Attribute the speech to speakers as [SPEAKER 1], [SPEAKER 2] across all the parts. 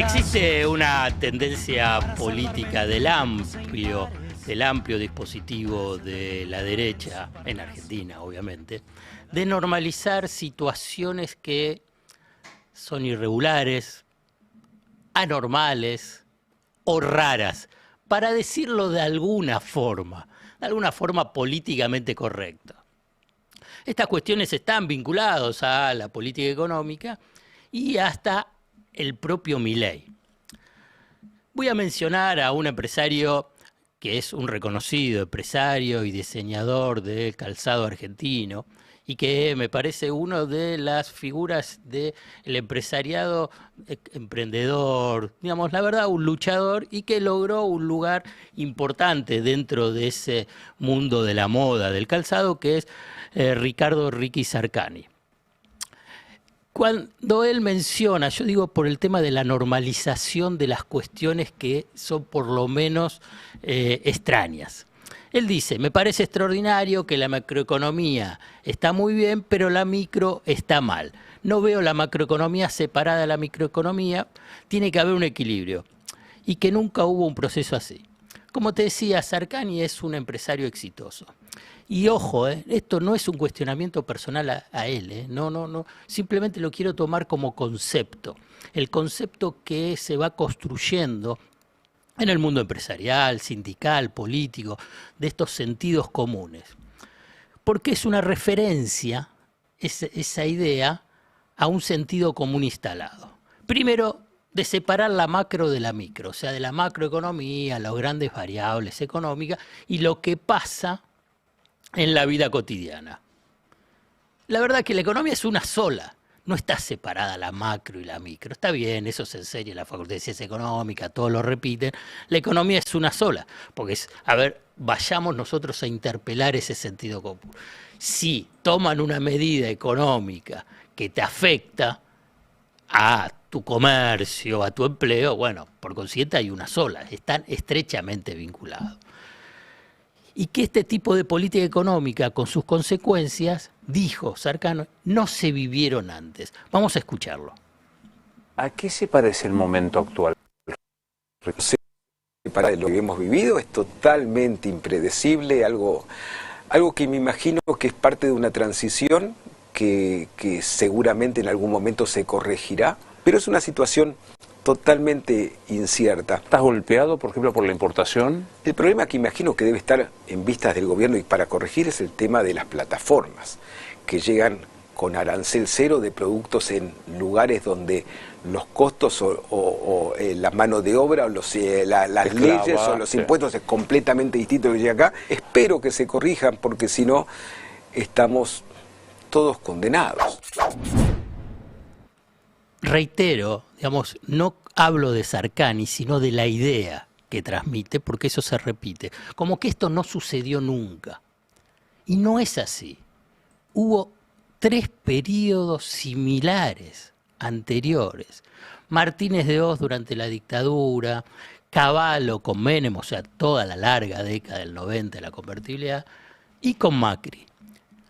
[SPEAKER 1] Existe una tendencia política del amplio dispositivo de la derecha, en Argentina obviamente, de normalizar situaciones que son irregulares, anormales o raras, para decirlo de alguna forma políticamente correcta. Estas cuestiones están vinculadas a la política económica y hasta el propio Milei. Voy a mencionar a un empresario que es un reconocido empresario y diseñador del calzado argentino y que me parece una de las figuras del empresariado emprendedor, digamos, la verdad, un luchador y que logró un lugar importante dentro de ese mundo de la moda, del calzado, que es Riccardo Ricky Sarcani. Cuando él menciona, yo digo por el tema de la normalización de las cuestiones que son por lo menos extrañas. Él dice, me parece extraordinario que la macroeconomía está muy bien, pero la micro está mal. No veo la macroeconomía separada de la microeconomía, tiene que haber un equilibrio. Y que nunca hubo un proceso así. Como te decía, Sarcani es un empresario exitoso. Y ojo, esto no es un cuestionamiento personal a él, no, simplemente lo quiero tomar como concepto. El concepto que se va construyendo en el mundo empresarial, sindical, político, de estos sentidos comunes. Porque es una referencia, esa idea, a un sentido común instalado. Primero, de separar la macro de la micro, o sea, de la macroeconomía, las grandes variables económicas y lo que pasa en la vida cotidiana. La verdad que la economía es una sola, no está separada la macro y la micro. Está bien, eso se enseña en la Facultad de Ciencias Económicas, todos lo repiten. La economía es una sola, porque es, vayamos nosotros a interpelar ese sentido común. Si toman una medida económica que te afecta a tu comercio, a tu empleo, bueno, por consiguiente hay una sola, están estrechamente vinculados. Y que este tipo de política económica, con sus consecuencias, dijo Sarcani, no se vivieron antes. Vamos a escucharlo.
[SPEAKER 2] ¿A qué se parece el momento actual?
[SPEAKER 3] Para lo que hemos vivido es totalmente impredecible, algo que me imagino que es parte de una transición que seguramente en algún momento se corregirá, pero es una situación totalmente incierta.
[SPEAKER 2] ¿Estás golpeado, por ejemplo, por la importación?
[SPEAKER 3] El problema que imagino que debe estar en vistas del gobierno y para corregir es el tema de las plataformas, que llegan con arancel cero de productos en lugares donde los costos o la mano de obra o las leyes o los impuestos es completamente distinto de lo que llega acá. Espero que se corrijan porque si no estamos todos condenados.
[SPEAKER 1] Reitero, digamos, no hablo de Sarcani, sino de la idea que transmite, porque eso se repite, como que esto no sucedió nunca. Y no es así. Hubo 3 periodos similares anteriores. Martínez de Hoz durante la dictadura, Cavallo con Menem, o sea, toda la larga década del 90 de la convertibilidad, y con Macri.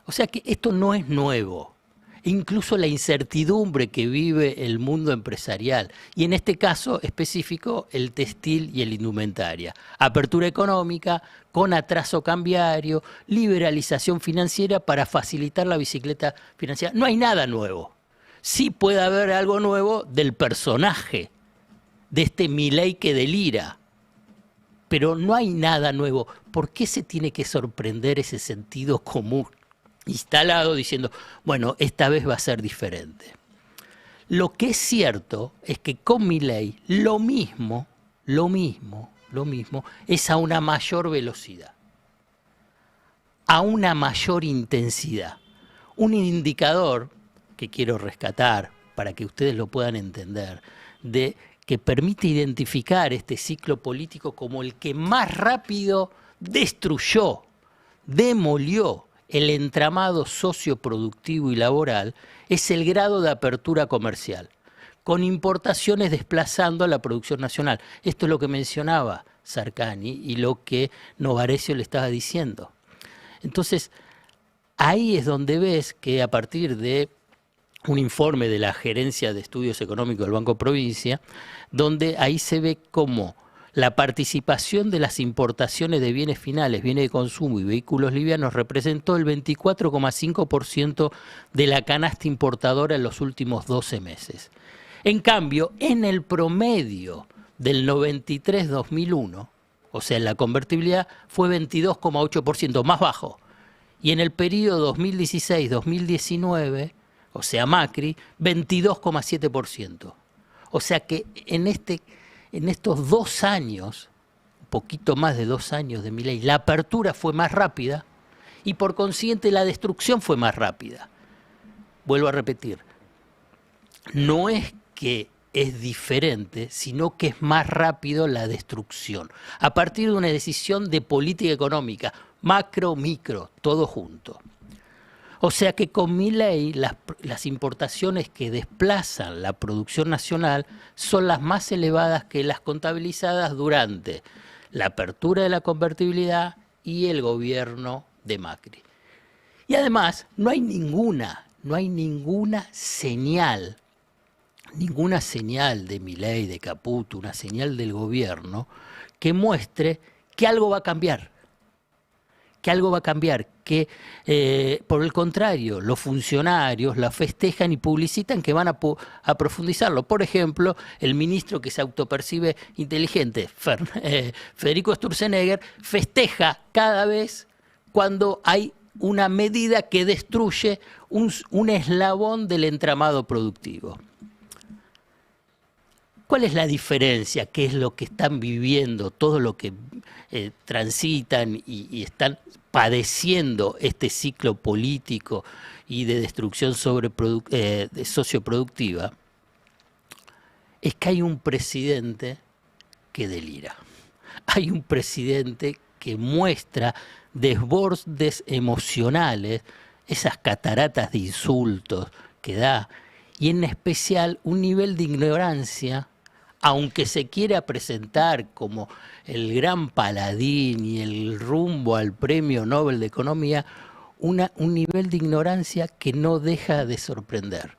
[SPEAKER 1] O sea que esto no es nuevo. Incluso la incertidumbre que vive el mundo empresarial, y en este caso específico el textil y el indumentaria. Apertura económica con atraso cambiario, liberalización financiera para facilitar la bicicleta financiera. No hay nada nuevo. Sí puede haber algo nuevo del personaje, de este Milei que delira, pero no hay nada nuevo. ¿Por qué se tiene que sorprender ese sentido común instalado diciendo, bueno, esta vez va a ser diferente? Lo que es cierto es que con Milei lo mismo es a una mayor velocidad, a una mayor intensidad. Un indicador que quiero rescatar para que ustedes lo puedan entender, de que permite identificar este ciclo político como el que más rápido destruyó, demolió el entramado socioproductivo y laboral, es el grado de apertura comercial, con importaciones desplazando a la producción nacional. Esto es lo que mencionaba Sarcani y lo que Novarecio le estaba diciendo. Entonces, ahí es donde ves que a partir de un informe de la Gerencia de Estudios Económicos del Banco Provincia, donde ahí se ve cómo la participación de las importaciones de bienes finales, bienes de consumo y vehículos livianos representó el 24,5% de la canasta importadora en los últimos 12 meses. En cambio, en el promedio del 93-2001, o sea, en la convertibilidad, fue 22,8%, más bajo. Y en el periodo 2016-2019, o sea, Macri, 22,7%. O sea que en estos 2 años, un poquito más de 2 años de Milei, la apertura fue más rápida y por consiguiente la destrucción fue más rápida. Vuelvo a repetir, no es que es diferente, sino que es más rápido la destrucción. A partir de una decisión de política económica, macro, micro, todo junto. O sea que con Milei las importaciones que desplazan la producción nacional son las más elevadas que las contabilizadas durante la apertura de la convertibilidad y el gobierno de Macri. Y además no hay ninguna señal de Milei, de Caputo, una señal del gobierno que muestre que algo va a cambiar. Que por el contrario, los funcionarios la festejan y publicitan que van a profundizarlo. Por ejemplo, el ministro que se autopercibe inteligente, Federico Sturzenegger, festeja cada vez cuando hay una medida que destruye un eslabón del entramado productivo. ¿Cuál es la diferencia? ¿Qué es lo que están viviendo, todo lo que transitan y están padeciendo este ciclo político y de destrucción socioproductiva? Es que hay un presidente que delira. Hay un presidente que muestra desbordes emocionales, esas cataratas de insultos que da, y en especial un nivel de ignorancia, aunque se quiera presentar como el gran paladín y el rumbo al Premio Nobel de Economía, un nivel de ignorancia que no deja de sorprender.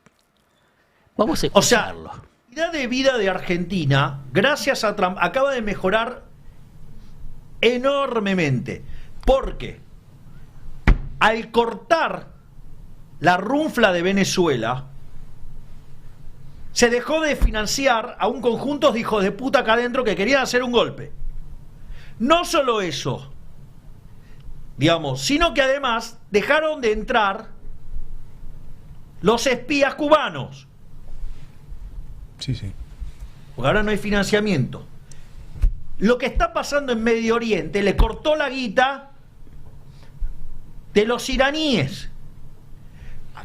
[SPEAKER 1] Vamos a escucharlo.
[SPEAKER 4] O sea, la calidad de vida de Argentina, gracias a Trump, acaba de mejorar enormemente. Porque al cortar la runfla de Venezuela, se dejó de financiar a un conjunto de hijos de puta acá adentro que querían hacer un golpe. No solo eso, digamos, sino que además dejaron de entrar los espías cubanos.
[SPEAKER 5] Sí, sí.
[SPEAKER 4] Porque ahora no hay financiamiento. Lo que está pasando en Medio Oriente le cortó la guita de los iraníes.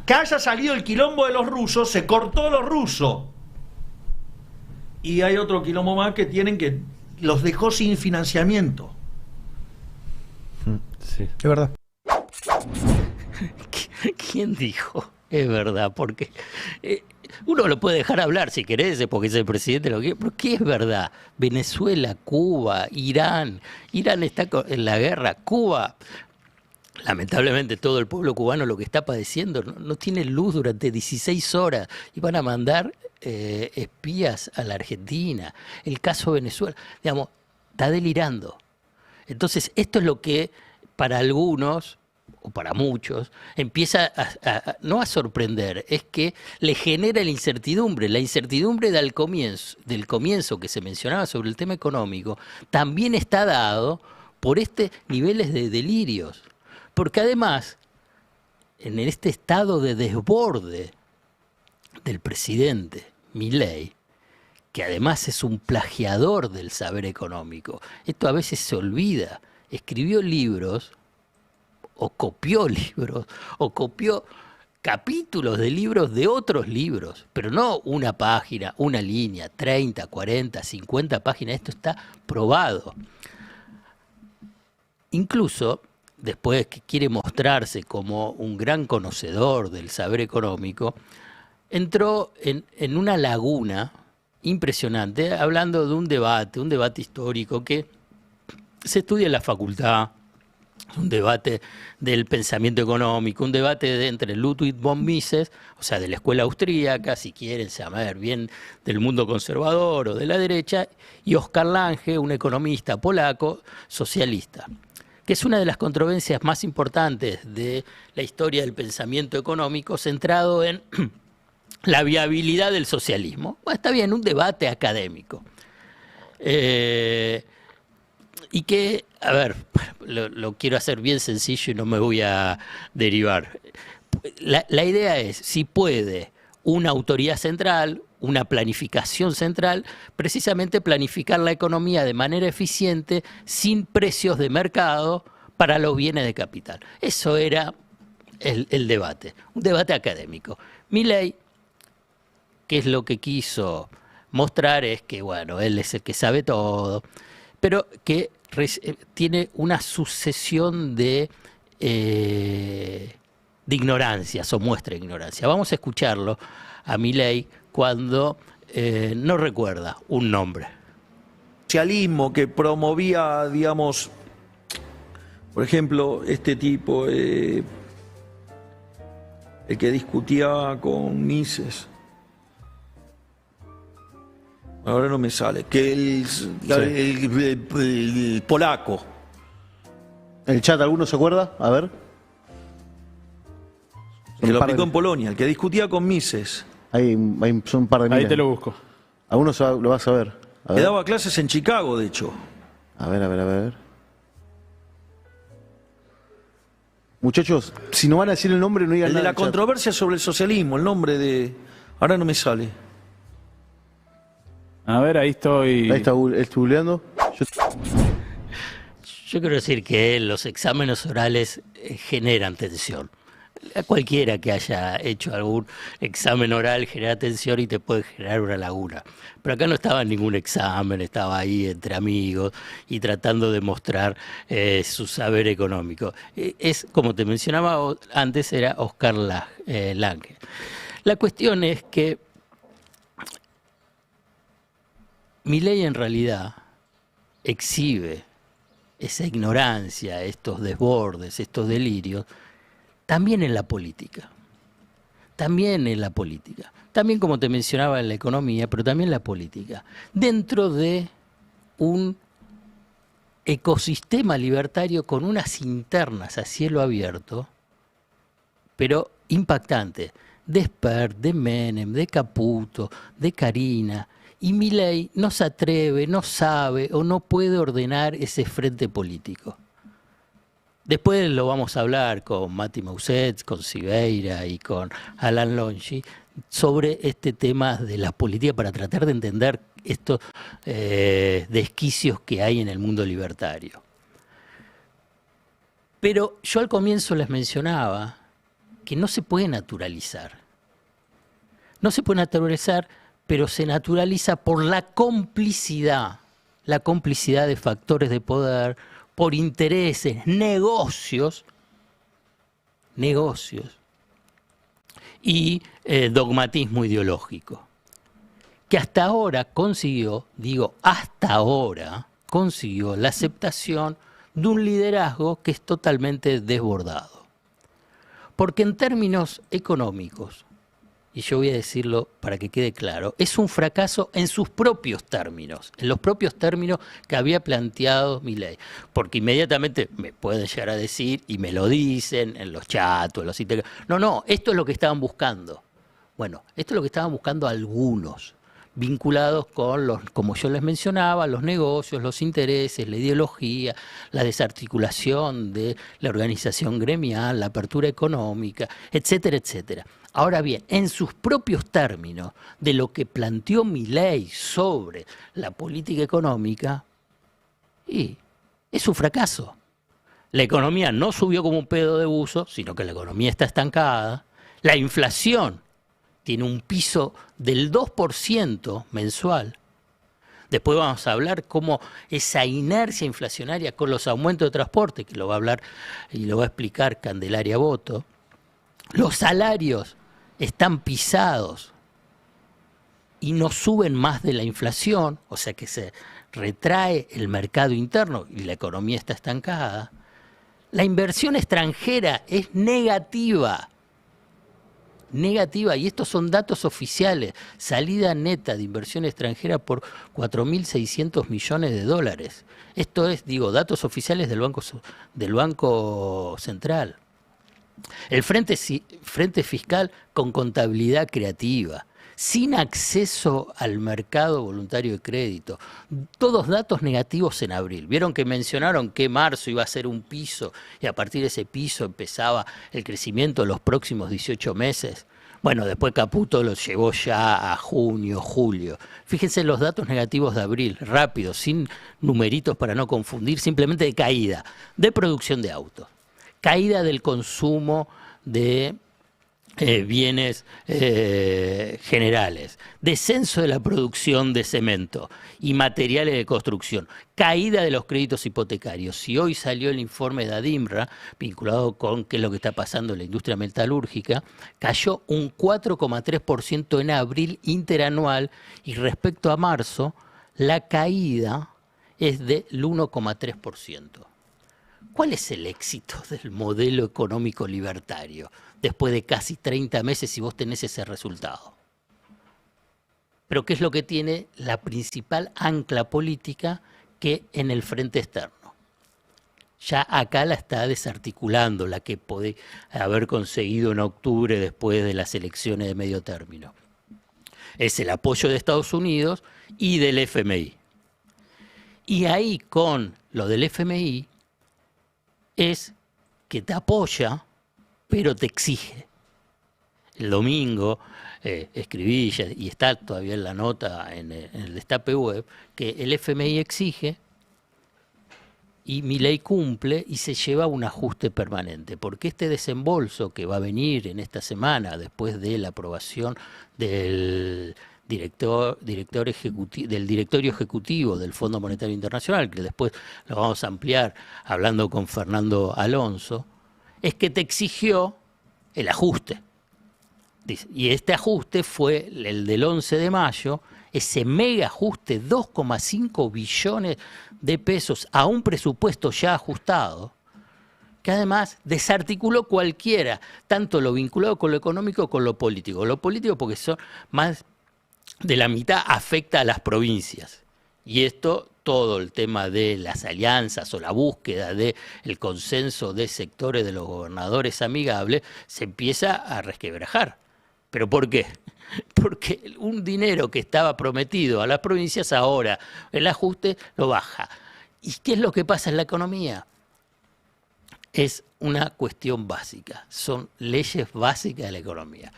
[SPEAKER 4] Que haya salido el quilombo de los rusos, se cortó los rusos. Y hay otro quilombo más que tienen que los dejó sin financiamiento.
[SPEAKER 5] Sí. Es verdad.
[SPEAKER 1] ¿Quién dijo? Es verdad, porque uno lo puede dejar hablar si querés, porque es el presidente lo que. Pero ¿qué es verdad? Venezuela, Cuba, Irán. Irán está en la guerra. Cuba. Lamentablemente todo el pueblo cubano lo que está padeciendo no tiene luz durante 16 horas y van a mandar espías a la Argentina. El caso de Venezuela, digamos, está delirando. Entonces esto es lo que para algunos o para muchos empieza no a sorprender, es que le genera la incertidumbre del comienzo que se mencionaba sobre el tema económico, también está dado por niveles de delirios. Porque además, en este estado de desborde del presidente Milei, que además es un plagiador del saber económico, esto a veces se olvida, escribió libros, o copió libros, o copió capítulos de libros de otros libros, pero no una página, una línea, 30, 40, 50 páginas, esto está probado. Incluso después que quiere mostrarse como un gran conocedor del saber económico, entró en una laguna impresionante, hablando de un debate histórico que se estudia en la facultad, un debate del pensamiento económico, un debate entre Ludwig von Mises, o sea, de la escuela austríaca, si quieren saber bien del mundo conservador o de la derecha, y Oskar Lange, un economista polaco socialista, que es una de las controversias más importantes de la historia del pensamiento económico, centrado en la viabilidad del socialismo. Bueno, está bien, un debate académico. Y que, a ver, lo quiero hacer bien sencillo y no me voy a derivar. La idea es, si puede una autoridad central, una planificación central, precisamente planificar la economía de manera eficiente, sin precios de mercado, para los bienes de capital. Eso era el debate, un debate académico. Milei, ¿qué es lo que quiso mostrar? Es que, bueno, él es el que sabe todo, pero que tiene una sucesión de ignorancias o muestra ignorancia. Vamos a escucharlo a Milei cuando no recuerda un nombre.
[SPEAKER 4] Socialismo que promovía, digamos, por ejemplo, este tipo, el que discutía con Mises. Ahora no me sale. Que el polaco.
[SPEAKER 6] ¿En el chat alguno se acuerda? A ver.
[SPEAKER 4] Que lo aplicó en Polonia. El que discutía con Mises.
[SPEAKER 6] Son un par de miles.
[SPEAKER 5] Ahí te lo busco.
[SPEAKER 6] Alguno lo vas a ver. A
[SPEAKER 4] Que
[SPEAKER 6] ver.
[SPEAKER 4] daba clases en Chicago, de hecho.
[SPEAKER 6] A ver. Muchachos, si no van a decir el nombre, no digan
[SPEAKER 4] El de
[SPEAKER 6] nada.
[SPEAKER 4] la
[SPEAKER 6] en el chat.
[SPEAKER 4] controversia sobre el socialismo. El nombre de... Ahora no me sale.
[SPEAKER 5] A ver, ahí estoy.
[SPEAKER 6] Ahí está googleando.
[SPEAKER 1] Yo quiero decir que los exámenes orales generan tensión. A cualquiera que haya hecho algún examen oral genera tensión y te puede generar una laguna. Pero acá no estaba en ningún examen, estaba ahí entre amigos y tratando de mostrar su saber económico. Es, como te mencionaba antes, era Oskar Lange. La cuestión es que Milei en realidad exhibe esa ignorancia, estos desbordes, estos delirios, también en la política. También en la política. También, como te mencionaba, en la economía, pero también en la política. Dentro de un ecosistema libertario con unas internas a cielo abierto, pero impactantes. De Sper, de Menem, de Caputo, de Carina. Y Milei no se atreve, no sabe o no puede ordenar ese frente político. Después lo vamos a hablar con Mati Mausets, con Siveira y con Alan Longi sobre este tema de la política para tratar de entender estos desquicios que hay en el mundo libertario. Pero yo al comienzo les mencionaba que no se puede naturalizar. No se puede naturalizar, pero se naturaliza por la complicidad de factores de poder, por intereses, negocios y dogmatismo ideológico, que hasta ahora consiguió la aceptación de un liderazgo que es totalmente desbordado. Porque en términos económicos, y yo voy a decirlo para que quede claro, es un fracaso en sus propios términos, en los propios términos que había planteado Milei. Porque inmediatamente me pueden llegar a decir, y me lo dicen en los chats o en los sitios, no, esto es lo que estaban buscando. Bueno, esto es lo que estaban buscando algunos, vinculados con los, como yo les mencionaba, los negocios, los intereses, la ideología, la desarticulación de la organización gremial, la apertura económica, etcétera, etcétera. Ahora bien, en sus propios términos de lo que planteó Milei sobre la política económica, y es un fracaso. La economía no subió como un pedo de buzo, sino que la economía está estancada. La inflación tiene un piso del 2% mensual. Después vamos a hablar cómo esa inercia inflacionaria con los aumentos de transporte, que lo va a hablar y lo va a explicar Candelaria Boto. Los salarios están pisados y no suben más de la inflación, o sea que se retrae el mercado interno y la economía está estancada. La inversión extranjera es negativa. Negativa, y estos son datos oficiales. Salida neta de inversión extranjera por 4.600 millones de dólares. Esto es, digo, datos oficiales del Banco Central. El frente fiscal con contabilidad creativa, sin acceso al mercado voluntario de crédito. Todos datos negativos en abril. Vieron que mencionaron que marzo iba a ser un piso y a partir de ese piso empezaba el crecimiento de los próximos 18 meses. Bueno, después Caputo los llevó ya a junio, julio. Fíjense los datos negativos de abril, rápido, sin numeritos para no confundir, simplemente de caída de producción de autos, caída del consumo de bienes generales, descenso de la producción de cemento y materiales de construcción, caída de los créditos hipotecarios. Y hoy salió el informe de ADIMRA, vinculado con qué es lo que está pasando en la industria metalúrgica, cayó un 4,3% en abril interanual y respecto a marzo, la caída es del 1,3%. ¿Cuál es el éxito del modelo económico libertario después de casi 30 meses si vos tenés ese resultado? Pero ¿qué es lo que tiene la principal ancla política que en el frente externo? Ya acá la está desarticulando, la que puede haber conseguido en octubre después de las elecciones de medio término. Es el apoyo de Estados Unidos y del FMI. Y ahí con lo del FMI es que te apoya, pero te exige. El domingo escribí, y está todavía en la nota en el Destape Web, que el FMI exige y Milei cumple y se lleva un ajuste permanente, porque este desembolso que va a venir en esta semana, después de la aprobación del directorio ejecutivo del Fondo Monetario Internacional, que después lo vamos a ampliar hablando con Fernando Alonso, es que te exigió el ajuste. Y este ajuste fue el del 11 de mayo, ese mega ajuste, 2,5 billones de pesos a un presupuesto ya ajustado, que además desarticuló cualquiera, tanto lo vinculado con lo económico como con lo político. Lo político porque son más de la mitad afecta a las provincias. Y esto, todo el tema de las alianzas o la búsqueda del consenso de sectores de los gobernadores amigables, se empieza a resquebrajar. ¿Pero por qué? Porque un dinero que estaba prometido a las provincias, ahora el ajuste lo baja. ¿Y qué es lo que pasa en la economía? Es una cuestión básica, son leyes básicas de la economía.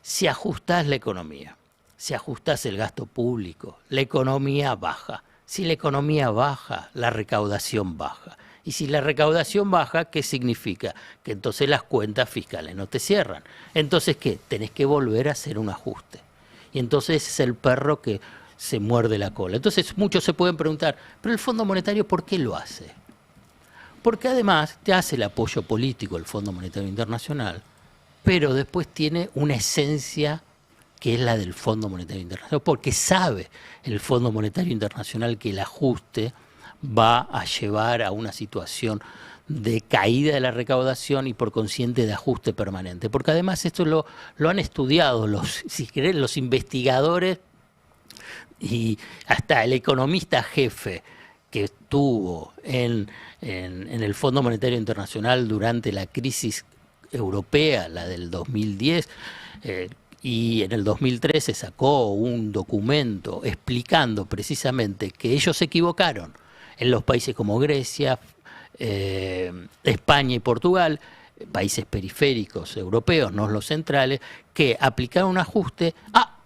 [SPEAKER 1] Si ajustás la economía, si ajustás el gasto público, la economía baja. Si la economía baja, la recaudación baja. Y si la recaudación baja, ¿qué significa? Que entonces las cuentas fiscales no te cierran. Entonces, ¿qué? Tenés que volver a hacer un ajuste. Y entonces es el perro que se muerde la cola. Entonces muchos se pueden preguntar, ¿pero el Fondo Monetario por qué lo hace? Porque además te hace el apoyo político el Fondo Monetario Internacional, pero después tiene una esencia que es la del Fondo Monetario Internacional, porque sabe el Fondo Monetario Internacional que el ajuste va a llevar a una situación de caída de la recaudación y por consiguiente de ajuste permanente. Porque además esto lo han estudiado los investigadores y hasta el economista jefe que estuvo en el Fondo Monetario Internacional durante la crisis europea, la del 2010, y en el 2013 sacó un documento explicando precisamente que ellos se equivocaron en los países como Grecia, España y Portugal, países periféricos europeos, no los centrales, que aplicaron un ajuste.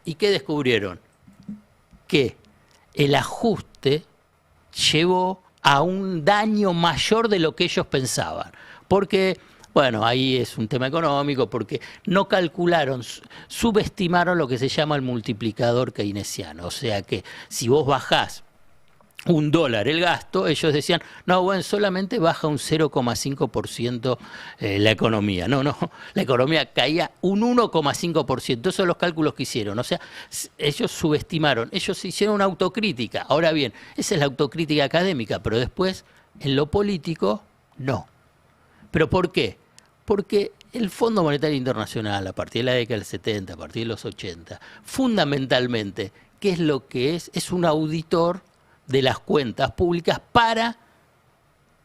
[SPEAKER 1] ¿Y qué descubrieron? Que el ajuste llevó a un daño mayor de lo que ellos pensaban. Porque, bueno, ahí es un tema económico, porque no calcularon, subestimaron lo que se llama el multiplicador keynesiano. O sea que si vos bajás $1 el gasto, ellos decían, no, bueno, solamente baja un 0,5% la economía. No, la economía caía un 1,5%. Esos son los cálculos que hicieron. O sea, ellos subestimaron, ellos hicieron una autocrítica. Ahora bien, esa es la autocrítica académica, pero después, en lo político, no. ¿Pero por qué? Porque el Fondo Monetario Internacional, a partir de la década del 70, a partir de los 80, fundamentalmente, ¿qué es lo que es? Es un auditor de las cuentas públicas para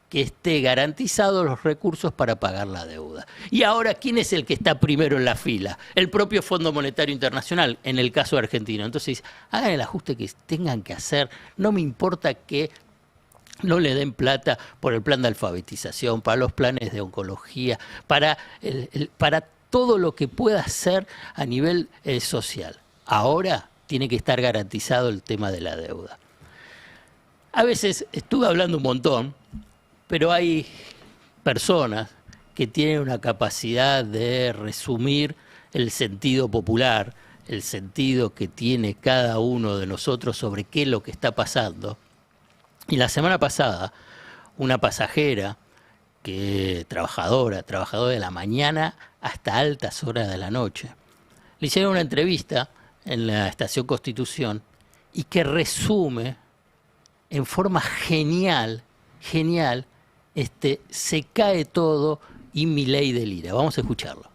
[SPEAKER 1] que esté garantizados los recursos para pagar la deuda. Y ahora, ¿quién es el que está primero en la fila? El propio Fondo Monetario Internacional, en el caso argentino. Entonces, hagan el ajuste que tengan que hacer. No me importa que no le den plata por el plan de alfabetización, para los planes de oncología, para todo lo que pueda hacer a nivel social. Ahora tiene que estar garantizado el tema de la deuda. A veces estuve hablando un montón, pero hay personas que tienen una capacidad de resumir el sentido popular, el sentido que tiene cada uno de nosotros sobre qué es lo que está pasando. Y la semana pasada, una pasajera, trabajadora de la mañana hasta altas horas de la noche, le hicieron una entrevista en la estación Constitución y que resume en forma genial, se cae todo y Milei delira. Vamos a escucharlo.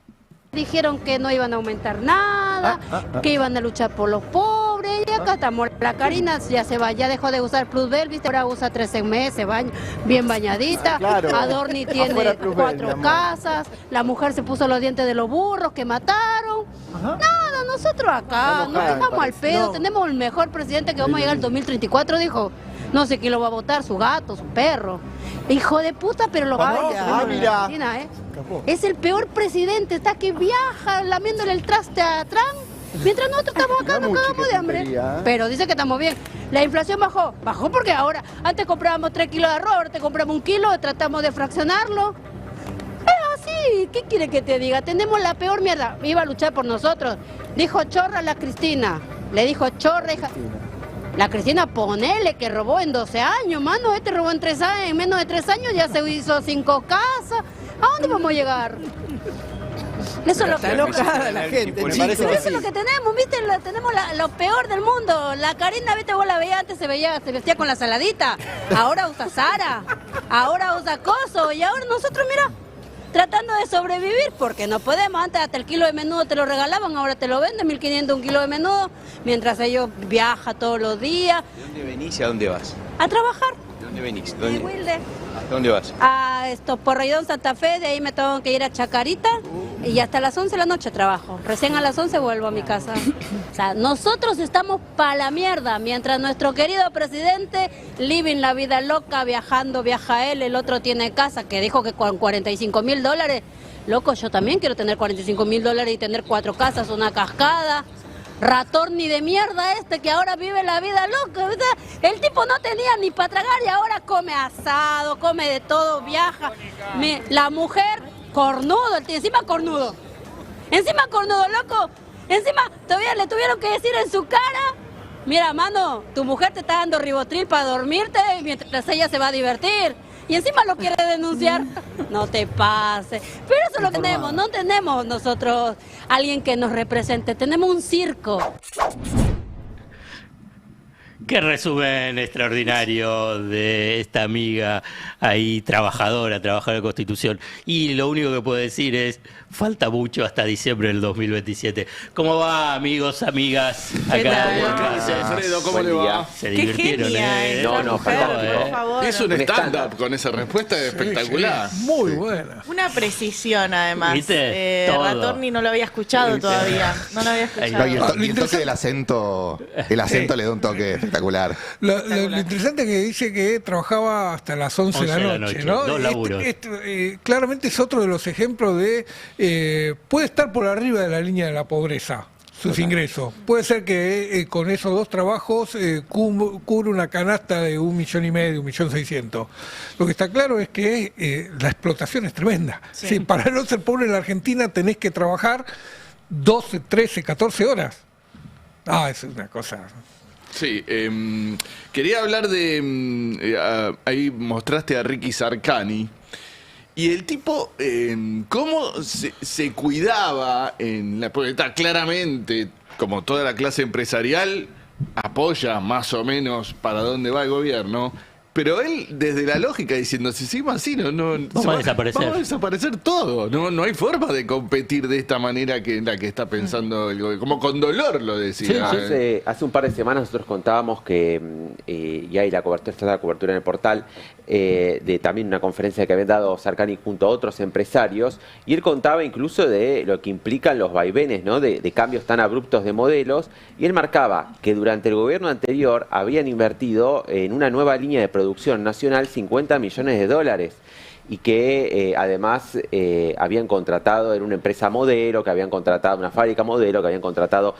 [SPEAKER 7] Dijeron que no iban a aumentar nada, que iban a luchar por los pobres, y acá estamos. La Karina ya se va, ya dejó de usar Plusbel, ¿viste? Ahora usa 13 meses, se baña bien bañadita. Claro. Adorni tiene 4 casas, la mujer se puso los dientes de los burros que mataron. Ajá. Nada, nosotros acá nos dejamos al pedo, tenemos el mejor presidente que vamos a llegar al 2034, dijo. No sé quién lo va a votar, su gato, su perro. Hijo de puta, pero lo va a votar. Es el peor presidente, está que viaja lamiéndole el traste a Trump. Mientras nosotros estamos acá, nos cagamos de hambre. Pero dice que estamos bien. La inflación bajó. Bajó porque ahora, antes comprábamos 3 kilos de arroz, ahora te compramos 1 kilo, tratamos de fraccionarlo. Es así, ¿qué quiere que te diga? Tenemos la peor mierda. Iba a luchar por nosotros. Dijo chorra a la Cristina. Le dijo chorra, hija. La Cristina, ponele que robó en 12 años, mano. Robó en 3 años, en menos de 3 años ya se hizo 5 casas. ¿A dónde vamos a llegar? Eso es lo que
[SPEAKER 8] la gente.
[SPEAKER 7] Pero eso es lo que tenemos, ¿viste? Tenemos lo peor del mundo. La Karina, ¿viste? Vos la veías antes, se vestía con la saladita. Ahora usa Zara. Ahora usa Coso. Y ahora nosotros, mira, tratando de sobrevivir, porque no podemos. Antes hasta el kilo de menudo te lo regalaban, ahora te lo venden, 1.500 un kilo de menudo, mientras ellos viajan todos los días.
[SPEAKER 8] ¿De dónde venís y a dónde vas?
[SPEAKER 7] A trabajar.
[SPEAKER 8] ¿De dónde venís?
[SPEAKER 7] De Wilde.
[SPEAKER 8] ¿A dónde vas?
[SPEAKER 7] A Porredón, Santa Fe, de ahí me tengo que ir a Chacarita y hasta las 11 de la noche trabajo. Recién a las 11 vuelvo a mi casa. O sea, nosotros estamos pa' la mierda, mientras nuestro querido presidente living la vida loca, viajando, viaja él, el otro tiene casa, que dijo que con $45.000, loco, yo también quiero tener $45.000 y tener 4 casas, una cascada. Ratón ni de mierda que ahora vive la vida loca, ¿verdad? El tipo no tenía ni para tragar y ahora come asado, come de todo, viaja. La mujer, cornudo, encima cornudo, loco. Encima todavía le tuvieron que decir en su cara, mira, mano, tu mujer te está dando ribotril para dormirte mientras ella se va a divertir. Y encima lo quiere denunciar. No te pases. Pero eso es lo que tenemos. No tenemos nosotros alguien que nos represente. Tenemos un circo.
[SPEAKER 1] Qué resumen extraordinario de esta amiga ahí, trabajadora de Constitución. Y lo único que puedo decir es, falta mucho hasta diciembre del 2027. ¿Cómo va, amigos, amigas? Acá,
[SPEAKER 9] Alfredo, ¿cómo le va?
[SPEAKER 1] Se divirtieron,
[SPEAKER 3] No,
[SPEAKER 9] por favor. Es un stand-up con esa respuesta espectacular.
[SPEAKER 5] Sí. Muy buena.
[SPEAKER 10] Una precisión, además.
[SPEAKER 1] ¿Viste?
[SPEAKER 10] Ratorni no lo había escuchado todavía. No lo había escuchado.
[SPEAKER 11] Y el toque del acento, le da un toque espectacular.
[SPEAKER 5] Lo interesante es que dice que trabajaba hasta las 11 de la noche, ¿no?
[SPEAKER 1] 2 laburos.
[SPEAKER 5] Claramente es otro de los ejemplos de... puede estar por arriba de la línea de la pobreza sus ingresos. Puede ser que con esos 2 trabajos cubre una canasta de 1,5 millones, 1.600.000. Lo que está claro es que la explotación es tremenda.
[SPEAKER 10] Sí.
[SPEAKER 5] Sí, para no ser pobre en la Argentina tenés que trabajar 12, 13, 14 horas. Es una cosa...
[SPEAKER 9] Sí, quería hablar de... ahí mostraste a Ricky Sarkany. Y el tipo, cómo se cuidaba, porque está claramente, como toda la clase empresarial, apoya más o menos para dónde va el gobierno, Pero él, desde la lógica, diciendo, si seguimos así,
[SPEAKER 1] vamos a desaparecer.
[SPEAKER 9] Vamos a desaparecer todo. No hay forma de competir de esta manera que la que está pensando el gobierno. Como con dolor lo decía.
[SPEAKER 12] Hace un par de semanas nosotros contábamos que, y hay la cobertura en el portal, de también una conferencia que habían dado Sarcani junto a otros empresarios, y él contaba incluso de lo que implican los vaivenes, ¿no? de cambios tan abruptos de modelos, y él marcaba que durante el gobierno anterior habían invertido en una nueva línea de producción nacional 50 millones de dólares y que además habían contratado, era una empresa modelo, que habían contratado una fábrica modelo, que habían contratado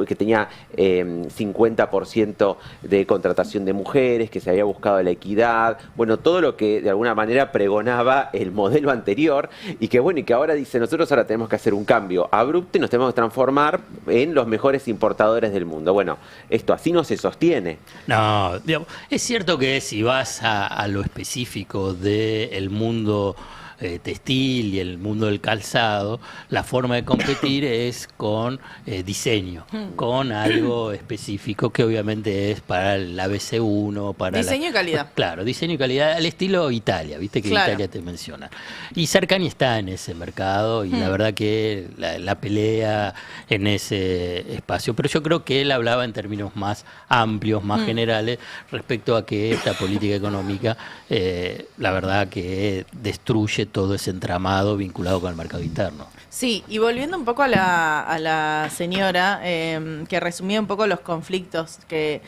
[SPEAKER 12] que tenía 50% de contratación de mujeres, que se había buscado la equidad, bueno, todo lo que de alguna manera pregonaba el modelo anterior, y que bueno, y que ahora dice, nosotros ahora tenemos que hacer un cambio abrupto y nos tenemos que transformar en los mejores importadores del mundo. Bueno, esto así no se sostiene.
[SPEAKER 1] No, digamos, es cierto que si vas a lo específico del mundo textil y el mundo del calzado, la forma de competir es con diseño, con algo específico que obviamente es para el ABC1, para
[SPEAKER 10] diseño y calidad.
[SPEAKER 1] Claro, diseño y calidad al estilo Italia, viste que
[SPEAKER 10] claro.
[SPEAKER 1] Italia te menciona. Y Sarcani está en ese mercado y la verdad que la pelea en ese espacio, pero yo creo que él hablaba en términos más amplios, más generales, respecto a que esta política económica, la verdad que destruye todo ese entramado vinculado con el mercado interno.
[SPEAKER 10] Sí, y volviendo un poco a la señora, que resumía un poco los conflictos que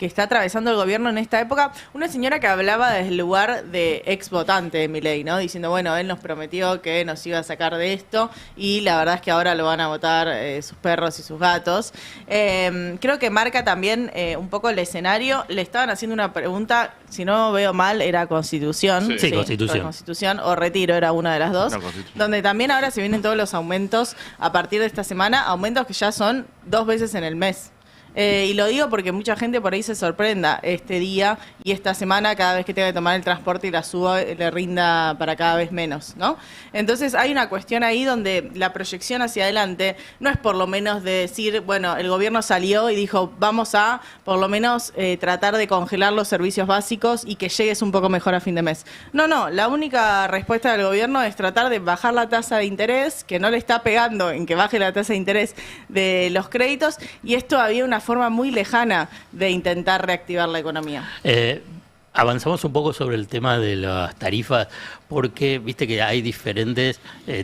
[SPEAKER 10] está atravesando el gobierno en esta época, una señora que hablaba desde el lugar de ex votante de Milei, ¿no? Diciendo, bueno, él nos prometió que nos iba a sacar de esto y la verdad es que ahora lo van a votar sus perros y sus gatos. Creo que marca también un poco el escenario. Le estaban haciendo una pregunta, si no veo mal, era Constitución.
[SPEAKER 1] Sí, Constitución.
[SPEAKER 10] Constitución o Retiro, era una de las dos. No, donde también ahora se vienen todos los aumentos a partir de esta semana, aumentos que ya son 2 veces en el mes. Y lo digo porque mucha gente por ahí se sorprenda este día y esta semana, cada vez que tenga que tomar el transporte y la suba, le rinda para cada vez menos, ¿no? Entonces hay una cuestión ahí donde la proyección hacia adelante no es por lo menos de decir, bueno, el gobierno salió y dijo, vamos a por lo menos tratar de congelar los servicios básicos y que llegues un poco mejor a fin de mes. No, la única respuesta del gobierno es tratar de bajar la tasa de interés, que no le está pegando en que baje la tasa de interés de los créditos, y es todavía una forma muy lejana de intentar reactivar la economía.
[SPEAKER 1] Avanzamos un poco sobre el tema de las tarifas, porque viste que hay diferentes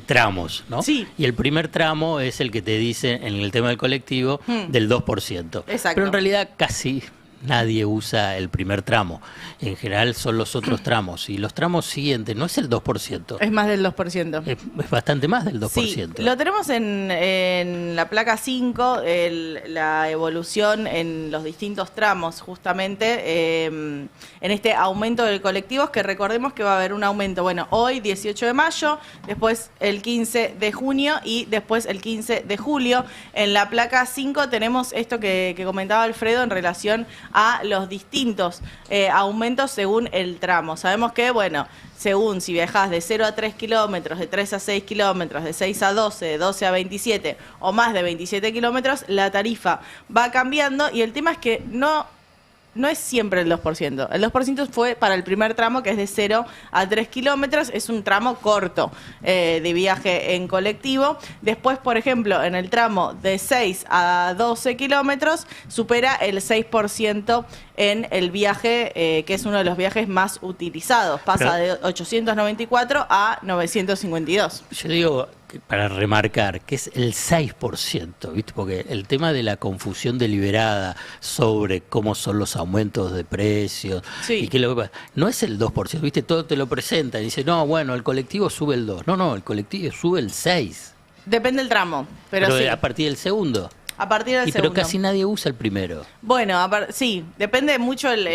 [SPEAKER 1] tramos, ¿no?
[SPEAKER 10] Sí.
[SPEAKER 1] Y el primer tramo es el que te dice en el tema del colectivo del 2%.
[SPEAKER 10] Exacto.
[SPEAKER 1] Pero en realidad casi nadie usa el primer tramo. En general son los otros tramos. Y los tramos siguientes no es el 2%.
[SPEAKER 10] Es más del 2%.
[SPEAKER 1] Es bastante más del 2%.
[SPEAKER 10] Sí, lo tenemos en la placa 5, la evolución en los distintos tramos, justamente, en este aumento del colectivo, que recordemos que va a haber un aumento, bueno, hoy 18 de mayo, después el 15 de junio y después el 15 de julio. En la placa 5 tenemos esto que comentaba Alfredo en relación a los distintos aumentos según el tramo. Sabemos que, bueno, según si viajas de 0 a 3 kilómetros, de 3 a 6 kilómetros, de 6 a 12, de 12 a 27 o más de 27 kilómetros, la tarifa va cambiando, y el tema es que no es siempre el 2%. El 2% fue para el primer tramo, que es de 0 a 3 kilómetros. Es un tramo corto de viaje en colectivo. Después, por ejemplo, en el tramo de 6 a 12 kilómetros, supera el 6% en el viaje, que es uno de los viajes más utilizados. Pasa de 894 a 952.
[SPEAKER 1] Yo digo, para remarcar, que es el 6%, ¿viste? Porque el tema de la confusión deliberada sobre cómo son los aumentos de precios, y qué es lo que pasa, no es el 2%, ¿viste? Todo te lo presentan y dice, no, bueno, el colectivo sube el 2%. No, el colectivo sube el 6%.
[SPEAKER 10] Depende del tramo, pero sí.
[SPEAKER 1] A partir del segundo.
[SPEAKER 10] A partir del segundo.
[SPEAKER 1] Pero casi nadie usa el primero.
[SPEAKER 10] Bueno, sí, depende mucho el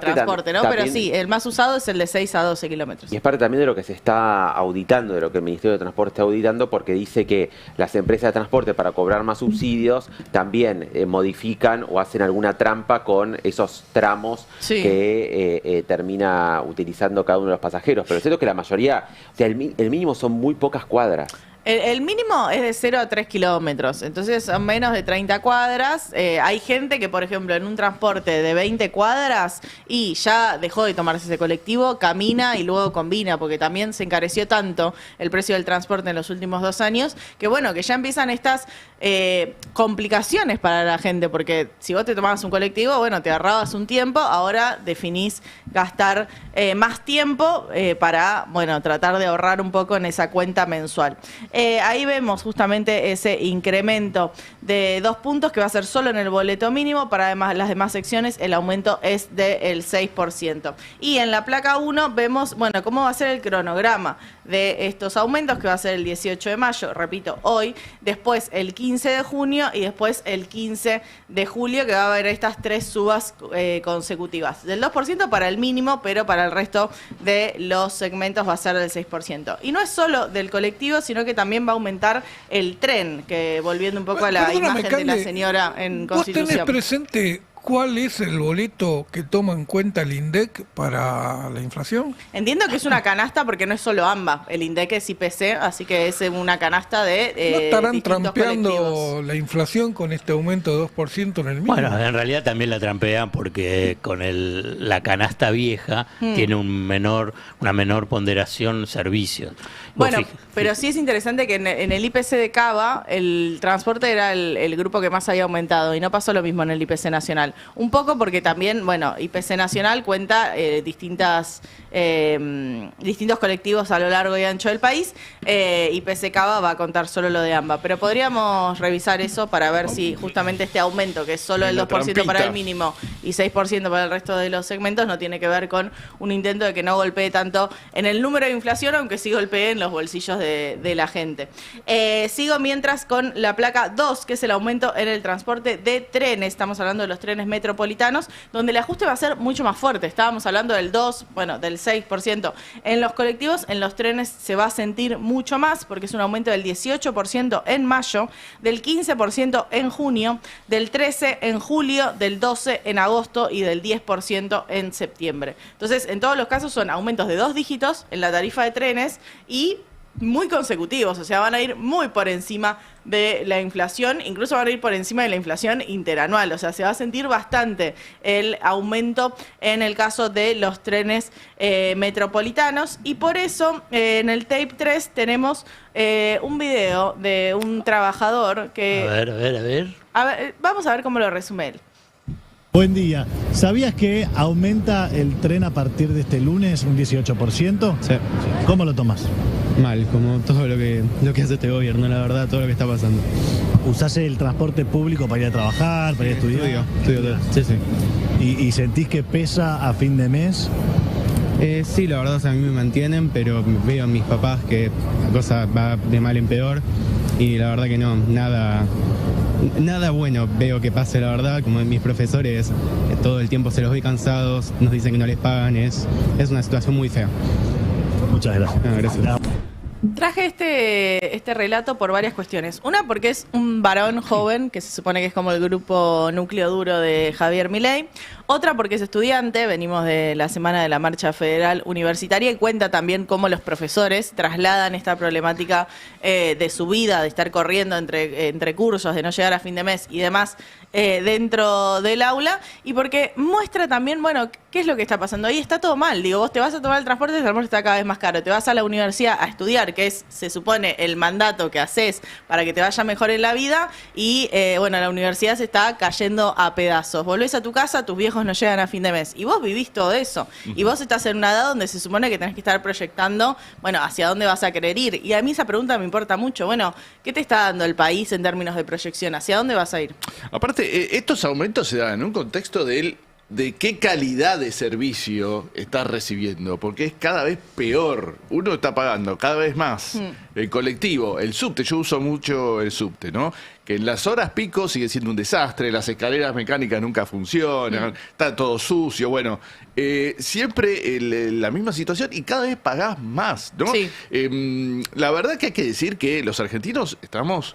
[SPEAKER 10] transporte, ¿no? Pero sí, el más usado es el de 6 a 12 kilómetros.
[SPEAKER 12] Y es parte también de lo que se está auditando, de lo que el Ministerio de Transporte está auditando, porque dice que las empresas de transporte, para cobrar más subsidios, también modifican o hacen alguna trampa con esos tramos que termina utilizando cada uno de los pasajeros. Pero es cierto que la mayoría, o sea, el mínimo son muy pocas cuadras.
[SPEAKER 10] El mínimo es de 0 a 3 kilómetros, entonces son menos de 30 cuadras. Hay gente que, por ejemplo, en un transporte de 20 cuadras y ya dejó de tomarse ese colectivo, camina y luego combina, porque también se encareció tanto el precio del transporte en los últimos 2 años, que bueno, que ya empiezan estas complicaciones para la gente, porque si vos te tomabas un colectivo, bueno, te ahorrabas un tiempo, ahora definís gastar más tiempo para, bueno, tratar de ahorrar un poco en esa cuenta mensual. Ahí vemos justamente ese incremento de 2 puntos que va a ser solo en el boleto mínimo. Para además las demás secciones el aumento es del 6%. Y en la placa 1 vemos, bueno, cómo va a ser el cronograma de estos aumentos, que va a ser el 18 de mayo, repito, hoy, después el 15 de junio y después el 15 de julio, que va a haber estas 3 subas consecutivas. Del 2% para el mínimo, pero para el resto de los segmentos va a ser del 6%. Y no es solo del colectivo, sino que también va a aumentar el tren, que volviendo un poco a la imagen de la señora en Constitución.
[SPEAKER 5] ¿Vos tenés presente cuál es el boleto que toma en cuenta el INDEC para la inflación?
[SPEAKER 10] Entiendo que es una canasta porque no es solo AMBA, el INDEC es IPC, así que es una canasta de
[SPEAKER 5] ¿No estarán
[SPEAKER 10] distintos
[SPEAKER 5] trampeando
[SPEAKER 10] colectivos.
[SPEAKER 5] la inflación con este aumento de 2% en el mínimo?
[SPEAKER 1] Bueno, en realidad también la trampean porque con la canasta vieja tiene una menor ponderación servicios.
[SPEAKER 10] Bueno, pero sí es interesante que en el IPC de Cava el transporte era el grupo que más había aumentado y no pasó lo mismo en el IPC nacional. Un poco porque también, bueno, IPC nacional cuenta distintos colectivos a lo largo y ancho del país. IPC Cava va a contar solo lo de AMBA. Pero podríamos revisar eso para ver si justamente este aumento, que es solo el 2% para el mínimo y 6% para el resto de los segmentos, no tiene que ver con un intento de que no golpee tanto en el número de inflación, aunque sí golpee en los bolsillos de la gente. Sigo mientras con la placa 2, que es el aumento en el transporte de trenes. Estamos hablando de los trenes metropolitanos, donde el ajuste va a ser mucho más fuerte. Estábamos hablando del 2, bueno, del 6%. En los colectivos, en los trenes se va a sentir mucho más, porque es un aumento del 18% en mayo, del 15% en junio, del 13% en julio, del 12% en agosto y del 10% en septiembre. Entonces, en todos los casos son aumentos de 2 dígitos en la tarifa de trenes y muy consecutivos, o sea, van a ir muy por encima de la inflación, incluso van a ir por encima de la inflación interanual, o sea, se va a sentir bastante el aumento en el caso de los trenes metropolitanos, y por eso en el tape 3 tenemos un video de un trabajador que... A ver, vamos a ver cómo lo resume él.
[SPEAKER 13] Buen día. ¿Sabías que aumenta el tren a partir de este lunes un 18%? Sí. ¿Cómo lo tomas?
[SPEAKER 14] Mal, como todo lo que hace este gobierno, la verdad, todo lo que está pasando.
[SPEAKER 13] ¿Usás el transporte público para ir a trabajar, para ir a estudiar?
[SPEAKER 14] Estudio todo. Sí, sí.
[SPEAKER 13] ¿Y sentís que pesa a fin de mes?
[SPEAKER 14] Sí, la verdad, o sea, a mí me mantienen, pero veo a mis papás que la cosa va de mal en peor y la verdad que no, nada bueno veo que pase, la verdad. Como mis profesores todo el tiempo se los ve cansados, nos dicen que no les pagan, es una situación muy fea.
[SPEAKER 13] Muchas gracias.
[SPEAKER 14] Gracias.
[SPEAKER 10] Traje este relato por varias cuestiones. Una, porque es un varón joven, que se supone que es como el grupo núcleo duro de Javier Milei. Otra, porque es estudiante, venimos de la semana de la Marcha Federal Universitaria, y cuenta también cómo los profesores trasladan esta problemática de su vida, de estar corriendo entre cursos, de no llegar a fin de mes y demás dentro del aula, y porque muestra también, bueno, qué es lo que está pasando. Ahí está todo mal, digo, vos te vas a tomar el transporte está cada vez más caro, te vas a la universidad a estudiar, que es, se supone, el mandato que haces para que te vaya mejor en la vida, y bueno, la universidad se está cayendo a pedazos. Volvés a tu casa, tus viejos no llegan a fin de mes, y vos vivís todo eso, y vos estás en una edad donde se supone que tenés que estar proyectando, bueno, hacia dónde vas a querer ir, y a mí esa pregunta me importa mucho. Bueno, ¿qué te está dando el país en términos de proyección? ¿Hacia dónde vas a ir?
[SPEAKER 9] Aparte, estos aumentos se dan en un contexto de qué calidad de servicio estás recibiendo, porque es cada vez peor. Uno está pagando cada vez más el colectivo, el subte. Yo uso mucho el subte, ¿no? Que en las horas pico sigue siendo un desastre, las escaleras mecánicas nunca funcionan, está todo sucio. Bueno, siempre la misma situación y cada vez pagás más, ¿no? Sí. La verdad que hay que decir que los argentinos estamos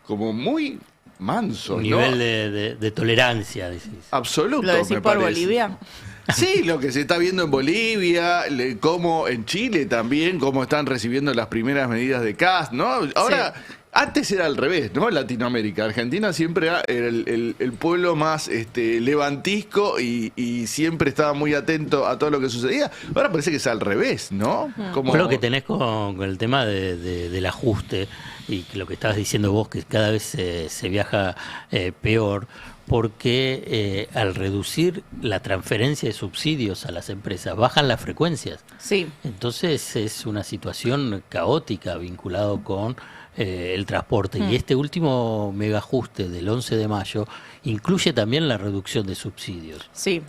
[SPEAKER 9] como muy mansos,
[SPEAKER 1] un nivel de tolerancia, decís.
[SPEAKER 9] Absoluto.
[SPEAKER 10] ¿Lo decís por Bolivia?
[SPEAKER 9] Sí, lo que se está viendo en Bolivia, como en Chile también, cómo están recibiendo las primeras medidas de Kast, ¿no? Ahora, antes era al revés, ¿no? Latinoamérica. Argentina siempre era el pueblo más levantisco y siempre estaba muy atento a todo lo que sucedía. Ahora parece que es al revés, ¿no?
[SPEAKER 1] Como lo que tenés con el tema del ajuste y lo que estabas diciendo vos, que cada vez se viaja peor. Porque al reducir la transferencia de subsidios a las empresas, bajan las frecuencias.
[SPEAKER 10] Sí.
[SPEAKER 1] Entonces es una situación caótica vinculado con el transporte. Y este último megaajuste del 11 de mayo incluye también la reducción de subsidios.
[SPEAKER 10] Sí.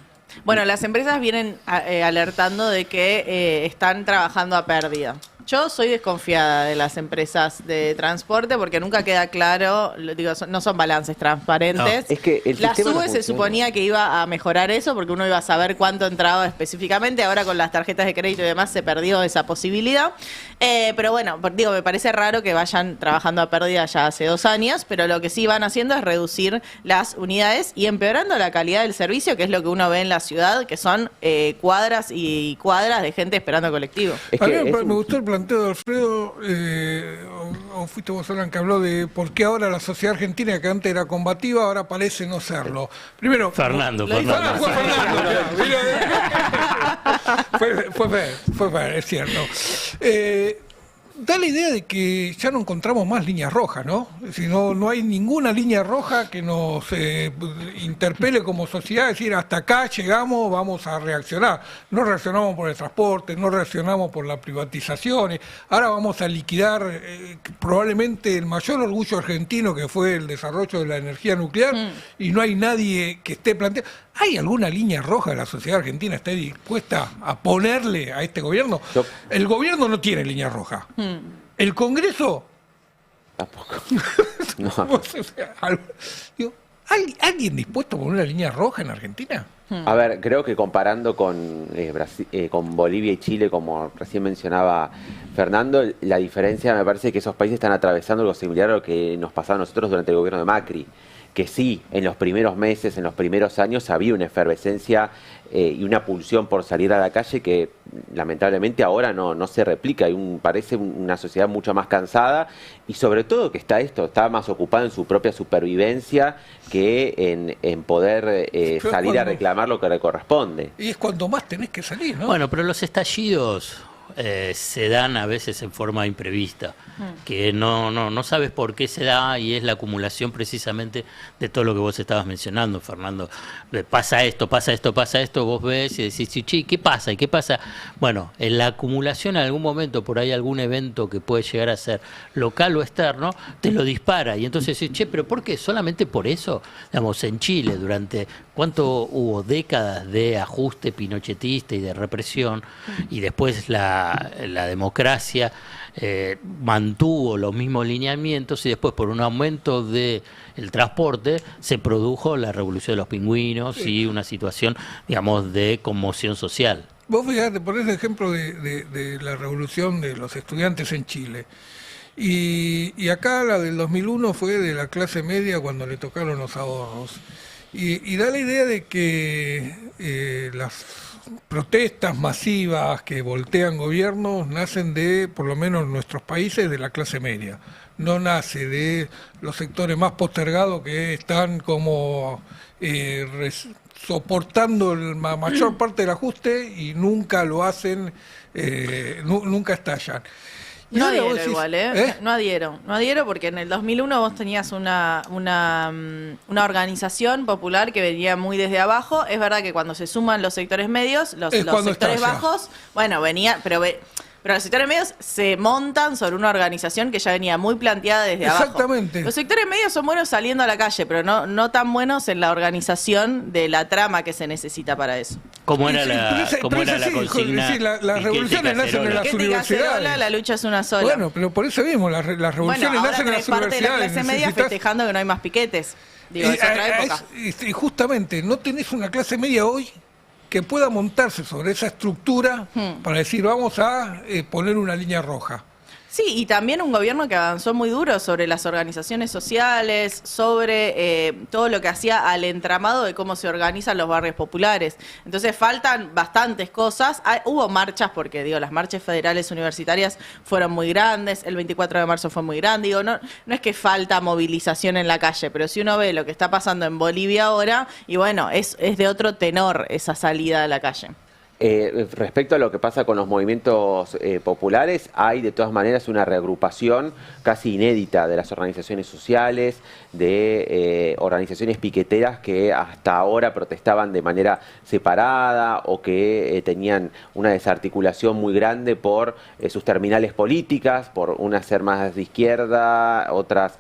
[SPEAKER 10] Bueno, las empresas vienen alertando de que están trabajando a pérdida. Yo soy desconfiada de las empresas de transporte porque nunca queda claro, digo, no son balances transparentes.
[SPEAKER 12] No, es que el
[SPEAKER 10] la
[SPEAKER 12] sistema
[SPEAKER 10] SUBE
[SPEAKER 12] no
[SPEAKER 10] se
[SPEAKER 12] funciona.
[SPEAKER 10] suponía que iba a mejorar eso porque uno iba a saber cuánto entraba específicamente. Ahora con las tarjetas de crédito y demás se perdió esa posibilidad. Pero bueno, digo, me parece raro que vayan trabajando a pérdida ya hace 2 años, pero lo que sí van haciendo es reducir las unidades y empeorando la calidad del servicio, que es lo que uno ve en la ciudad, que son cuadras y cuadras de gente esperando colectivo.
[SPEAKER 5] A mí me gustó el planteo de Alfredo, o fuiste vos, Alan, que habló de por qué ahora la sociedad argentina, que antes era combativa, ahora parece no serlo. Primero,
[SPEAKER 1] Fernando.
[SPEAKER 5] Fue Fer, es cierto. Da la idea de que ya no encontramos más líneas rojas, ¿no? Es decir, no hay ninguna línea roja que nos interpele como sociedad, es decir, hasta acá llegamos, vamos a reaccionar. No reaccionamos por el transporte, no reaccionamos por las privatizaciones, ahora vamos a liquidar probablemente el mayor orgullo argentino, que fue el desarrollo de la energía nuclear, y no hay nadie que esté planteando. ¿Hay alguna línea roja de la sociedad argentina esté dispuesta a ponerle a este gobierno? El gobierno no tiene línea roja. ¿El Congreso?
[SPEAKER 12] Tampoco.
[SPEAKER 5] ¿Alguien dispuesto a poner una línea roja en Argentina?
[SPEAKER 12] A ver, creo que comparando con Bolivia y Chile, como recién mencionaba Fernando, la diferencia me parece que esos países están atravesando algo similar a lo que nos pasaba a nosotros durante el gobierno de Macri. Que sí, en los primeros meses, en los primeros años había una efervescencia y una pulsión por salir a la calle que lamentablemente ahora no se replica. Parece una sociedad mucho más cansada y sobre todo que está más ocupada en su propia supervivencia que en poder salir a reclamar lo que le corresponde.
[SPEAKER 5] Y es cuando más tenés que salir, ¿no?
[SPEAKER 1] Bueno, pero los estallidos se dan a veces en forma imprevista, que no sabes por qué se da, y es la acumulación precisamente de todo lo que vos estabas mencionando, Fernando. Pasa esto, vos ves y decís, che, ¿qué pasa? ¿Y qué pasa? Bueno, en la acumulación en algún momento, por ahí algún evento que puede llegar a ser local o externo, te lo dispara, y entonces decís, che, ¿pero por qué? ¿Solamente por eso? Digamos, en Chile, durante ¿cuánto hubo? Décadas de ajuste pinochetista y de represión, y después la democracia mantuvo los mismos lineamientos, y después por un aumento del transporte se produjo la revolución de los pingüinos y una situación, digamos, de conmoción social.
[SPEAKER 5] Vos fíjate, ponés el ejemplo de la revolución de los estudiantes en Chile. Y acá la del 2001 fue de la clase media cuando le tocaron los ahorros. Y da la idea de que las protestas masivas que voltean gobiernos nacen de, por lo menos en nuestros países, de la clase media. No nace de los sectores más postergados que están como soportando la mayor parte del ajuste y nunca lo hacen, nunca estallan.
[SPEAKER 10] No adhiero igual, No adhiero porque en el 2001 vos tenías una organización popular que venía muy desde abajo. Es verdad que cuando se suman los sectores medios, los sectores bajos, bueno, pero los sectores medios se montan sobre una organización que ya venía muy planteada desde abajo.
[SPEAKER 5] Exactamente.
[SPEAKER 10] Los sectores medios son buenos saliendo a la calle, pero no tan buenos en la organización de la trama que se necesita para eso.
[SPEAKER 1] ¿Cómo era la consigna?
[SPEAKER 5] Las revoluciones nacen en las universidades.
[SPEAKER 10] La lucha es una sola.
[SPEAKER 5] Bueno, pero por eso mismo, las revoluciones nacen en las
[SPEAKER 10] parte
[SPEAKER 5] universidades.
[SPEAKER 10] De la clase media festejando que no hay más piquetes. Digo, es otra época.
[SPEAKER 5] Y justamente, no tenés una clase media hoy que pueda montarse sobre esa estructura para decir, vamos a poner una línea roja.
[SPEAKER 10] Sí, y también un gobierno que avanzó muy duro sobre las organizaciones sociales, sobre todo lo que hacía al entramado de cómo se organizan los barrios populares. Entonces faltan bastantes cosas. Hubo marchas porque, las marchas federales universitarias fueron muy grandes, el 24 de marzo fue muy grande. No es que falta movilización en la calle, pero si uno ve lo que está pasando en Bolivia ahora, y bueno, es de otro tenor esa salida a la calle.
[SPEAKER 12] Respecto a lo que pasa con los movimientos populares, hay de todas maneras una reagrupación casi inédita de las organizaciones sociales, de organizaciones piqueteras que hasta ahora protestaban de manera separada o que tenían una desarticulación muy grande por sus terminales políticas, por unas ser más de izquierda, otras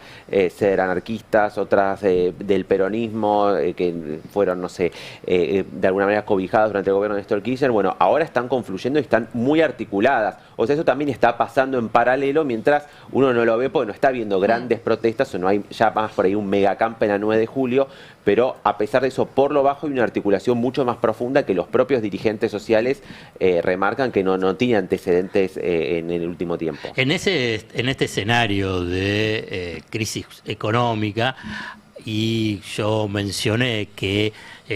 [SPEAKER 12] ser anarquistas, otras del peronismo, que fueron, no sé, de alguna manera cobijadas durante el gobierno de Néstor Kirchner. Bueno, ahora están confluyendo y están muy articuladas. O sea, eso también está pasando en paralelo mientras uno no lo ve porque no está viendo grandes protestas o no hay ya más por ahí un megacamp en la 9 de julio, pero a pesar de eso, por lo bajo hay una articulación mucho más profunda que los propios dirigentes sociales remarcan que no tiene antecedentes en el último tiempo.
[SPEAKER 1] En este escenario de crisis económica, y yo mencioné que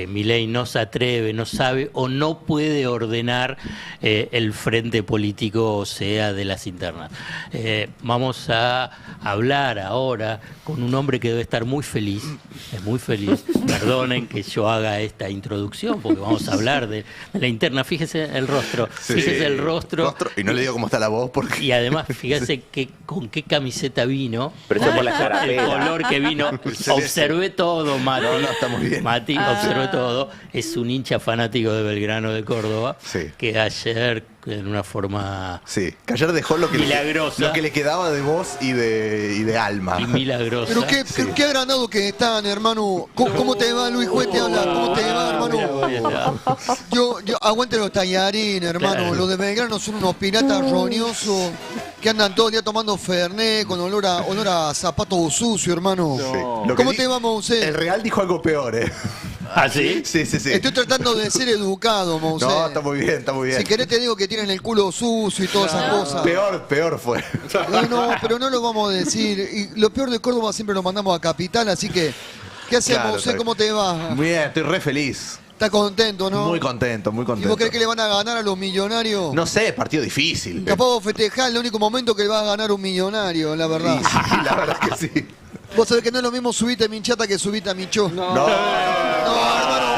[SPEAKER 1] Milei no se atreve, no sabe o no puede ordenar el frente político, o sea, de las internas. Vamos a hablar ahora con un hombre que debe estar muy feliz, es muy feliz. Perdonen que yo haga esta introducción, porque vamos a hablar de la interna. Fíjese el rostro, fíjese el rostro.
[SPEAKER 11] Y no le digo cómo está la voz porque...
[SPEAKER 1] Y además, fíjese con qué camiseta vino.
[SPEAKER 12] Pero eso por la carapela.
[SPEAKER 1] El color que vino. Observé todo, Mati.
[SPEAKER 11] Está muy bien.
[SPEAKER 1] Mati observé todo. Es un hincha fanático de Belgrano de Córdoba, que ayer, en una forma
[SPEAKER 11] que ayer dejó lo que le quedaba de voz y de alma.
[SPEAKER 1] Y milagrosa.
[SPEAKER 15] Pero qué agrandado que están, hermano. ¿Cómo te va, Luis Juez? Te habla. ¿Cómo te va, hermano? Yo aguante los tallarines, hermano.
[SPEAKER 1] Claro.
[SPEAKER 15] Los de Belgrano son unos piratas roñosos que andan todo el día tomando Fernet con olor a zapato sucio, hermano. ¿Cómo te va, Mousset?
[SPEAKER 11] El Real dijo algo peor,
[SPEAKER 1] ¿Ah, sí?
[SPEAKER 11] Sí.
[SPEAKER 15] Estoy tratando de ser educado, Mousset.
[SPEAKER 11] No, está muy bien.
[SPEAKER 15] Si querés te digo que tienen el culo sucio y todas esas cosas.
[SPEAKER 11] Peor fue.
[SPEAKER 15] No, pero no lo vamos a decir. Y lo peor de Córdoba siempre lo mandamos a Capital, así que... ¿Qué hacemos, Mousset? ¿Cómo te va?
[SPEAKER 11] Muy bien, estoy re feliz.
[SPEAKER 15] ¿Estás contento, no?
[SPEAKER 11] Muy contento.
[SPEAKER 15] ¿Y vos crees que le van a ganar a los millonarios?
[SPEAKER 11] No sé, partido difícil.
[SPEAKER 15] Capaz vos festejás el único momento que le vas a ganar un millonario, la verdad.
[SPEAKER 11] Sí, la verdad es que sí.
[SPEAKER 15] Vos sabés que no es lo mismo subirte a Minchata que subirte a Michó.
[SPEAKER 11] No,
[SPEAKER 15] hermano.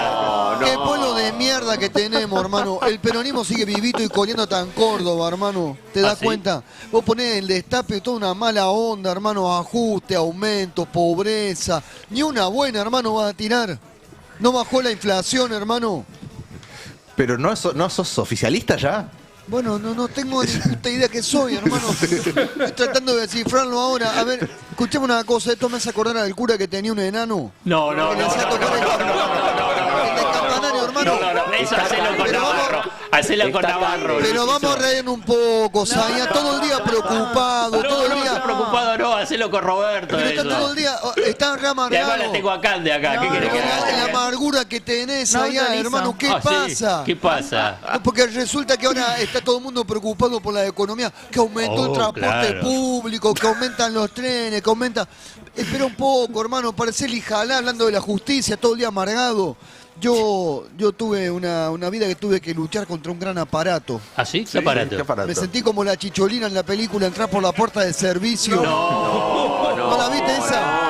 [SPEAKER 15] Qué pueblo de mierda que tenemos, hermano. El peronismo sigue vivito y coleando hasta en Córdoba, hermano. ¿Te das cuenta? Vos ponés el destape toda una mala onda, hermano. Ajuste, aumento, pobreza. Ni una buena, hermano, vas a tirar. ¿No bajó la inflación, hermano?
[SPEAKER 11] Pero ¿no sos oficialista ya?
[SPEAKER 15] Bueno, no tengo ni puta idea que soy, hermano. Estoy tratando de descifrarlo ahora. A ver, escuchame una cosa. ¿Esto me hace acordar al cura que tenía un enano?
[SPEAKER 1] No. Eso hacelo con Navarro. Hacelo con Navarro.
[SPEAKER 15] Pero vamos a reír un poco, Saya. Todo el día preocupado, todo el día...
[SPEAKER 1] preocupado no, hacelo con Roberto.
[SPEAKER 15] Pero está todo el día... Está re amargado.
[SPEAKER 1] Y además la tengo acá de acá. ¿Qué querés que haga?
[SPEAKER 15] La amargura que tenés allá, hermano. ¿Qué pasa?
[SPEAKER 1] ¿Qué pasa?
[SPEAKER 15] Porque resulta que ahora está todo el mundo preocupado por la economía. Que aumentó el transporte público, que aumentan los trenes, que aumenta... Espera un poco, hermano. Parecés Lijalá hablando de la justicia, todo el día amargado. Yo tuve una vida que tuve que luchar contra un gran aparato.
[SPEAKER 1] ¿Ah, sí? ¿Qué aparato?
[SPEAKER 15] Me sentí como la Chicholina en la película, entrar por la puerta de servicio. ¿No la viste esa?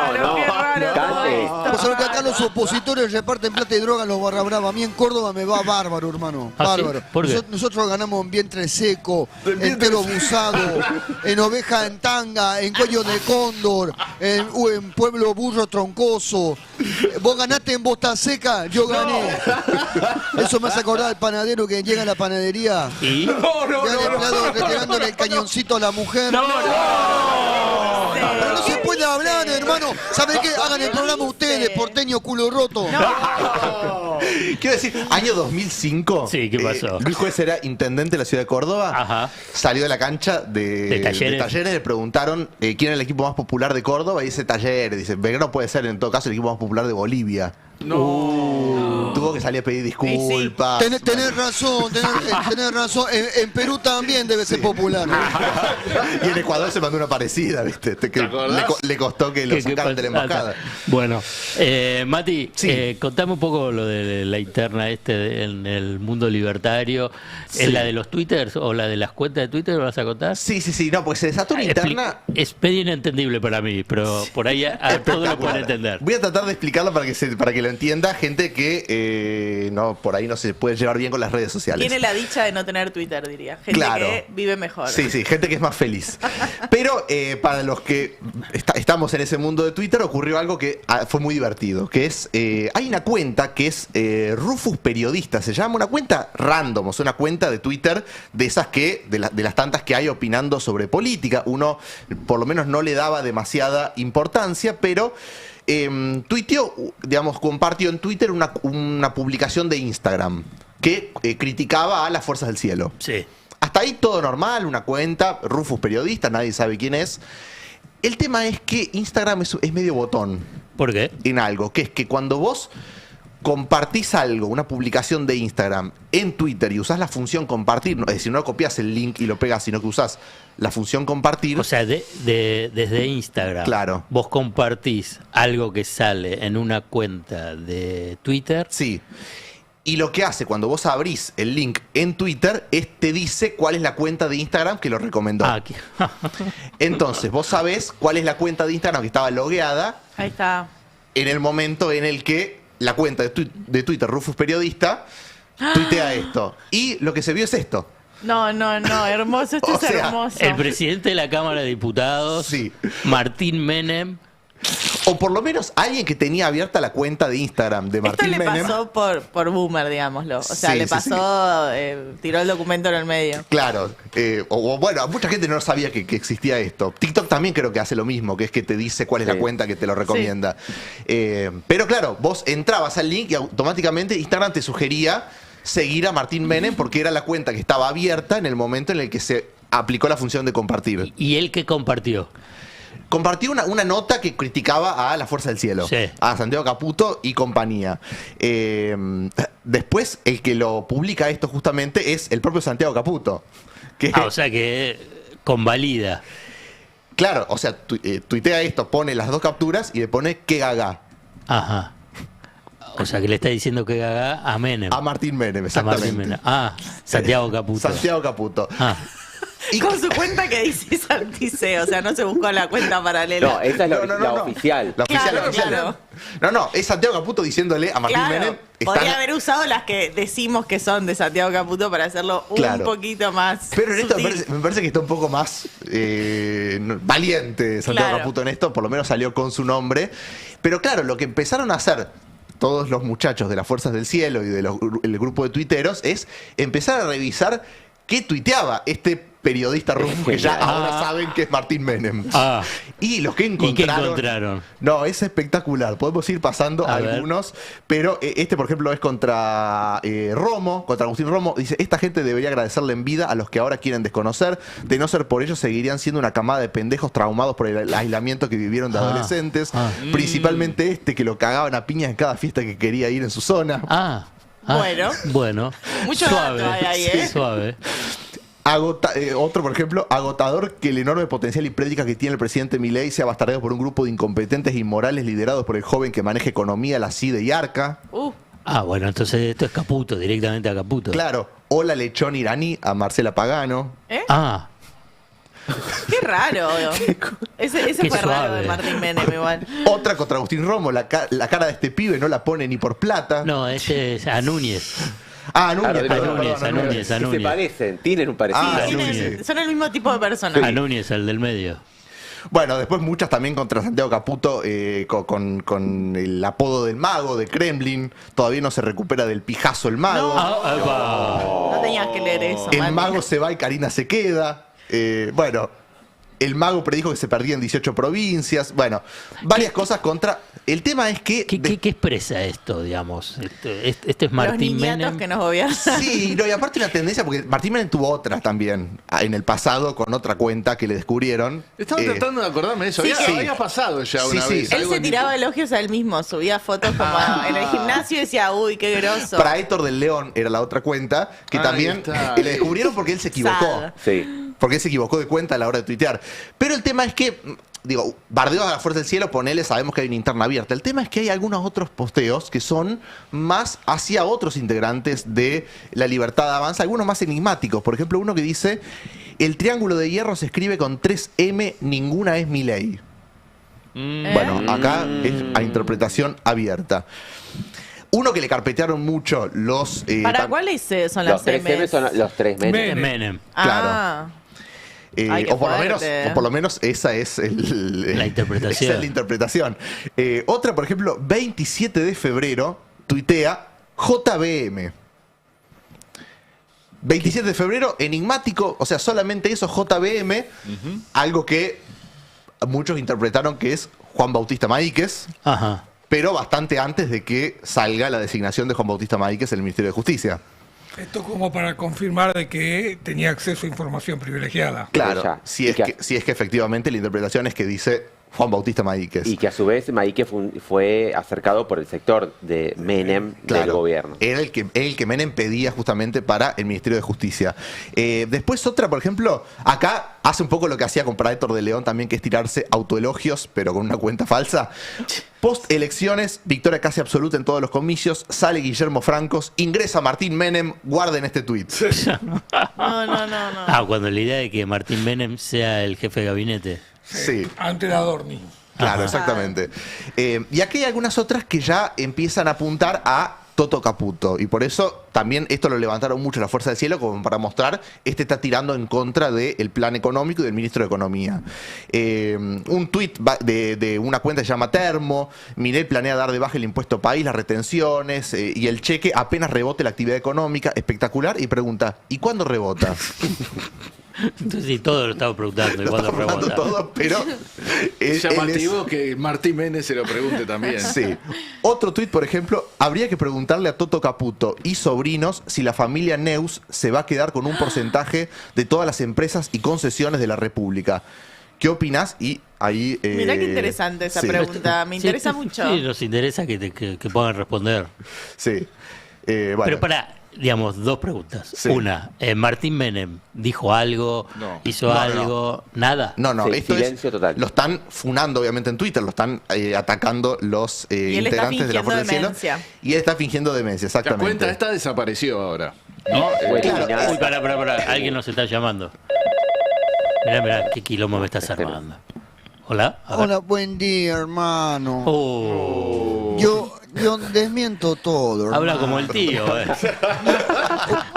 [SPEAKER 15] Vos sabés que acá los opositores reparten plata y droga en los barra brava. A mí en Córdoba me va bárbaro, hermano. Bárbaro.
[SPEAKER 1] ¿Sí? ¿Por qué?
[SPEAKER 15] Nosotros ganamos en vientre seco, en pelo buzado, en oveja en tanga, en cuello de cóndor, en pueblo burro troncoso. Vos ganaste en bosta seca, yo gané. Eso me hace acordar al panadero que llega a la panadería.
[SPEAKER 1] ¿Y?
[SPEAKER 15] El empleado retirándole el cañoncito a la mujer. Pero no se puede hablar, hermano. ¿Saben qué? Hagan el programa ustedes, porteño culo roto.
[SPEAKER 11] Quiero decir, año 2005.
[SPEAKER 1] Sí, ¿qué pasó?
[SPEAKER 11] Luis Juez era intendente de la ciudad de Córdoba.
[SPEAKER 1] Ajá.
[SPEAKER 11] Salió de la cancha de Talleres. Le preguntaron quién era el equipo más popular de Córdoba y dice Talleres. Dice, Belgrano puede ser en todo caso el equipo más popular de Bolivia.
[SPEAKER 9] No.
[SPEAKER 11] tuvo que salir a pedir disculpas.
[SPEAKER 15] Tenés razón, tenés razón. En Perú también debe ser popular.
[SPEAKER 11] Y en Ecuador se mandó una parecida, ¿viste? Que le costó que lo sacaran de la embajada.
[SPEAKER 1] Bueno, Mati, contame un poco lo de la interna en el mundo libertario. ¿Es la de los twitters o la de las cuentas de Twitter? ¿Lo vas a contar?
[SPEAKER 11] Sí, no, pues se desató una interna.
[SPEAKER 1] Es medio inentendible para mí, pero por ahí a todos lo pueden entender.
[SPEAKER 11] Voy a tratar de explicarlo para que lo entienda gente que no por ahí no se puede llevar bien con las redes sociales.
[SPEAKER 10] Tiene la dicha de no tener Twitter, diría. Gente que vive mejor.
[SPEAKER 11] Sí, gente que es más feliz. Pero para los que estamos en ese mundo de Twitter, ocurrió algo que fue muy divertido, que es, hay una cuenta que es Rufus Periodista, se llama, una cuenta random, o sea, una cuenta de Twitter de esas de las tantas que hay opinando sobre política. Uno por lo menos no le daba demasiada importancia, pero tuiteó, digamos, compartió en Twitter una publicación de Instagram que criticaba a las fuerzas del cielo.
[SPEAKER 1] Sí.
[SPEAKER 11] Hasta ahí todo normal, una cuenta, Rufus Periodista, nadie sabe quién es. El tema es que Instagram es medio botón.
[SPEAKER 1] ¿Por qué?
[SPEAKER 11] En algo, que es que cuando vos compartís algo, una publicación de Instagram en Twitter y usás la función compartir, es decir, no copias el link y lo pegas, sino que usás la función compartir.
[SPEAKER 1] O sea, desde Instagram,
[SPEAKER 11] claro,
[SPEAKER 1] vos compartís algo que sale en una cuenta de Twitter.
[SPEAKER 11] Sí. Y lo que hace cuando vos abrís el link en Twitter es te dice cuál es la cuenta de Instagram que lo recomendó. Entonces, vos sabés cuál es la cuenta de Instagram que estaba logueada.
[SPEAKER 10] Ahí está.
[SPEAKER 11] En el momento en el que la cuenta de Twitter, Rufus Periodista, tuitea esto. Y lo que se vio es esto.
[SPEAKER 10] No, hermoso, esto es hermoso.
[SPEAKER 1] El presidente de la Cámara de Diputados, Martín Menem.
[SPEAKER 11] O por lo menos alguien que tenía abierta la cuenta de Instagram de Martín Menem.
[SPEAKER 10] Esto le pasó por boomer, digámoslo. O sea, le pasó, tiró el documento en el medio.
[SPEAKER 11] Claro. Bueno, mucha gente no sabía que existía esto. TikTok también creo que hace lo mismo, que es que te dice cuál es la cuenta que te lo recomienda. Pero claro, vos entrabas al link y automáticamente Instagram te sugería seguir a Martín Menem porque era la cuenta que estaba abierta en el momento en el que se aplicó la función de compartir.
[SPEAKER 1] ¿Y él qué compartió?
[SPEAKER 11] Compartió una nota que criticaba a la Fuerza del Cielo, a Santiago Caputo y compañía. Después, el que lo publica esto justamente es el propio Santiago Caputo.
[SPEAKER 1] O sea que convalida.
[SPEAKER 11] Claro, o sea, tuitea esto, pone las dos capturas y le pone que gaga.
[SPEAKER 1] Ajá. O sea que le está diciendo que gaga a Menem.
[SPEAKER 11] A Martín Menem, exactamente.
[SPEAKER 1] A Martín Menem. Santiago Caputo.
[SPEAKER 11] Santiago Caputo.
[SPEAKER 10] Y con su cuenta que dice Santice, o sea, no se buscó la cuenta paralela.
[SPEAKER 12] No, esa es la oficial.
[SPEAKER 11] La oficial,
[SPEAKER 10] Claro, claro.
[SPEAKER 11] No, es Santiago Caputo diciéndole a Martín Menem.
[SPEAKER 10] Podría haber usado las que decimos que son de Santiago Caputo para hacerlo un poquito más.
[SPEAKER 11] Pero en esto me parece que está un poco más valiente Santiago Caputo en esto, por lo menos salió con su nombre. Pero claro, lo que empezaron a hacer todos los muchachos de las Fuerzas del Cielo y del grupo de tuiteros es empezar a revisar qué tuiteaba este periodista Rufus, que ya ahora saben que es Martín Menem. Y los que encontraron...
[SPEAKER 1] ¿Y qué encontraron?
[SPEAKER 11] No, es espectacular. Podemos ir pasando a algunos, pero este, por ejemplo, es contra Romo, contra Agustín Romo. Dice, esta gente debería agradecerle en vida a los que ahora quieren desconocer. De no ser por ellos, seguirían siendo una camada de pendejos traumados por el aislamiento que vivieron de adolescentes. Principalmente este, que lo cagaban a piñas en cada fiesta que quería ir en su zona.
[SPEAKER 1] Bueno.
[SPEAKER 10] Mucho
[SPEAKER 1] suave,
[SPEAKER 10] dato hay ahí,
[SPEAKER 1] suave.
[SPEAKER 11] Otro, por ejemplo, agotador que el enorme potencial y prédica que tiene el presidente Milei sea bastardeado por un grupo de incompetentes e inmorales liderados por el joven que maneja economía, la CIDE y Arca.
[SPEAKER 1] Bueno, entonces esto es Caputo, directamente a Caputo.
[SPEAKER 11] Claro. Hola lechón iraní a Marcela Pagano.
[SPEAKER 10] Qué raro. Ese fue
[SPEAKER 1] suave.
[SPEAKER 10] raro de Martín Menem igual.
[SPEAKER 11] Otra contra Agustín Romo, la cara de este pibe no la pone ni por plata.
[SPEAKER 1] No, ese es a Núñez.
[SPEAKER 12] Núñez. Se parecen, tienen un parecido.
[SPEAKER 10] Son el mismo tipo de personas.
[SPEAKER 1] A Núñez, el del medio.
[SPEAKER 11] Bueno, después muchas también contra Santiago Caputo con el apodo del mago, de Kremlin. Todavía no se recupera del pijazo el mago.
[SPEAKER 10] No tenías que leer eso.
[SPEAKER 11] El mago se va y Karina se queda. El mago predijo que se perdía en 18 provincias. Bueno, varias cosas contra... El tema es que...
[SPEAKER 1] ¿Qué expresa esto, digamos? Este es Martín
[SPEAKER 10] Los niñatos
[SPEAKER 1] Menem.
[SPEAKER 10] que nos gobiernan.
[SPEAKER 11] Sí, no, y aparte una tendencia, porque Martín Menem tuvo otras también en el pasado con otra cuenta que le descubrieron.
[SPEAKER 9] Estaba tratando de acordarme de eso.
[SPEAKER 10] Sí,
[SPEAKER 9] Había pasado ya una vez.
[SPEAKER 10] Él se tiraba elogios a él mismo, subía fotos como en el gimnasio y decía, uy, qué groso.
[SPEAKER 11] Para Héctor del León era la otra cuenta, que también le descubrieron porque él se equivocó.
[SPEAKER 12] Sí.
[SPEAKER 11] Porque él se equivocó de cuenta a la hora de tuitear. Pero el tema es que, digo, bardeos a la fuerza del cielo, ponele, sabemos que hay una interna abierta. El tema es que hay algunos otros posteos que son más hacia otros integrantes de La Libertad Avanza, algunos más enigmáticos. Por ejemplo, uno que dice, el triángulo de hierro se escribe con 3M, ninguna es Milei. Bueno, acá es a interpretación abierta. Uno que le carpetearon mucho los...
[SPEAKER 10] ¿Para cuáles son las
[SPEAKER 12] Los 3M son los 3
[SPEAKER 1] Menem.
[SPEAKER 11] Claro.
[SPEAKER 10] Ah. Ay, qué
[SPEAKER 11] o por lo menos esa es
[SPEAKER 1] la interpretación.
[SPEAKER 11] Esa es la interpretación. Otra, por ejemplo, 27 de febrero, tuitea JBM. 27 de febrero, enigmático, o sea, solamente eso, JBM, algo que muchos interpretaron que es Juan Bautista Maíquez.
[SPEAKER 1] Ajá.
[SPEAKER 11] Pero bastante antes de que salga la designación de Juan Bautista Maíquez en el Ministerio de Justicia.
[SPEAKER 5] Esto como para confirmar de que tenía acceso a información privilegiada.
[SPEAKER 11] Claro, si es que efectivamente la interpretación es que dice Juan Bautista Maíquez.
[SPEAKER 12] Y que a su vez Maíquez fue acercado por el sector de Menem del gobierno.
[SPEAKER 11] Era el que Menem pedía justamente para el Ministerio de Justicia. Después otra, por ejemplo, acá hace un poco lo que hacía con Héctor de León también, que es tirarse autoelogios, pero con una cuenta falsa. Post elecciones, victoria casi absoluta en todos los comicios, sale Guillermo Francos, ingresa Martín Menem, guarden este tuit.
[SPEAKER 10] No.
[SPEAKER 1] Ah, cuando la idea de que Martín Menem sea el jefe de gabinete.
[SPEAKER 11] Sí.
[SPEAKER 5] Ante la Adorni.
[SPEAKER 11] Claro, exactamente. Y aquí hay algunas otras que ya empiezan a apuntar a Toto Caputo. Y por eso también esto lo levantaron mucho la Fuerza del Cielo, como para mostrar, está tirando en contra del plan económico y del ministro de Economía. Un tuit de una cuenta que se llama Termo, Milei planea dar de baja el impuesto país, las retenciones y el cheque apenas rebote la actividad económica, espectacular, y pregunta, ¿y cuándo rebota?
[SPEAKER 1] Entonces sí, todo lo estaba preguntando. ¿Cuándo rebota?
[SPEAKER 11] Todo, pero
[SPEAKER 9] es llamativo que Martín Menem se lo pregunte también.
[SPEAKER 11] Sí. Otro tuit, por ejemplo, habría que preguntarle a Toto Caputo y sobrinos si la familia Neus se va a quedar con un porcentaje de todas las empresas y concesiones de la República. ¿Qué opinás? Y ahí...
[SPEAKER 10] Mirá qué interesante esa pregunta, me interesa mucho.
[SPEAKER 1] Sí, nos interesa que puedan responder.
[SPEAKER 11] Sí. Bueno.
[SPEAKER 1] Pero digamos, dos preguntas.
[SPEAKER 11] Sí.
[SPEAKER 1] Una, Martín Menem dijo algo, hizo algo, nada.
[SPEAKER 11] No,
[SPEAKER 12] Sí,
[SPEAKER 11] esto
[SPEAKER 12] silencio total.
[SPEAKER 11] Lo están funando obviamente en Twitter, lo están atacando los integrantes de la Fuerza del Cielo. Y él está fingiendo demencia,
[SPEAKER 9] La
[SPEAKER 11] exactamente.
[SPEAKER 9] cuenta esta desapareció ahora. ¿No?
[SPEAKER 1] Uy, pará, alguien nos está llamando. Mirá, qué quilombo me estás armando. Hola.
[SPEAKER 15] Hola, buen día, hermano. Yo desmiento todo, hermano.
[SPEAKER 1] Habla como el tío.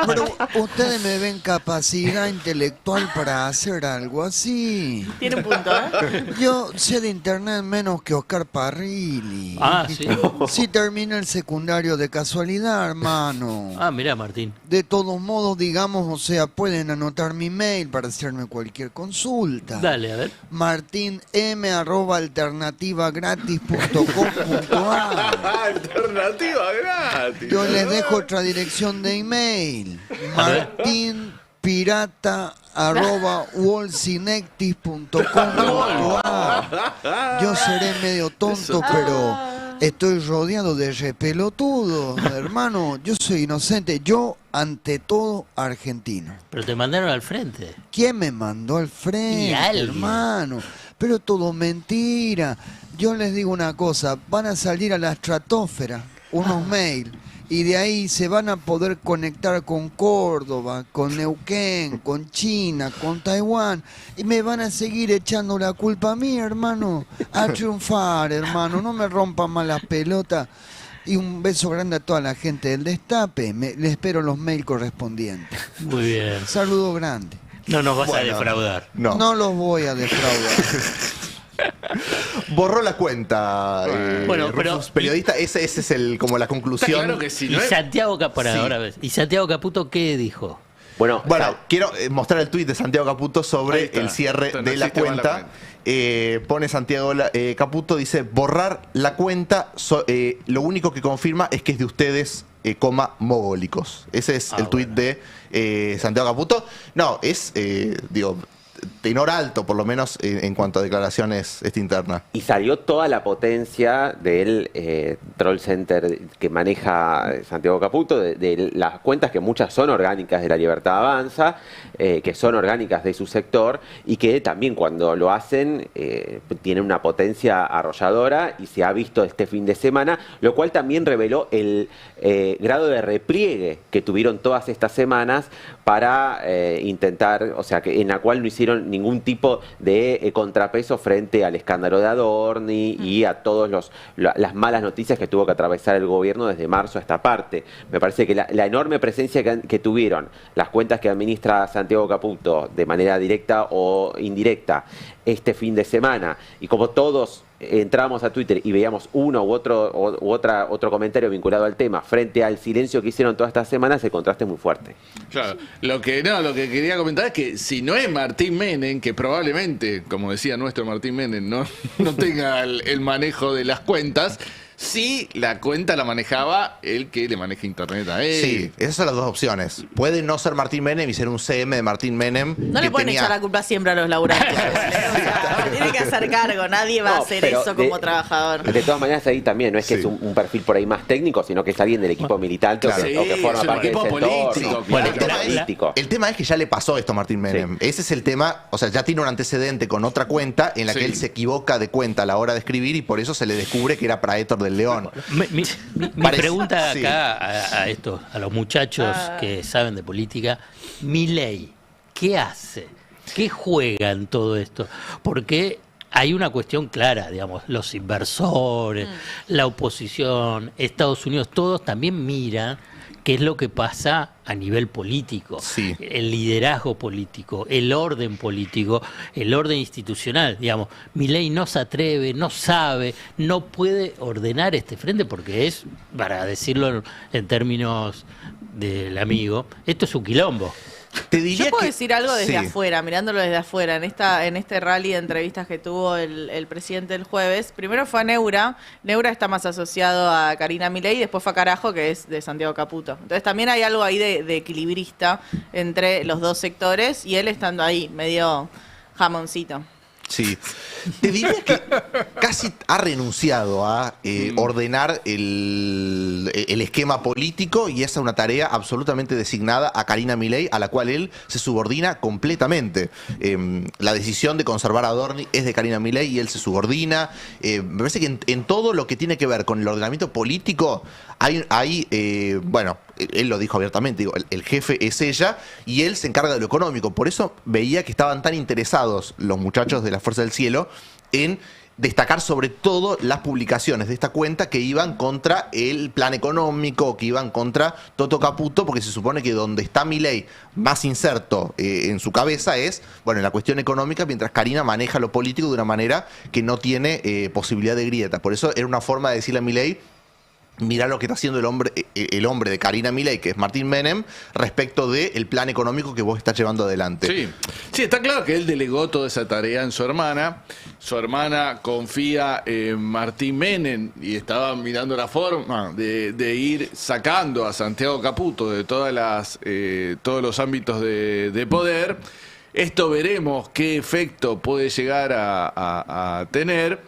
[SPEAKER 15] Pero ustedes me ven capacidad intelectual para hacer algo así.
[SPEAKER 10] Tiene un punto, ¿eh?
[SPEAKER 15] Yo sé de internet menos que Oscar Parrilli.
[SPEAKER 1] Ah, sí.
[SPEAKER 15] Sí, terminé el secundario de casualidad, hermano.
[SPEAKER 1] Ah, mirá, Martín.
[SPEAKER 15] De todos modos, digamos, o sea, pueden anotar mi mail para hacerme cualquier consulta.
[SPEAKER 1] Dale, a ver.
[SPEAKER 15] martinm@alternativagratis.com.ar.
[SPEAKER 9] Alternativa gratis.
[SPEAKER 15] Yo les dejo otra dirección de email. martinpirata@wallsinectis.com.ar. Yo seré medio tonto, pero estoy rodeado de repelotudos, hermano. Yo soy inocente. Yo, ante todo, argentino.
[SPEAKER 1] Pero te mandaron al frente.
[SPEAKER 15] ¿Quién me mandó al frente, hermano? Pero todo mentira. Yo les digo una cosa, van a salir a la estratosfera unos mails y de ahí se van a poder conectar con Córdoba, con Neuquén, con China, con Taiwán y me van a seguir echando la culpa a mí, hermano. A triunfar, hermano, no me rompan más las pelotas. Y un beso grande a toda la gente del Destape. Le espero los mails correspondientes.
[SPEAKER 1] Muy bien.
[SPEAKER 15] Saludo grande.
[SPEAKER 1] No nos vas a defraudar.
[SPEAKER 15] No los voy a defraudar.
[SPEAKER 11] Borró la cuenta,
[SPEAKER 1] Bueno,
[SPEAKER 11] Rufus, periodista. Ese es como la conclusión.
[SPEAKER 9] Claro que sí,
[SPEAKER 1] Y Santiago Caputo,
[SPEAKER 11] Sí.
[SPEAKER 1] ahora ves. ¿Y Santiago Caputo qué dijo?
[SPEAKER 12] Bueno,
[SPEAKER 11] quiero mostrar el tuit de Santiago Caputo sobre el cierre de la cuenta. Pone Santiago Caputo, dice, borrar la cuenta, lo único que confirma es que es de ustedes, mogólicos. Ese es el tuit de Santiago Caputo. No, es, tenor alto, por lo menos en cuanto a declaraciones internas.
[SPEAKER 12] Y salió toda la potencia del troll center que maneja Santiago Caputo, de las cuentas que muchas son orgánicas de La Libertad Avanza, que son orgánicas de su sector y que también cuando lo hacen tienen una potencia arrolladora y se ha visto este fin de semana, lo cual también reveló el grado de repliegue que tuvieron todas estas semanas para intentar, o sea, que en la cual no hicieron ningún tipo de contrapeso frente al escándalo de Adorni y a todas las malas noticias que tuvo que atravesar el gobierno desde marzo a esta parte. Me parece que la enorme presencia que tuvieron las cuentas que administra Santiago Caputo de manera directa o indirecta este fin de semana, y como todos entramos a Twitter y veíamos uno u otro comentario vinculado al tema frente al silencio que hicieron todas estas semanas, el contraste es muy fuerte.
[SPEAKER 9] Claro, lo que quería comentar es que si no es Martín Menem, que probablemente, como decía nuestro Martín Menem, no tenga el manejo de las cuentas, sí, la cuenta la manejaba el que le maneja internet a él.
[SPEAKER 11] Sí, esas son las dos opciones. Puede no ser Martín Menem y ser un CM de Martín Menem.
[SPEAKER 10] No le pueden echar la culpa siempre a los laburantes. Tiene que hacer cargo, nadie va a hacer eso como trabajador.
[SPEAKER 12] De todas maneras, ahí también no es que es un perfil por ahí más técnico, sino que es alguien del equipo militante o que forma parte del sector.
[SPEAKER 11] Político. El tema es que ya le pasó esto a Martín Menem. Ese es el tema, o sea, ya tiene un antecedente con otra cuenta en la que él se equivoca de cuenta a la hora de escribir y por eso se le descubre que era praetor del León.
[SPEAKER 1] Mi pregunta acá a los muchachos que saben de política, Milei, ¿qué hace? ¿Qué juega en todo esto? Porque hay una cuestión clara, digamos, los inversores, la oposición, Estados Unidos, todos también miran qué es lo que pasa a nivel político, el liderazgo político, el orden político, el orden institucional. Digamos, Milei no se atreve, no sabe, no puede ordenar este frente porque es, para decirlo en términos del amigo, esto es un quilombo.
[SPEAKER 10] Yo puedo decir algo desde afuera, mirándolo desde afuera, en este rally de entrevistas que tuvo el presidente el jueves. Primero fue a Neura está más asociado a Karina Milei, y después fue a Carajo, que es de Santiago Caputo. Entonces también hay algo ahí de equilibrista entre los dos sectores, y él estando ahí, medio jamoncito.
[SPEAKER 11] Sí. Te diría que casi ha renunciado a ordenar el esquema político, y esa es una tarea absolutamente designada a Karina Milei, a la cual él se subordina completamente. La decisión de conservar a Adorni es de Karina Milei y él se subordina. Me parece que en todo lo que tiene que ver con el ordenamiento político hay bueno, él lo dijo abiertamente, digo, el jefe es ella y él se encarga de lo económico. Por eso veía que estaban tan interesados los muchachos de la Fuerza del Cielo en destacar sobre todo las publicaciones de esta cuenta que iban contra el plan económico, que iban contra Toto Caputo, porque se supone que donde está Milei más inserto en su cabeza es, bueno, en la cuestión económica, mientras Karina maneja lo político de una manera que no tiene posibilidad de grieta. Por eso era una forma de decirle a Milei: mirá lo que está haciendo el hombre de Karina Milei, que es Martín Menem, respecto del plan económico que vos estás llevando adelante.
[SPEAKER 9] Sí, está claro que él delegó toda esa tarea en su hermana. Su hermana confía en Martín Menem y estaba mirando la forma de ir sacando a Santiago Caputo de todos los ámbitos de poder. Esto veremos qué efecto puede llegar a tener.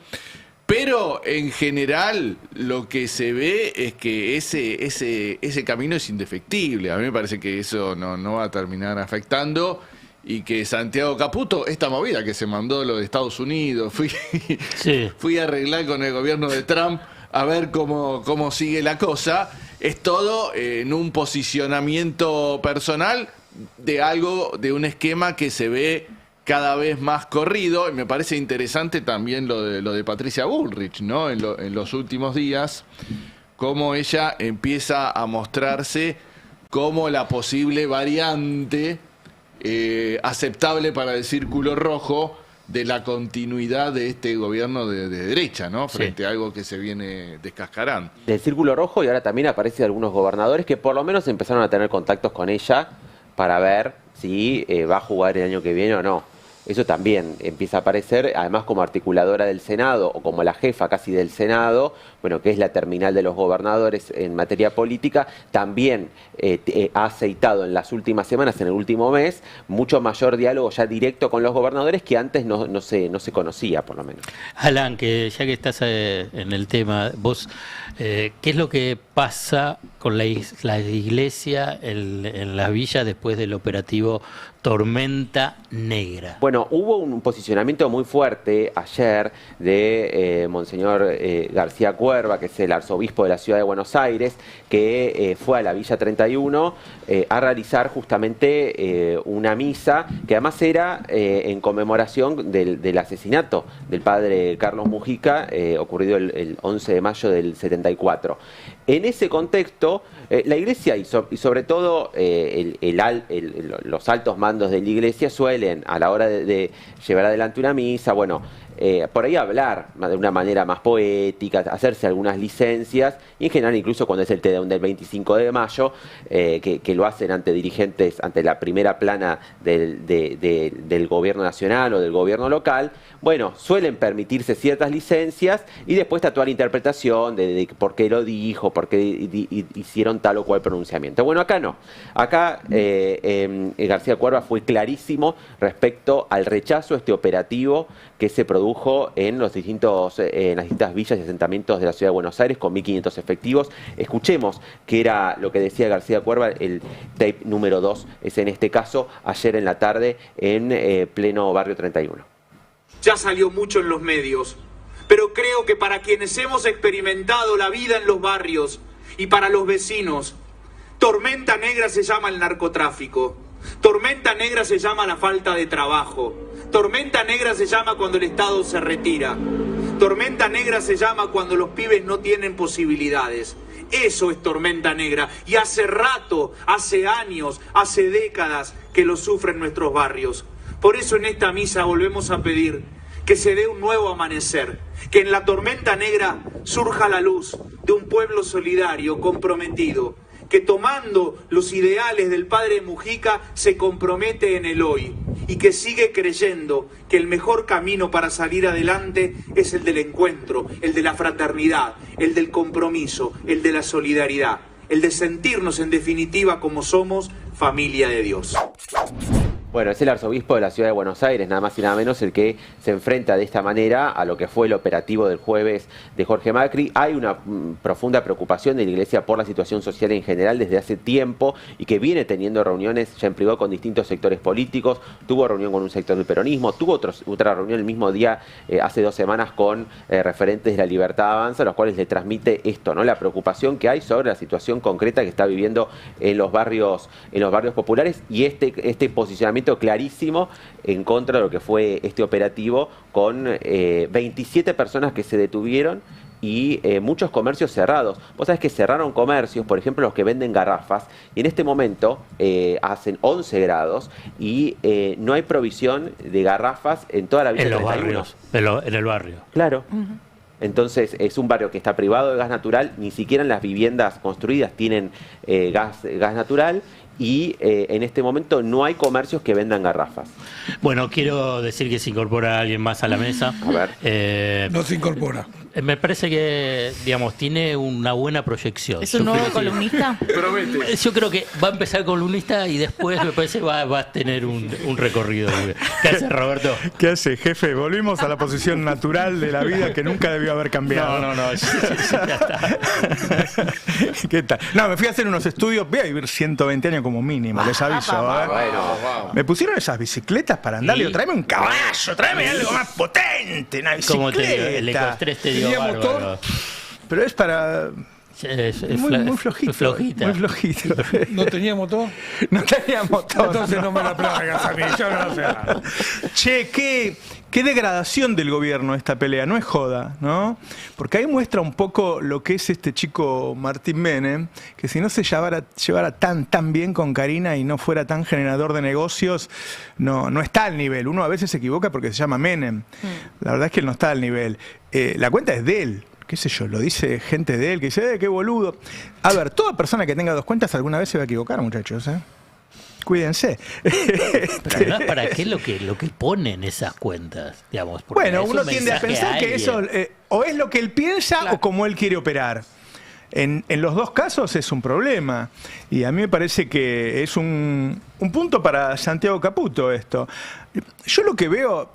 [SPEAKER 9] Pero en general lo que se ve es que ese camino es indefectible. A mí me parece que eso no va a terminar afectando, y que Santiago Caputo, esta movida que se mandó lo de Estados Unidos, fui a arreglar con el gobierno de Trump a ver cómo sigue la cosa, es todo en un posicionamiento personal de un esquema que se ve cada vez más corrido. Y me parece interesante también lo de Patricia Bullrich, ¿no? En los últimos días, cómo ella empieza a mostrarse como la posible variante aceptable para el círculo rojo de la continuidad de este gobierno de derecha, ¿no? Frente a algo que se viene descascarando.
[SPEAKER 12] Del círculo rojo, y ahora también aparecen algunos gobernadores que por lo menos empezaron a tener contactos con ella para ver si va a jugar el año que viene o no. Eso también empieza a aparecer, además como articuladora del Senado o como la jefa casi del Senado, bueno, que es la terminal de los gobernadores en materia política, también ha aceitado en las últimas semanas, en el último mes, mucho mayor diálogo ya directo con los gobernadores que antes no se conocía, por lo menos.
[SPEAKER 1] Alan, que ya que estás en el tema, vos, ¿qué es lo que pasa con la iglesia en las villas después del operativo Tormenta Negra?
[SPEAKER 12] Bueno, hubo un posicionamiento muy fuerte ayer de Monseñor García Cuerva, que es el arzobispo de la ciudad de Buenos Aires, que fue a la Villa 31 a realizar justamente una misa, que además era en conmemoración del asesinato del padre Carlos Mujica, ocurrido el 11 de mayo del 74. En ese contexto, la Iglesia y sobre todo los altos mandos de la Iglesia suelen, a la hora de llevar adelante una misa, bueno, por ahí hablar de una manera más poética, hacerse algunas licencias, y en general incluso cuando es el Te Deum del 25 de mayo, que lo hacen ante dirigentes, ante la primera plana del gobierno nacional o del gobierno local, bueno, suelen permitirse ciertas licencias y después está toda la interpretación de por qué lo dijo, por qué hicieron tal o cual pronunciamiento. Bueno, acá no. Acá García Cuerva fue clarísimo respecto al rechazo a este operativo que se produjo en las distintas villas y asentamientos de la ciudad de Buenos Aires con 1.500 efectivos. Escuchemos qué era lo que decía García Cuerva, el tape número 2 es en este caso, ayer en la tarde en pleno barrio 31.
[SPEAKER 16] Ya salió mucho en los medios, pero creo que para quienes hemos experimentado la vida en los barrios y para los vecinos, tormenta negra se llama el narcotráfico, tormenta negra se llama la falta de trabajo, tormenta negra se llama cuando el Estado se retira, tormenta negra se llama cuando los pibes no tienen posibilidades. Eso es tormenta negra, y hace rato, hace años, hace décadas que lo sufren nuestros barrios. Por eso en esta misa volvemos a pedir que se dé un nuevo amanecer, que en la tormenta negra surja la luz de un pueblo solidario, comprometido, que tomando los ideales del padre Mujica se compromete en el hoy y que sigue creyendo que el mejor camino para salir adelante es el del encuentro, el de la fraternidad, el del compromiso, el de la solidaridad, el de sentirnos en definitiva como somos familia de Dios.
[SPEAKER 12] Bueno, es el arzobispo de la ciudad de Buenos Aires, nada más y nada menos, el que se enfrenta de esta manera a lo que fue el operativo del jueves de Jorge Macri. Hay una profunda preocupación de la Iglesia por la situación social en general desde hace tiempo y que viene teniendo reuniones ya en privado con distintos sectores políticos. Tuvo reunión con un sector del peronismo, tuvo otra reunión el mismo día, hace 2 semanas, con referentes de la Libertad Avanza, a los cuales le transmite esto, ¿no? La preocupación que hay sobre la situación concreta que está viviendo en los barrios populares y este posicionamiento clarísimo en contra de lo que fue este operativo con 27 personas que se detuvieron y muchos comercios cerrados. Vos sabés que cerraron comercios, por ejemplo, los que venden garrafas, y en este momento hacen 11 grados y no hay provisión de garrafas en toda la Villa 31.
[SPEAKER 1] En el barrio.
[SPEAKER 12] Claro. Entonces es un barrio que está privado de gas natural, ni siquiera en las viviendas construidas tienen gas natural. Y en este momento no hay comercios que vendan garrafas.
[SPEAKER 1] Bueno, quiero decir que se incorpora alguien más a la mesa.
[SPEAKER 12] A ver.
[SPEAKER 5] No se incorpora.
[SPEAKER 1] Me parece que, digamos, tiene una buena proyección.
[SPEAKER 10] ¿Es un nuevo columnista?
[SPEAKER 1] Yo creo que va a empezar columnista y después me parece va a tener un recorrido. ¿Qué hace, Roberto?
[SPEAKER 17] ¿Qué hace, jefe? Volvimos a la posición natural de la vida que nunca debió haber cambiado.
[SPEAKER 1] No, ya está.
[SPEAKER 17] ¿Qué tal? No, me fui a hacer unos estudios, voy a vivir 120 años como mínimo, les aviso. Me pusieron esas bicicletas para andar, digo, tráeme un caballo, tráeme algo más potente, una bicicleta.
[SPEAKER 1] ¿Cómo te digo? El Ecostrés te dio
[SPEAKER 17] motor, pero es para... muy flojito. Muy flojito.
[SPEAKER 5] ¿No tenía motor?
[SPEAKER 17] No tenía motor.
[SPEAKER 5] Entonces no me la plagas a mí, yo no sé.
[SPEAKER 17] Che, qué degradación del gobierno esta pelea, no es joda, ¿no? Porque ahí muestra un poco lo que es este chico Martín Menem, que si no se llevara tan bien con Karina y no fuera tan generador de negocios, no está al nivel. Uno a veces se equivoca porque se llama Menem. La verdad es que él no está al nivel. La cuenta es de él. Qué sé yo, lo dice gente de él que dice, qué boludo. A ver, toda persona que tenga 2 cuentas alguna vez se va a equivocar, muchachos, cuídense.
[SPEAKER 1] Pero además, ¿para qué lo que pone en esas cuentas? Digamos,
[SPEAKER 17] Bueno, uno tiende a pensar que eso o es lo que él piensa o como él quiere operar. En los dos casos es un problema. Y a mí me parece que es un punto para Santiago Caputo esto. Yo lo que veo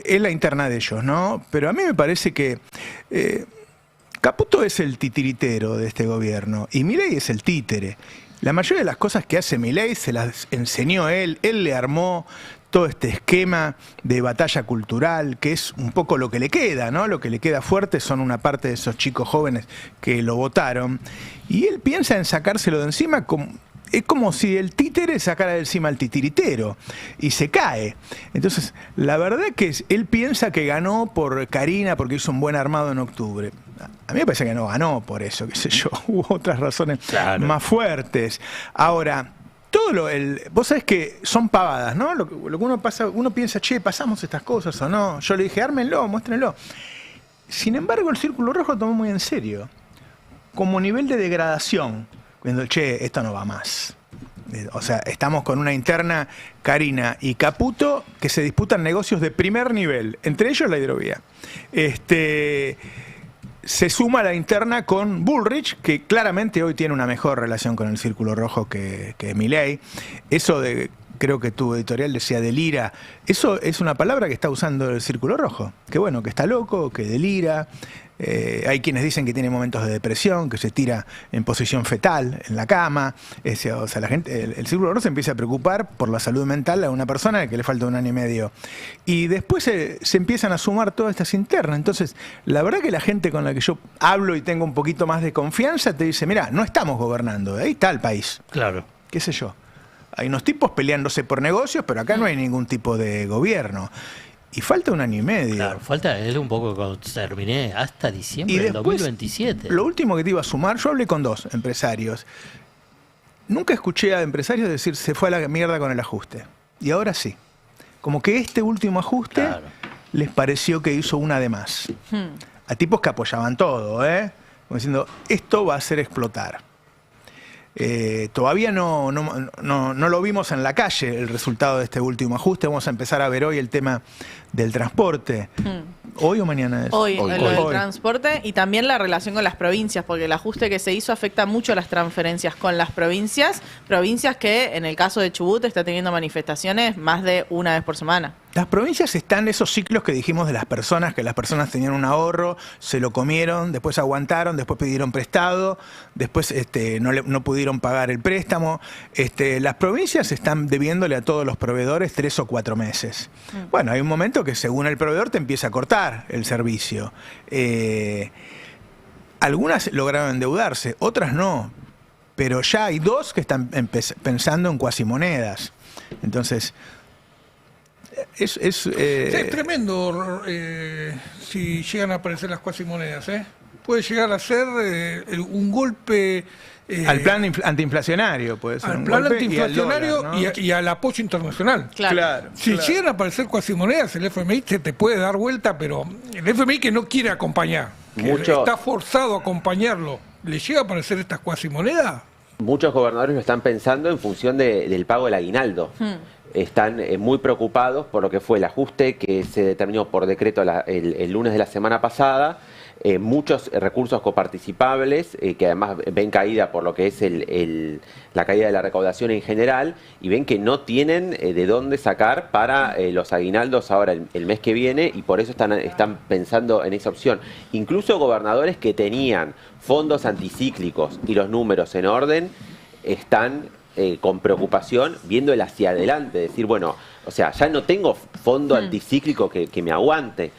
[SPEAKER 17] es la interna de ellos, ¿no? Pero a mí me parece que Caputo es el titiritero de este gobierno y Milei es el títere. La mayoría de las cosas que hace Milei se las enseñó él le armó todo este esquema de batalla cultural, que es un poco lo que le queda, ¿no? Lo que le queda fuerte son una parte de esos chicos jóvenes que lo votaron, y él piensa en sacárselo de encima es como si el títere sacara de encima al titiritero y se cae. Entonces, la verdad es que él piensa que ganó por Karina porque hizo un buen armado en octubre. A mí me parece que no ganó por eso, qué sé yo, hubo otras razones más fuertes. Ahora, vos sabés que son pavadas, ¿no? Lo que uno piensa, che, pasamos estas cosas o no. Yo le dije, ármenlo, muéstrenlo. Sin embargo, el Círculo Rojo lo tomó muy en serio, como nivel de degradación. Cuando, che, esto no va más. O sea, estamos con una interna, Karina y Caputo, que se disputan negocios de primer nivel, entre ellos la hidrovía. Se suma la interna con Bullrich, que claramente hoy tiene una mejor relación con el Círculo Rojo que Milei. Eso creo que tu editorial decía delira. Eso es una palabra que está usando el Círculo Rojo. Que bueno, que está loco, que delira. Hay quienes dicen que tiene momentos de depresión, que se tira en posición fetal en la cama. O sea, la gente, el Círculo Rojo se empieza a preocupar por la salud mental a una persona que le falta 1 año y medio. Y después se empiezan a sumar todas estas internas. Entonces, la verdad que la gente con la que yo hablo y tengo un poquito más de confianza te dice, mirá, no estamos gobernando, ahí está el país.
[SPEAKER 1] Claro.
[SPEAKER 17] ¿Qué sé yo? Hay unos tipos peleándose por negocios, pero acá no hay ningún tipo de gobierno. Y falta 1 año y medio.
[SPEAKER 1] Claro, falta él un poco cuando terminé hasta diciembre del 2027.
[SPEAKER 17] Lo último que te iba a sumar, yo hablé con 2 empresarios. Nunca escuché a empresarios decir se fue a la mierda con el ajuste. Y ahora sí. Como que este último ajuste les pareció que hizo una de más. A tipos que apoyaban todo, como diciendo, esto va a hacer explotar. Todavía no lo vimos en la calle el resultado de este último ajuste. Vamos a empezar a ver hoy el tema del transporte. ¿Hoy o mañana es?
[SPEAKER 10] Hoy. Lo del transporte y también la relación con las provincias, porque el ajuste que se hizo afecta mucho las transferencias con las provincias que en el caso de Chubut está teniendo manifestaciones más de 1 vez por semana.
[SPEAKER 17] Las provincias están en esos ciclos que dijimos de las personas, que las personas tenían un ahorro, se lo comieron, después aguantaron, después pidieron prestado, después no pudieron pagar el préstamo. Las provincias están debiéndole a todos los proveedores 3 o 4 meses. Bueno, hay un momento que según el proveedor te empieza a cortar el servicio. Algunas lograron endeudarse, otras no. Pero ya hay 2 que están pensando en cuasimonedas. Entonces, es
[SPEAKER 5] tremendo si llegan a aparecer las cuasimonedas. Puede llegar a ser un golpe...
[SPEAKER 17] al plan antiinflacionario, puede ser.
[SPEAKER 5] Al plan antiinflacionario y, ¿no? y al apoyo internacional.
[SPEAKER 10] Claro.
[SPEAKER 5] Si llegan a aparecer cuasimonedas, el FMI se te puede dar vuelta, pero el FMI que no quiere acompañar, que está forzado a acompañarlo, ¿le llega a aparecer estas cuasimonedas?
[SPEAKER 12] Muchos gobernadores lo están pensando en función del pago del aguinaldo. Están muy preocupados por lo que fue el ajuste que se determinó por decreto el lunes de la semana pasada. Muchos recursos coparticipables que además ven caída por lo que es la caída de la recaudación en general y ven que no tienen de dónde sacar para los aguinaldos ahora el mes que viene y por eso están pensando en esa opción. Incluso gobernadores que tenían fondos anticíclicos y los números en orden están con preocupación viendo el hacia adelante, decir, bueno, o sea, ya no tengo fondo anticíclico que me aguante.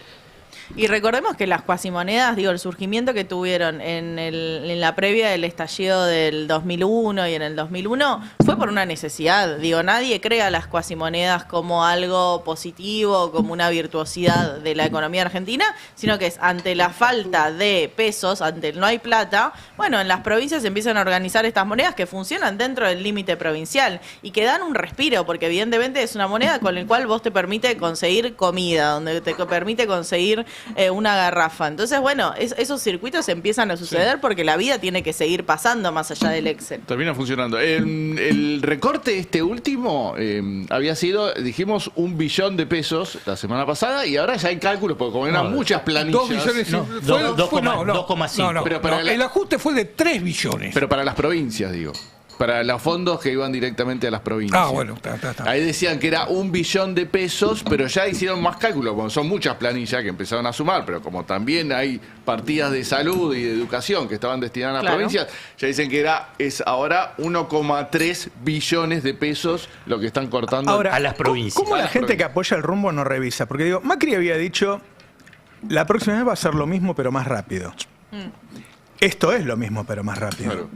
[SPEAKER 10] Y recordemos que las cuasimonedas, el surgimiento que tuvieron en la previa del estallido del 2001 y en el 2001 fue por una necesidad. Nadie crea las cuasimonedas como algo positivo, como una virtuosidad de la economía argentina, sino que es ante la falta de pesos, ante el no hay plata, bueno, en las provincias se empiezan a organizar estas monedas que funcionan dentro del límite provincial y que dan un respiro, porque evidentemente es una moneda con la cual vos te permite conseguir comida, donde te permite conseguir una garrafa. Entonces, bueno, esos circuitos empiezan a suceder porque la vida tiene que seguir pasando más allá del Excel.
[SPEAKER 9] Termina funcionando. El recorte último había sido, dijimos, 1 billón de pesos la semana pasada y ahora ya hay cálculos, porque como eran muchas planillas...
[SPEAKER 5] 2 billones... 2,5. No, pero el ajuste fue de 3 billones.
[SPEAKER 9] Pero para las provincias, digo. Para los fondos que iban directamente a las provincias.
[SPEAKER 5] Ah, bueno, está.
[SPEAKER 9] Ahí decían que era 1 billón de pesos, pero ya hicieron más cálculos. Bueno, son muchas planillas que empezaron a sumar, pero como también hay partidas de salud y de educación que estaban destinadas a las provincias, ya dicen que es ahora 1,3 billones de pesos lo que están cortando
[SPEAKER 17] ahora,
[SPEAKER 1] a las provincias.
[SPEAKER 17] ¿Cómo la gente que apoya el rumbo no revisa? Porque digo, Macri había dicho, la próxima vez va a ser lo mismo, pero más rápido. Esto es lo mismo, pero más rápido.
[SPEAKER 9] Claro.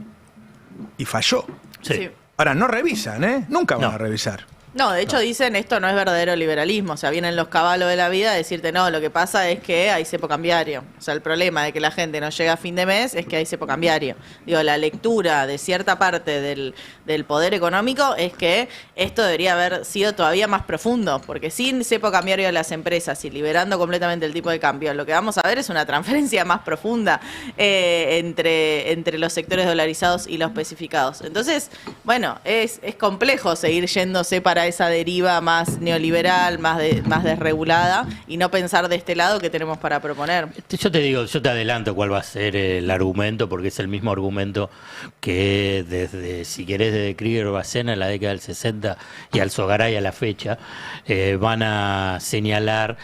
[SPEAKER 17] Y falló.
[SPEAKER 10] Sí.
[SPEAKER 17] Ahora, no revisan, ¿eh? Nunca van a revisar.
[SPEAKER 10] No, de hecho dicen esto no es verdadero liberalismo, o sea, vienen los caballos de la vida a decirte no, lo que pasa es que hay cepo cambiario. O sea, el problema de que la gente no llega a fin de mes es que hay cepo cambiario. Digo, la lectura de cierta parte del poder económico es que esto debería haber sido todavía más profundo, porque sin cepo cambiario de las empresas y liberando completamente el tipo de cambio, lo que vamos a ver es una transferencia más profunda entre los sectores dolarizados y los especificados. Entonces, bueno, es complejo seguir yéndose para esa deriva más neoliberal, más desregulada y no pensar de este lado que tenemos para proponer.
[SPEAKER 1] Yo te adelanto cuál va a ser el argumento, porque es el mismo argumento que si querés, desde Krieger-Bacena en la década del 60 y Alzogaray a la fecha, van a señalar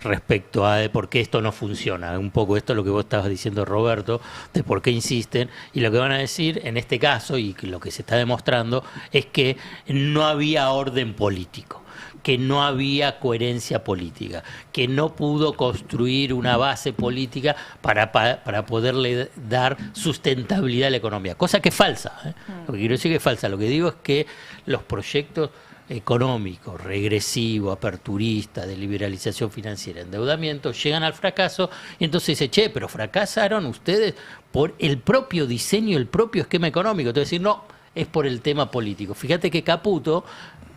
[SPEAKER 1] respecto a de por qué esto no funciona. Un poco esto es lo que vos estabas diciendo, Roberto, de por qué insisten, y lo que van a decir en este caso, y lo que se está demostrando, es que no había orden político, que no había coherencia política, que no pudo construir una base política para poderle dar sustentabilidad a la economía, cosa que es falsa, ¿eh? Lo que quiero decir que es falsa, lo que digo es que los proyectos económico, regresivo, aperturista, de liberalización financiera, endeudamiento, llegan al fracaso y entonces dice, pero fracasaron ustedes por el propio diseño, el propio esquema económico. Entonces decir, no, es por el tema político. Fíjate que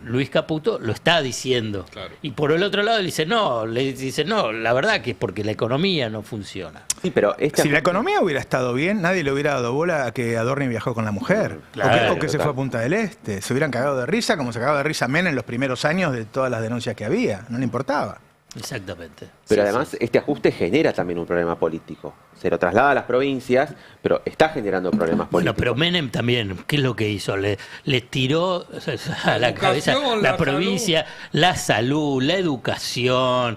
[SPEAKER 1] Luis Caputo lo está diciendo. Claro. Y por el otro lado le dice, no, la verdad que es porque la economía no funciona.
[SPEAKER 12] Sí, pero
[SPEAKER 17] si la economía hubiera estado bien, nadie le hubiera dado bola a que Adorni viajó con la mujer.
[SPEAKER 1] Claro,
[SPEAKER 17] o que se fue a Punta del Este. Se hubieran cagado de risa como se cagaba de risa Menem en los primeros años de todas las denuncias que había. No le importaba.
[SPEAKER 1] Exactamente.
[SPEAKER 12] Pero además este ajuste genera también un problema político. Se lo traslada a las provincias, pero está generando problemas políticos.
[SPEAKER 1] Bueno, pero Menem también, ¿qué es lo que hizo? Le tiró a la cabeza la provincia, la salud, la educación,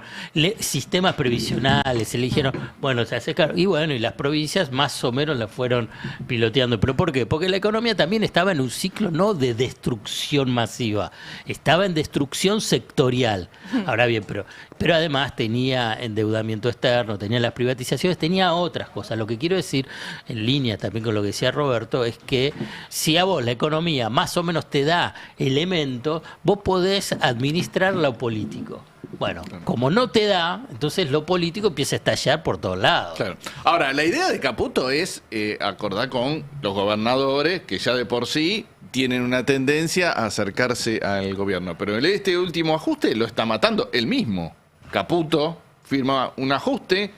[SPEAKER 1] sistemas previsionales. Se le dijeron, bueno, se hace cargo. Y bueno, y las provincias más o menos la fueron piloteando. ¿Pero por qué? Porque la economía también estaba en un ciclo no de destrucción masiva, estaba en destrucción sectorial. Ahora bien, pero además tenía endeudamiento externo, tenía las privatizaciones, tenía otras cosas. Lo que quiero decir, en línea también con lo que decía Roberto, es que si a vos la economía más o menos te da elementos, vos podés administrar lo político. Bueno, como no te da, entonces lo político empieza a estallar por todos lados.
[SPEAKER 9] Claro. Ahora, la idea de Caputo es acordar con los gobernadores, que ya de por sí tienen una tendencia a acercarse al gobierno. Pero este último ajuste lo está matando él mismo. Caputo firma un ajuste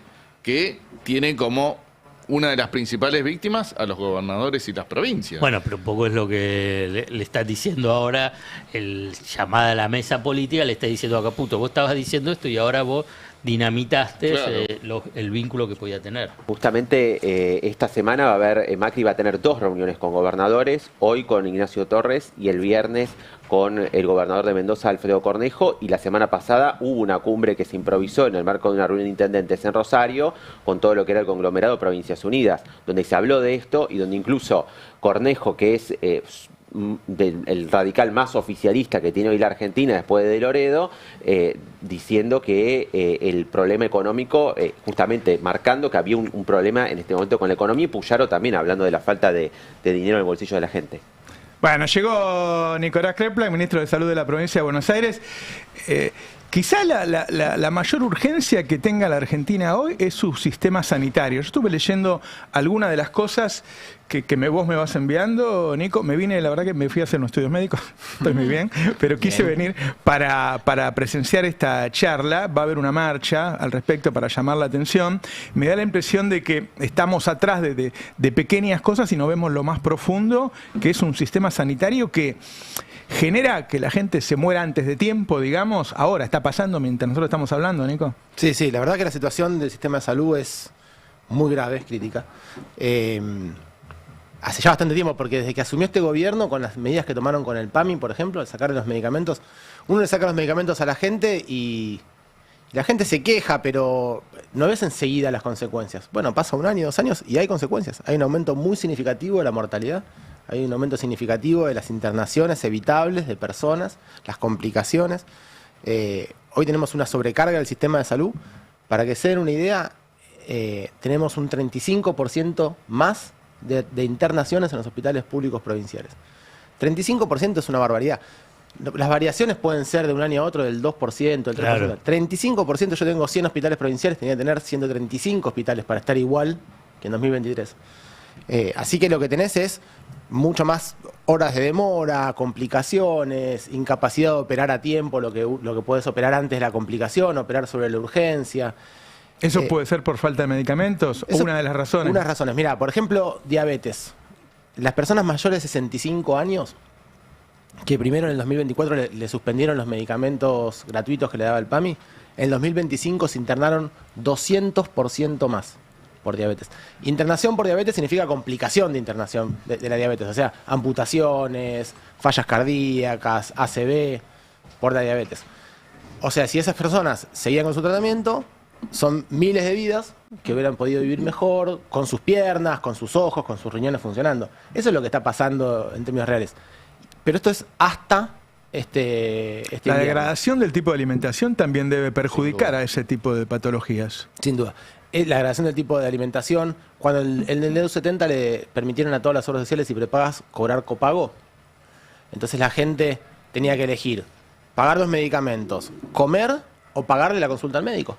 [SPEAKER 9] que tiene como una de las principales víctimas a los gobernadores y las provincias.
[SPEAKER 1] Bueno, pero un poco es lo que le está diciendo ahora el llamada a la mesa política, le está diciendo a Caputo, vos estabas diciendo esto y ahora vos dinamitaste el vínculo que podía tener.
[SPEAKER 12] Justamente esta semana va a haber, Macri va a tener 2 reuniones con gobernadores, hoy con Ignacio Torres y el viernes con el gobernador de Mendoza, Alfredo Cornejo, y la semana pasada hubo una cumbre que se improvisó en el marco de una reunión de intendentes en Rosario, con todo lo que era el conglomerado Provincias Unidas, donde se habló de esto y donde incluso Cornejo, que es el radical más oficialista que tiene hoy la Argentina después de Loredo, diciendo que el problema económico, justamente marcando que había un problema en este momento con la economía, y Puyaro también hablando de la falta de dinero en el bolsillo de la gente.
[SPEAKER 17] Bueno, llegó Nicolás Crepla, el ministro de Salud de la provincia de Buenos Aires. Quizá la mayor urgencia que tenga la Argentina hoy es su sistema sanitario. Yo estuve leyendo algunas de las cosas vos me vas enviando, Nico. Me vine, la verdad que me fui a hacer unos estudios médicos, estoy muy bien, pero quise venir para presenciar esta charla. Va a haber una marcha al respecto para llamar la atención. Me da la impresión de que estamos atrás de pequeñas cosas y no vemos lo más profundo, que es un sistema sanitario que genera que la gente se muera antes de tiempo, digamos. Ahora está pasando mientras nosotros estamos hablando, Nico.
[SPEAKER 18] Sí, sí, la verdad que la situación del sistema de salud es muy grave, es crítica. Hace ya bastante tiempo, porque desde que asumió este gobierno, con las medidas que tomaron con el PAMI, por ejemplo, de sacarle los medicamentos, uno le saca los medicamentos a la gente y la gente se queja, pero no ves enseguida las consecuencias. Bueno, pasa 1 año, 2 años y hay consecuencias. Hay un aumento muy significativo de la mortalidad, hay un aumento significativo de las internaciones evitables de personas, las complicaciones. Hoy tenemos una sobrecarga del sistema de salud. Para que se den una idea, tenemos un 35% más de internaciones en los hospitales públicos provinciales. 35% es una barbaridad. Las variaciones pueden ser de un año a otro del 2%, del 3%. Claro. 35%, yo tengo 100 hospitales provinciales, tenía que tener 135 hospitales para estar igual que en 2023. Así que lo que tenés es mucho más horas de demora, complicaciones, incapacidad de operar a tiempo, lo que podés operar antes de la complicación, operar sobre la urgencia.
[SPEAKER 17] ¿Eso puede ser por falta de medicamentos o una de las razones?
[SPEAKER 18] Unas razones. Mira, por ejemplo, diabetes. Las personas mayores de 65 años, que primero en el 2024 le suspendieron los medicamentos gratuitos que le daba el PAMI, en el 2025 se internaron 200% más por diabetes. Internación por diabetes significa complicación de internación de la diabetes, o sea, amputaciones, fallas cardíacas, ACV, por la diabetes. O sea, si esas personas seguían con su tratamiento, son miles de vidas que hubieran podido vivir mejor, con sus piernas, con sus ojos, con sus riñones funcionando. Eso es lo que está pasando en términos reales. Pero esto es hasta
[SPEAKER 17] la degradación del tipo de alimentación también debe perjudicar a ese tipo de patologías.
[SPEAKER 18] Sin duda. La degradación del tipo de alimentación, cuando en el EU 70 le permitieron a todas las obras sociales y prepagas cobrar copago, entonces la gente tenía que elegir pagar los medicamentos, comer o pagarle la consulta al médico.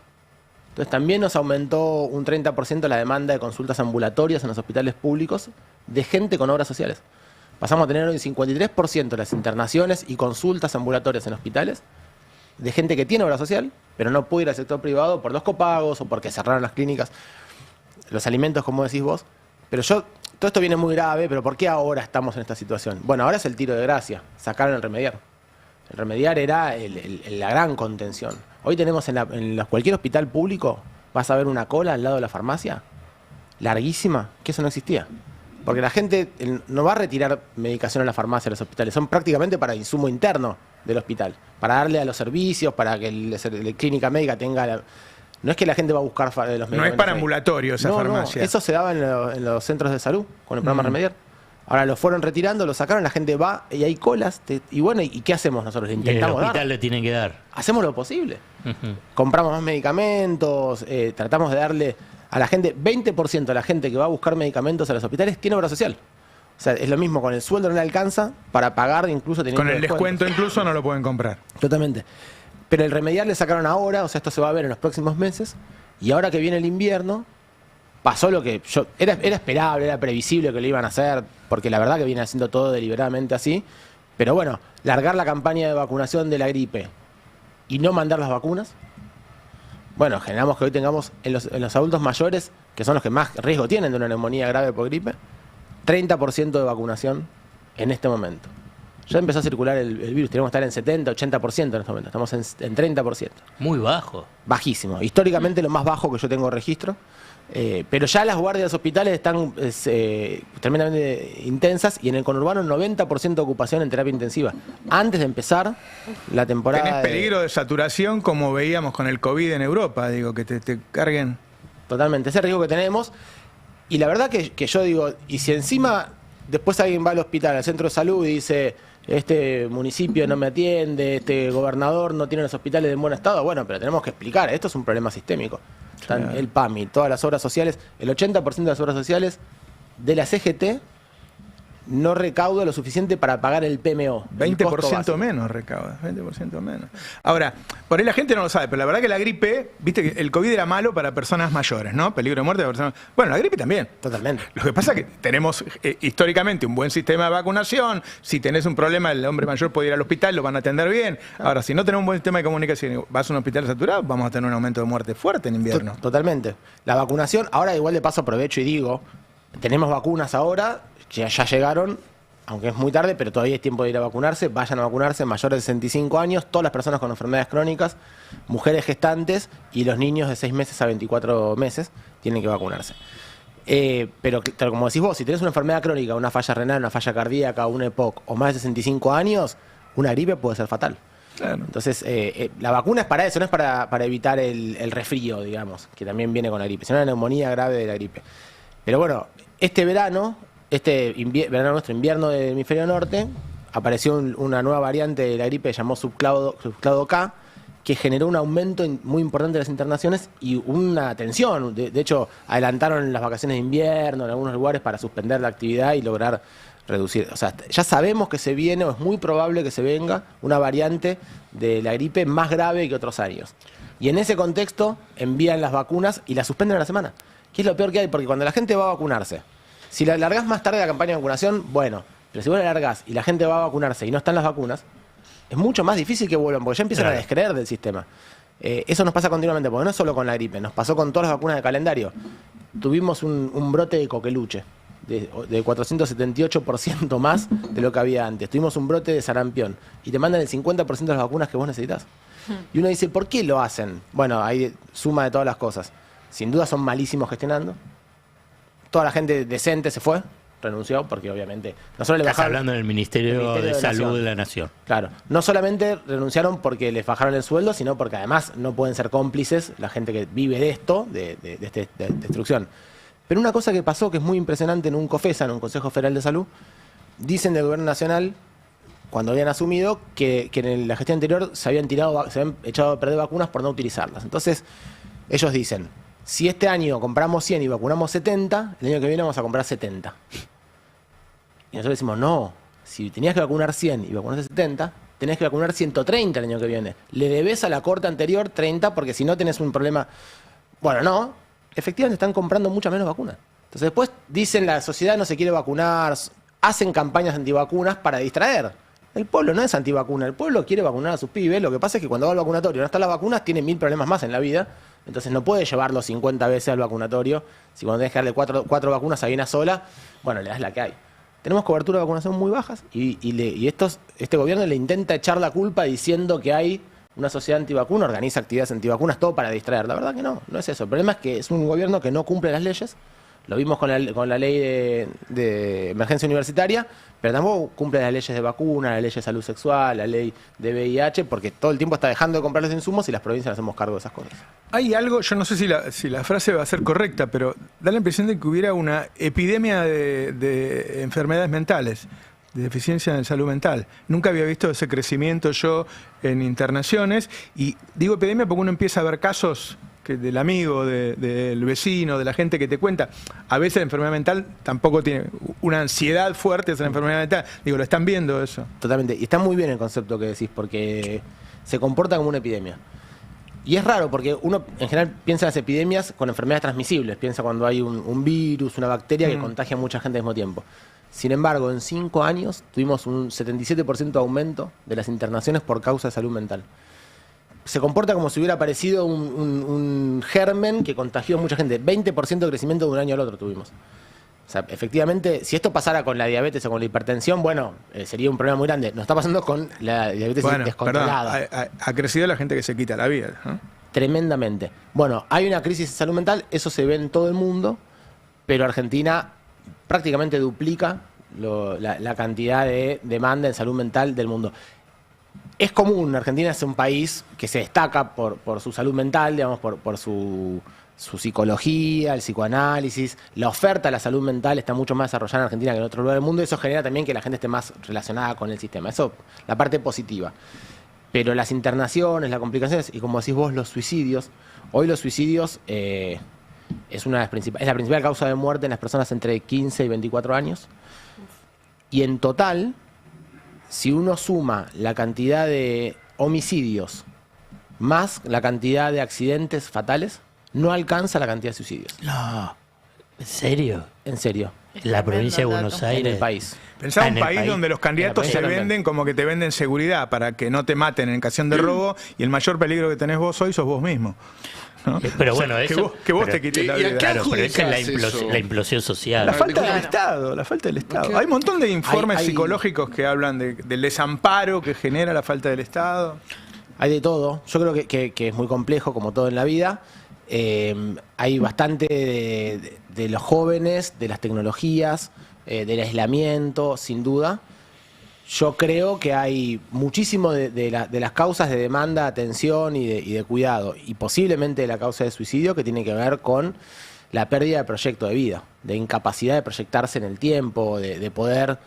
[SPEAKER 18] Entonces también nos aumentó un 30% la demanda de consultas ambulatorias en los hospitales públicos de gente con obras sociales. Pasamos a tener hoy 53% de las internaciones y consultas ambulatorias en hospitales de gente que tiene obra social, pero no puede ir al sector privado por los copagos o porque cerraron las clínicas, los alimentos, como decís vos. Pero todo esto viene muy grave, pero ¿por qué ahora estamos en esta situación? Bueno, ahora es el tiro de gracia, sacaron el remediar. El remediar era la gran contención. Hoy tenemos en cualquier hospital público, vas a ver una cola al lado de la farmacia, larguísima, que eso no existía. Porque la gente no va a retirar medicación a la farmacia, a los hospitales, son prácticamente para insumo interno del hospital, para darle a los servicios, para que la clínica médica tenga... No es que la gente va a buscar los medicamentos.
[SPEAKER 17] No es para ambulatorio esa farmacia.
[SPEAKER 18] No, eso se daba en los centros de salud, con el programa Remediar. Ahora lo fueron retirando, lo sacaron, la gente va y hay colas. Y bueno, ¿y qué hacemos nosotros? ¿Le intentamos dar?
[SPEAKER 1] Y el hospital le tienen que dar.
[SPEAKER 18] Hacemos lo posible. Compramos más medicamentos, tratamos de darle a la gente, 20% de la gente que va a buscar medicamentos a los hospitales tiene obra social. O sea, es lo mismo, con el sueldo no le alcanza para pagar, incluso teniendo
[SPEAKER 17] con el descuento incluso no lo pueden comprar.
[SPEAKER 18] Totalmente. Pero el remediar le sacaron ahora, o sea, esto se va a ver en los próximos meses, y ahora que viene el invierno, pasó lo que era esperable, era previsible que lo iban a hacer, porque la verdad que viene haciendo todo deliberadamente así, pero bueno, largar la campaña de vacunación de la gripe y no mandar las vacunas, bueno, generamos que hoy tengamos en los adultos mayores, que son los que más riesgo tienen de una neumonía grave por gripe, 30% de vacunación en este momento. Ya empezó a circular el virus, tenemos que estar en 70, 80% en este momento, estamos en 30%.
[SPEAKER 1] Muy bajo.
[SPEAKER 18] Bajísimo, históricamente lo más bajo que yo tengo registro, pero ya las guardias de los hospitales están tremendamente intensas y en el conurbano 90% de ocupación en terapia intensiva. Antes de empezar la temporada...
[SPEAKER 17] Tenés peligro de saturación como veíamos con el COVID en Europa, digo, que te carguen.
[SPEAKER 18] Totalmente, ese riesgo que tenemos. Y la verdad que yo digo, y si encima después alguien va al hospital, al centro de salud y dice, este municipio no me atiende, este gobernador no tiene los hospitales en buen estado, bueno, pero tenemos que explicar, esto es un problema sistémico. Claro. El PAMI, todas las obras sociales, el 80% de las obras sociales de la CGT no recauda lo suficiente para pagar el PMO.
[SPEAKER 17] 20% menos recauda, 20% menos. Ahora, por ahí la gente no lo sabe, pero la verdad que la gripe, viste que el COVID era malo para personas mayores, ¿no? Peligro de muerte de personas. Bueno, la gripe también.
[SPEAKER 18] Totalmente.
[SPEAKER 17] Lo que pasa es que tenemos históricamente un buen sistema de vacunación. Si tenés un problema, el hombre mayor puede ir al hospital, lo van a atender bien. Ahora, si no tenemos un buen sistema de comunicación y vas a un hospital saturado, vamos a tener un aumento de muerte fuerte en invierno.
[SPEAKER 18] Totalmente. La vacunación, ahora igual de paso aprovecho y digo, tenemos vacunas ahora, ya llegaron, aunque es muy tarde, pero todavía es tiempo de ir a vacunarse. Vayan a vacunarse, mayores de 65 años, todas las personas con enfermedades crónicas, mujeres gestantes y los niños de 6 meses a 24 meses tienen que vacunarse. Pero como decís vos, si tenés una enfermedad crónica, una falla renal, una falla cardíaca, una EPOC o más de 65 años, una gripe puede ser fatal.
[SPEAKER 17] Claro.
[SPEAKER 18] Entonces, la vacuna es para eso, no es para evitar el resfrío, digamos, que también viene con la gripe, sino una neumonía grave de la gripe. Pero bueno, este verano, verano nuestro, invierno del hemisferio norte, apareció una nueva variante de la gripe que llamó subclado K, que generó un aumento muy importante de las internaciones y una tensión. De hecho, adelantaron las vacaciones de invierno en algunos lugares para suspender la actividad y lograr reducir. O sea, ya sabemos que se viene, o es muy probable que se venga, una variante de la gripe más grave que otros años. Y en ese contexto envían las vacunas y las suspenden a la semana. Que es lo peor que hay, porque cuando la gente va a vacunarse, si la largás más tarde la campaña de vacunación, bueno, pero si vos la largás y la gente va a vacunarse y no están las vacunas, es mucho más difícil que vuelvan, porque ya empiezan a descreer del sistema. Eso nos pasa continuamente, porque no es solo con la gripe, nos pasó con todas las vacunas de calendario. Tuvimos un brote de coqueluche, de 478% más de lo que había antes. Tuvimos un brote de sarampión, y te mandan el 50% de las vacunas que vos necesitas. Y uno dice, ¿por qué lo hacen? Bueno, hay suma de todas las cosas. Sin duda son malísimos gestionando. Toda la gente decente se fue, renunció, porque obviamente no solo le
[SPEAKER 1] Estás
[SPEAKER 18] bajaron,
[SPEAKER 1] hablando del Ministerio de Salud de la Nación.
[SPEAKER 18] Claro, no solamente renunciaron porque les bajaron el sueldo, sino porque además no pueden ser cómplices la gente que vive de esto, de destrucción. Pero una cosa que pasó que es muy impresionante en un COFESA, en un Consejo Federal de Salud, dicen del Gobierno Nacional, cuando habían asumido, que en la gestión anterior se habían echado a perder vacunas por no utilizarlas. Entonces, ellos dicen, si este año compramos 100 y vacunamos 70, el año que viene vamos a comprar 70. Y nosotros decimos, no, si tenías que vacunar 100 y vacunaste 70, tenés que vacunar 130 el año que viene. Le debes a la corte anterior 30 porque si no tenés un problema. Bueno, no, efectivamente están comprando muchas menos vacunas. Entonces después dicen la sociedad no se quiere vacunar, hacen campañas antivacunas para distraer. El pueblo no es antivacuna, el pueblo quiere vacunar a sus pibes. Lo que pasa es que cuando va al vacunatorio no están las vacunas, tiene 1000 problemas más en la vida. Entonces no puede llevarlo 50 veces al vacunatorio. Si cuando tenés que darle cuatro vacunas a una sola, bueno, le das la que hay. Tenemos cobertura de vacunación muy bajas y este gobierno le intenta echar la culpa diciendo que hay una sociedad antivacuna, organiza actividades antivacunas, todo para distraer. La verdad que no es eso. El problema es que es un gobierno que no cumple las leyes. Lo vimos con la ley de emergencia universitaria, pero tampoco cumple las leyes de vacuna, la ley de salud sexual, la ley de VIH, porque todo el tiempo está dejando de comprar los insumos y las provincias nos hacemos cargo de esas cosas.
[SPEAKER 17] Hay algo, yo no sé si la frase va a ser correcta, pero da la impresión de que hubiera una epidemia de enfermedades mentales, de deficiencia en salud mental. Nunca había visto ese crecimiento yo en internaciones, y digo epidemia porque uno empieza a ver casos del amigo, del vecino, de la gente que te cuenta. A veces la enfermedad mental tampoco tiene una ansiedad fuerte, esa enfermedad mental. Digo, lo están viendo eso.
[SPEAKER 18] Totalmente. Y está muy bien el concepto que decís, porque se comporta como una epidemia. Y es raro, porque uno en general piensa en las epidemias con enfermedades transmisibles. Piensa cuando hay un virus, una bacteria que contagia a mucha gente al mismo tiempo. Sin embargo, en 5 años tuvimos un 77% de aumento de las internaciones por causa de salud mental. Se comporta como si hubiera aparecido un germen que contagió a mucha gente. 20% de crecimiento de un año al otro tuvimos. O sea, efectivamente, si esto pasara con la diabetes o con la hipertensión, bueno, sería un problema muy grande. Nos está pasando con la diabetes descontrolada.
[SPEAKER 17] Perdón, ha crecido la gente que se quita la vida, ¿no?
[SPEAKER 18] Tremendamente. Bueno, hay una crisis de salud mental, eso se ve en todo el mundo, pero Argentina prácticamente duplica la cantidad de demanda en salud mental del mundo. Es común, Argentina es un país que se destaca por su salud mental, digamos, por su psicología, el psicoanálisis. La oferta de la salud mental está mucho más desarrollada en Argentina que en otro lugar del mundo, y eso genera también que la gente esté más relacionada con el sistema. Eso, la parte positiva. Pero las internaciones, las complicaciones y, como decís vos, los suicidios. Hoy los suicidios es la principal causa de muerte en las personas entre 15 y 24 años. Y en total, si uno suma la cantidad de homicidios más la cantidad de accidentes fatales, no alcanza la cantidad de suicidios.
[SPEAKER 1] No, ¿en serio?
[SPEAKER 18] En serio.
[SPEAKER 1] En la provincia de Buenos Aires.
[SPEAKER 18] En el país.
[SPEAKER 17] Pensá un país donde los candidatos se venden como que te venden seguridad para que no te maten en ocasión de robo y el mayor peligro que tenés vos hoy sos vos mismo. ¿no?
[SPEAKER 1] Pero bueno,
[SPEAKER 17] o sea,
[SPEAKER 1] eso,
[SPEAKER 17] que vos te quites la vida.
[SPEAKER 1] Claro, pero esa es la implosión social.
[SPEAKER 17] La falta del Estado, la falta del Estado. Hay un montón de informes psicológicos que hablan del desamparo que genera la falta del Estado.
[SPEAKER 18] Hay de todo. Yo creo que es muy complejo, como todo en la vida. Hay bastante de los jóvenes, de las tecnologías, del aislamiento, sin duda. Yo creo que hay muchísimo de las causas de demanda, atención y de cuidado, y posiblemente de la causa de suicidio, que tiene que ver con la pérdida de proyecto de vida, de incapacidad de proyectarse en el tiempo, de poder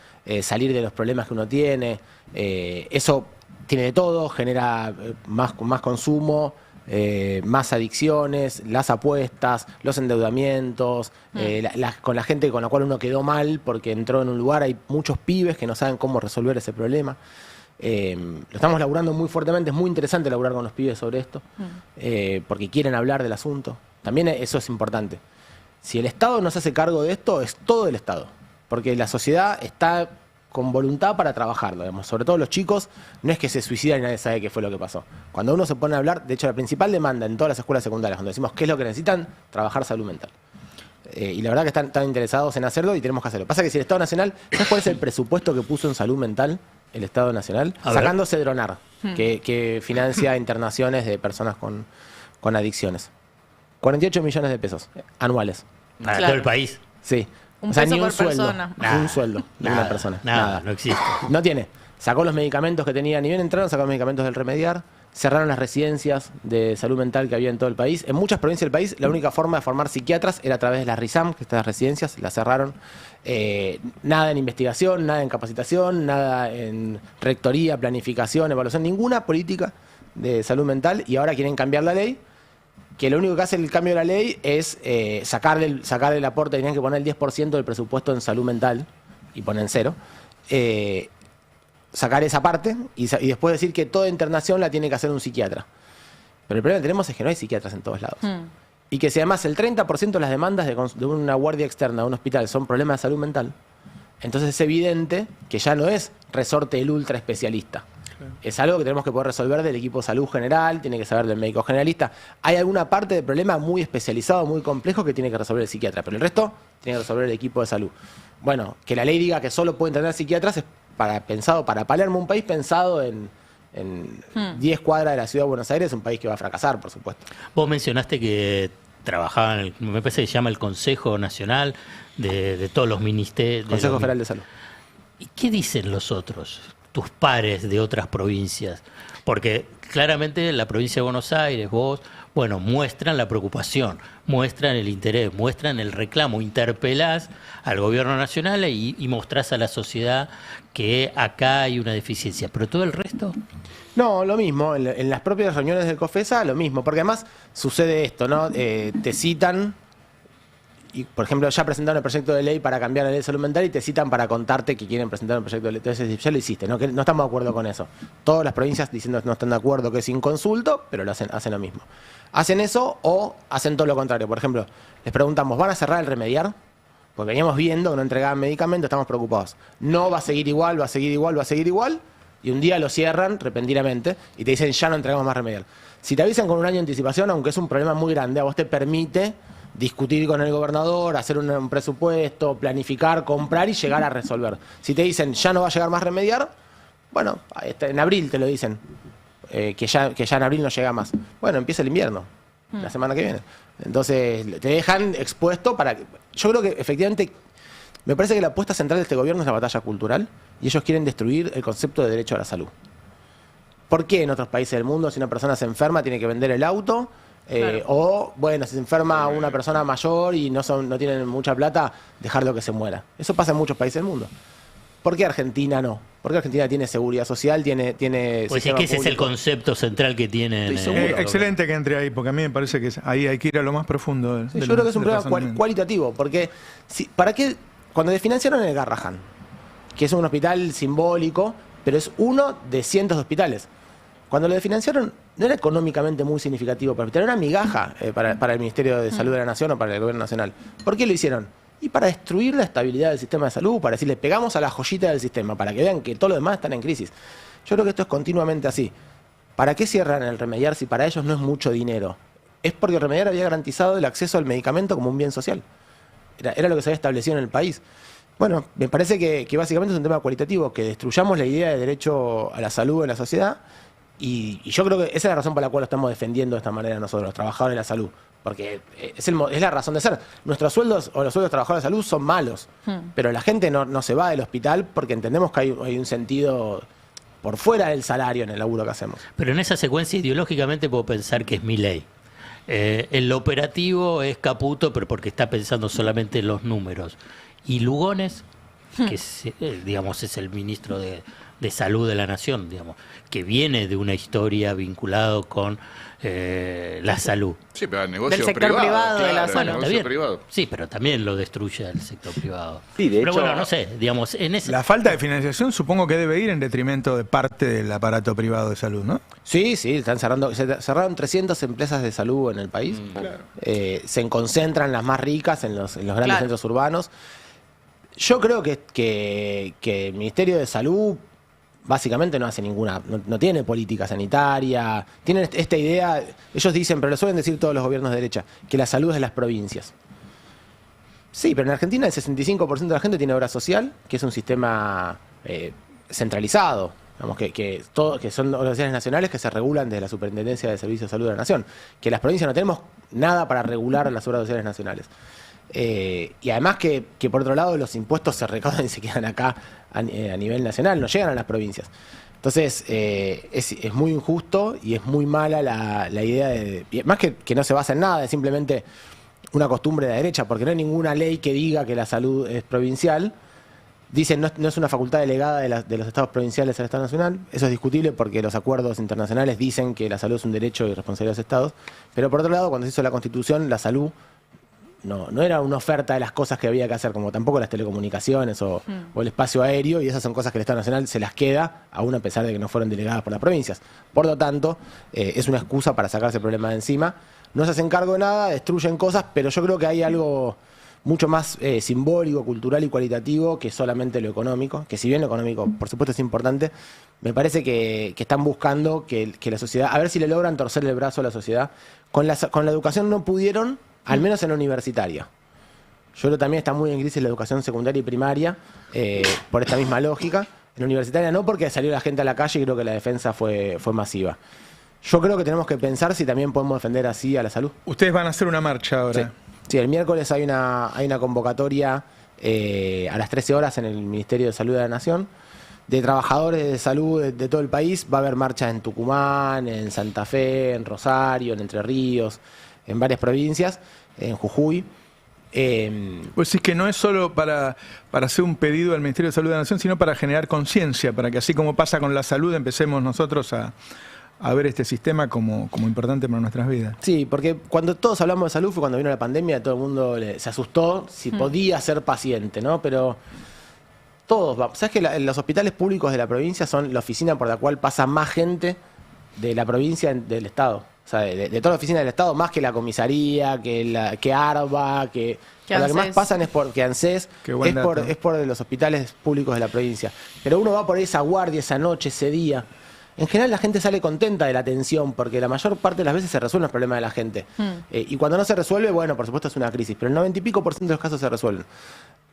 [SPEAKER 18] salir de los problemas que uno tiene. Eso tiene de todo, genera más consumo, más adicciones, las apuestas, los endeudamientos, con la gente con la cual uno quedó mal porque entró en un lugar. Hay muchos pibes que no saben cómo resolver ese problema. Lo estamos laburando muy fuertemente, es muy interesante laburar con los pibes sobre esto, porque quieren hablar del asunto. También eso es importante. Si el Estado no se hace cargo de esto, es todo el Estado, porque la sociedad está con voluntad para trabajarlo, digamos. Sobre todo los chicos, no es que se suicidan y nadie sabe qué fue lo que pasó. Cuando uno se pone a hablar, de hecho la principal demanda en todas las escuelas secundarias, cuando decimos qué es lo que necesitan, trabajar salud mental. Y la verdad que están interesados en hacerlo y tenemos que hacerlo. Pasa que si el Estado Nacional, ¿sabes cuál es el presupuesto que puso en salud mental el Estado Nacional? Sacándose Dronar, que financia internaciones de personas con adicciones. 48 millones de pesos anuales.
[SPEAKER 1] Para todo el país.
[SPEAKER 18] Sí.
[SPEAKER 10] Un
[SPEAKER 18] o sea,
[SPEAKER 10] peso
[SPEAKER 18] ni un
[SPEAKER 10] por
[SPEAKER 18] sueldo,
[SPEAKER 10] persona.
[SPEAKER 18] ni un sueldo de una persona.
[SPEAKER 1] Nada, no existe.
[SPEAKER 18] No tiene. Sacó los medicamentos que tenía, ni bien entraron, sacó los medicamentos del Remediar, cerraron las residencias de salud mental que había en todo el país. En muchas provincias del país, la única forma de formar psiquiatras era a través de las RISAM, que estas residencias las cerraron. Nada en investigación, nada en capacitación, nada en rectoría, planificación, evaluación, ninguna política de salud mental, y ahora quieren cambiar la ley, que lo único que hace el cambio de la ley es sacarle el aporte, tenían que poner el 10% del presupuesto en salud mental, y ponen 0, sacar esa parte y después decir que toda internación la tiene que hacer un psiquiatra. Pero el problema que tenemos es que no hay psiquiatras en todos lados. Y que si además el 30% de las demandas de una guardia externa de un hospital son problemas de salud mental, entonces es evidente que ya no es resorte el ultra especialista. Es algo que tenemos que poder resolver del equipo de salud general, tiene que saber del médico generalista. Hay alguna parte del problema muy especializado, muy complejo, que tiene que resolver el psiquiatra, pero el resto tiene que resolver el equipo de salud. Bueno, que la ley diga que solo pueden tener psiquiatras es pensado para Palermo, un país pensado en 10 cuadras de la ciudad de Buenos Aires, un país que va a fracasar, por supuesto.
[SPEAKER 1] Vos mencionaste que trabajaban, me parece que se llama el Consejo Nacional de todos los ministerios.
[SPEAKER 18] Consejo Federal de Salud.
[SPEAKER 1] ¿Y qué dicen los otros, tus pares de otras provincias? Porque claramente la provincia de Buenos Aires, vos, bueno, muestran la preocupación, muestran el interés, muestran el reclamo, interpelás al gobierno nacional y mostrás a la sociedad que acá hay una deficiencia. ¿Pero todo el resto?
[SPEAKER 18] No, lo mismo. En las propias reuniones del COFESA, lo mismo. Porque además sucede esto, ¿no? Te citan, y por ejemplo, ya presentaron el proyecto de ley para cambiar la ley de salud mental y te citan para contarte que quieren presentar un proyecto de ley. Entonces, ya lo hiciste, ¿no? Que no estamos de acuerdo con eso. Todas las provincias diciendo que no están de acuerdo, que es inconsulto, pero hacen lo mismo. Hacen eso o hacen todo lo contrario. Por ejemplo, les preguntamos, ¿van a cerrar el Remediar? Porque veníamos viendo que no entregaban medicamentos, estamos preocupados. No, va a seguir igual, va a seguir igual, va a seguir igual. Y un día lo cierran repentinamente y te dicen, ya no entregamos más Remediar. Si te avisan con un año de anticipación, aunque es un problema muy grande, a vos te permite discutir con el gobernador, hacer un presupuesto, planificar, comprar y llegar a resolver. Si te dicen, ya no va a llegar más Remediar, bueno, en abril te lo dicen, que ya en abril no llega más. Bueno, empieza el invierno, la semana que viene. Entonces, te dejan expuesto para... Yo creo que efectivamente, me parece que la apuesta central de este gobierno es la batalla cultural y ellos quieren destruir el concepto de derecho a la salud. ¿Por qué en otros países del mundo si una persona se enferma tiene que vender el auto? Claro. O, bueno, si se enferma una persona mayor y no tienen mucha plata, dejarlo que se muera. Eso pasa en muchos países del mundo. ¿Por qué Argentina no? Porque Argentina tiene seguridad social, tiene
[SPEAKER 1] pues es que ese es el concepto central que tienen.
[SPEAKER 17] Excelente que entre ahí, porque a mí me parece que ahí hay que ir a lo más profundo.
[SPEAKER 18] Yo creo que es un problema cualitativo, porque ¿para qué? Cuando desfinanciaron el Garrahan, que es un hospital simbólico, pero es uno de cientos de hospitales. Cuando lo desfinanciaron, no era económicamente muy significativo para el hospital, era migaja para el Ministerio de Salud de la Nación o para el Gobierno Nacional. ¿Por qué lo hicieron? Y para destruir la estabilidad del sistema de salud, para decirle, pegamos a la joyita del sistema, para que vean que todo lo demás están en crisis. Yo creo que esto es continuamente así. ¿Para qué cierran el Remediar si para ellos no es mucho dinero? Es porque el Remediar había garantizado el acceso al medicamento como un bien social. Era lo que se había establecido en el país. Bueno, me parece que básicamente es un tema cualitativo, que destruyamos la idea de derecho a la salud en la sociedad, y yo creo que esa es la razón por la cual lo estamos defendiendo de esta manera nosotros, los trabajadores de la salud, porque es la razón de ser. Nuestros sueldos o los sueldos de los trabajadores de la salud son malos, pero la gente no se va del hospital porque entendemos que hay un sentido por fuera del salario en el laburo que hacemos.
[SPEAKER 1] Pero en esa secuencia ideológicamente puedo pensar que es Milei. En lo operativo es Caputo, pero porque está pensando solamente en los números. Y Lugones, que digamos es el ministro de Salud de la Nación, digamos, que viene de una historia vinculado con la salud.
[SPEAKER 9] Sí, pero el negocio
[SPEAKER 10] del sector privado
[SPEAKER 9] claro,
[SPEAKER 10] de la zona.
[SPEAKER 1] Está bien.
[SPEAKER 9] Privado.
[SPEAKER 1] Sí, pero también lo destruye el sector privado.
[SPEAKER 12] Sí, de
[SPEAKER 1] pero
[SPEAKER 12] hecho,
[SPEAKER 1] bueno, no sé, digamos, en ese...
[SPEAKER 17] La falta de financiación supongo que debe ir en detrimento de parte del aparato privado de salud, ¿no?
[SPEAKER 18] Sí, están cerraron 300 empresas de salud en el país.
[SPEAKER 17] Claro.
[SPEAKER 18] Se concentran las más ricas en los grandes centros urbanos. Yo creo que el Ministerio de Salud básicamente no hace no tiene política sanitaria, tienen esta idea, ellos dicen, pero lo suelen decir todos los gobiernos de derecha, que la salud es de las provincias. Sí, pero en Argentina el 65% de la gente tiene obra social, que es un sistema centralizado, digamos, que son organizaciones nacionales que se regulan desde la Superintendencia de Servicios de Salud de la Nación, que las provincias no tenemos nada para regular las obras sociales nacionales. Y además que por otro lado los impuestos se recaudan y se quedan acá a nivel nacional, no llegan a las provincias. Entonces es muy injusto y es muy mala la idea de... Más que no se basa en nada, es simplemente una costumbre de la derecha, porque no hay ninguna ley que diga que la salud es provincial. Dicen no es una facultad delegada de los estados provinciales al Estado Nacional. Eso es discutible porque los acuerdos internacionales dicen que la salud es un derecho y responsabilidad de los estados. Pero por otro lado, cuando se hizo la Constitución, la salud no era una oferta de las cosas que había que hacer, como tampoco las telecomunicaciones o el espacio aéreo, y esas son cosas que el Estado Nacional se las queda, aún a pesar de que no fueron delegadas por las provincias. Por lo tanto, es una excusa para sacarse el problema de encima. No se hacen cargo de nada, destruyen cosas, pero yo creo que hay algo mucho más simbólico, cultural y cualitativo que solamente lo económico, que si bien lo económico, por supuesto, es importante, me parece que están buscando que la sociedad, a ver si le logran torcer el brazo a la sociedad. Con la educación no pudieron, al menos en la universitaria. Yo creo que también está muy en crisis la educación secundaria y primaria, por esta misma lógica. En la universitaria no, porque salió la gente a la calle y creo que la defensa fue masiva. Yo creo que tenemos que pensar si también podemos defender así a la salud.
[SPEAKER 17] Ustedes van a hacer una marcha ahora.
[SPEAKER 18] Sí, el miércoles hay una convocatoria a las 13 horas en el Ministerio de Salud de la Nación, de trabajadores de salud de todo el país. Va a haber marchas en Tucumán, en Santa Fe, en Rosario, en Entre Ríos, en varias provincias, en Jujuy.
[SPEAKER 17] Pues sí, que no es solo para hacer un pedido al Ministerio de Salud de la Nación, sino para generar conciencia, para que así como pasa con la salud, empecemos nosotros a ver este sistema como importante para nuestras vidas.
[SPEAKER 18] Sí, porque cuando todos hablamos de salud fue cuando vino la pandemia, todo el mundo se asustó si podía ser paciente, ¿no? Pero todos vamos. ¿Sabes que los hospitales públicos de la provincia son la oficina por la cual pasa más gente de la provincia del Estado? O sea, de todas las oficinas del Estado, más que la comisaría, que ARBA, que lo que más pasan es que ANSES, es por los hospitales públicos de la provincia. Pero uno va por esa guardia, esa noche, ese día. En general la gente sale contenta de la atención, porque la mayor parte de las veces se resuelven los problemas de la gente. Y cuando no se resuelve, bueno, por supuesto es una crisis, pero el 90 y pico % de los casos se resuelven.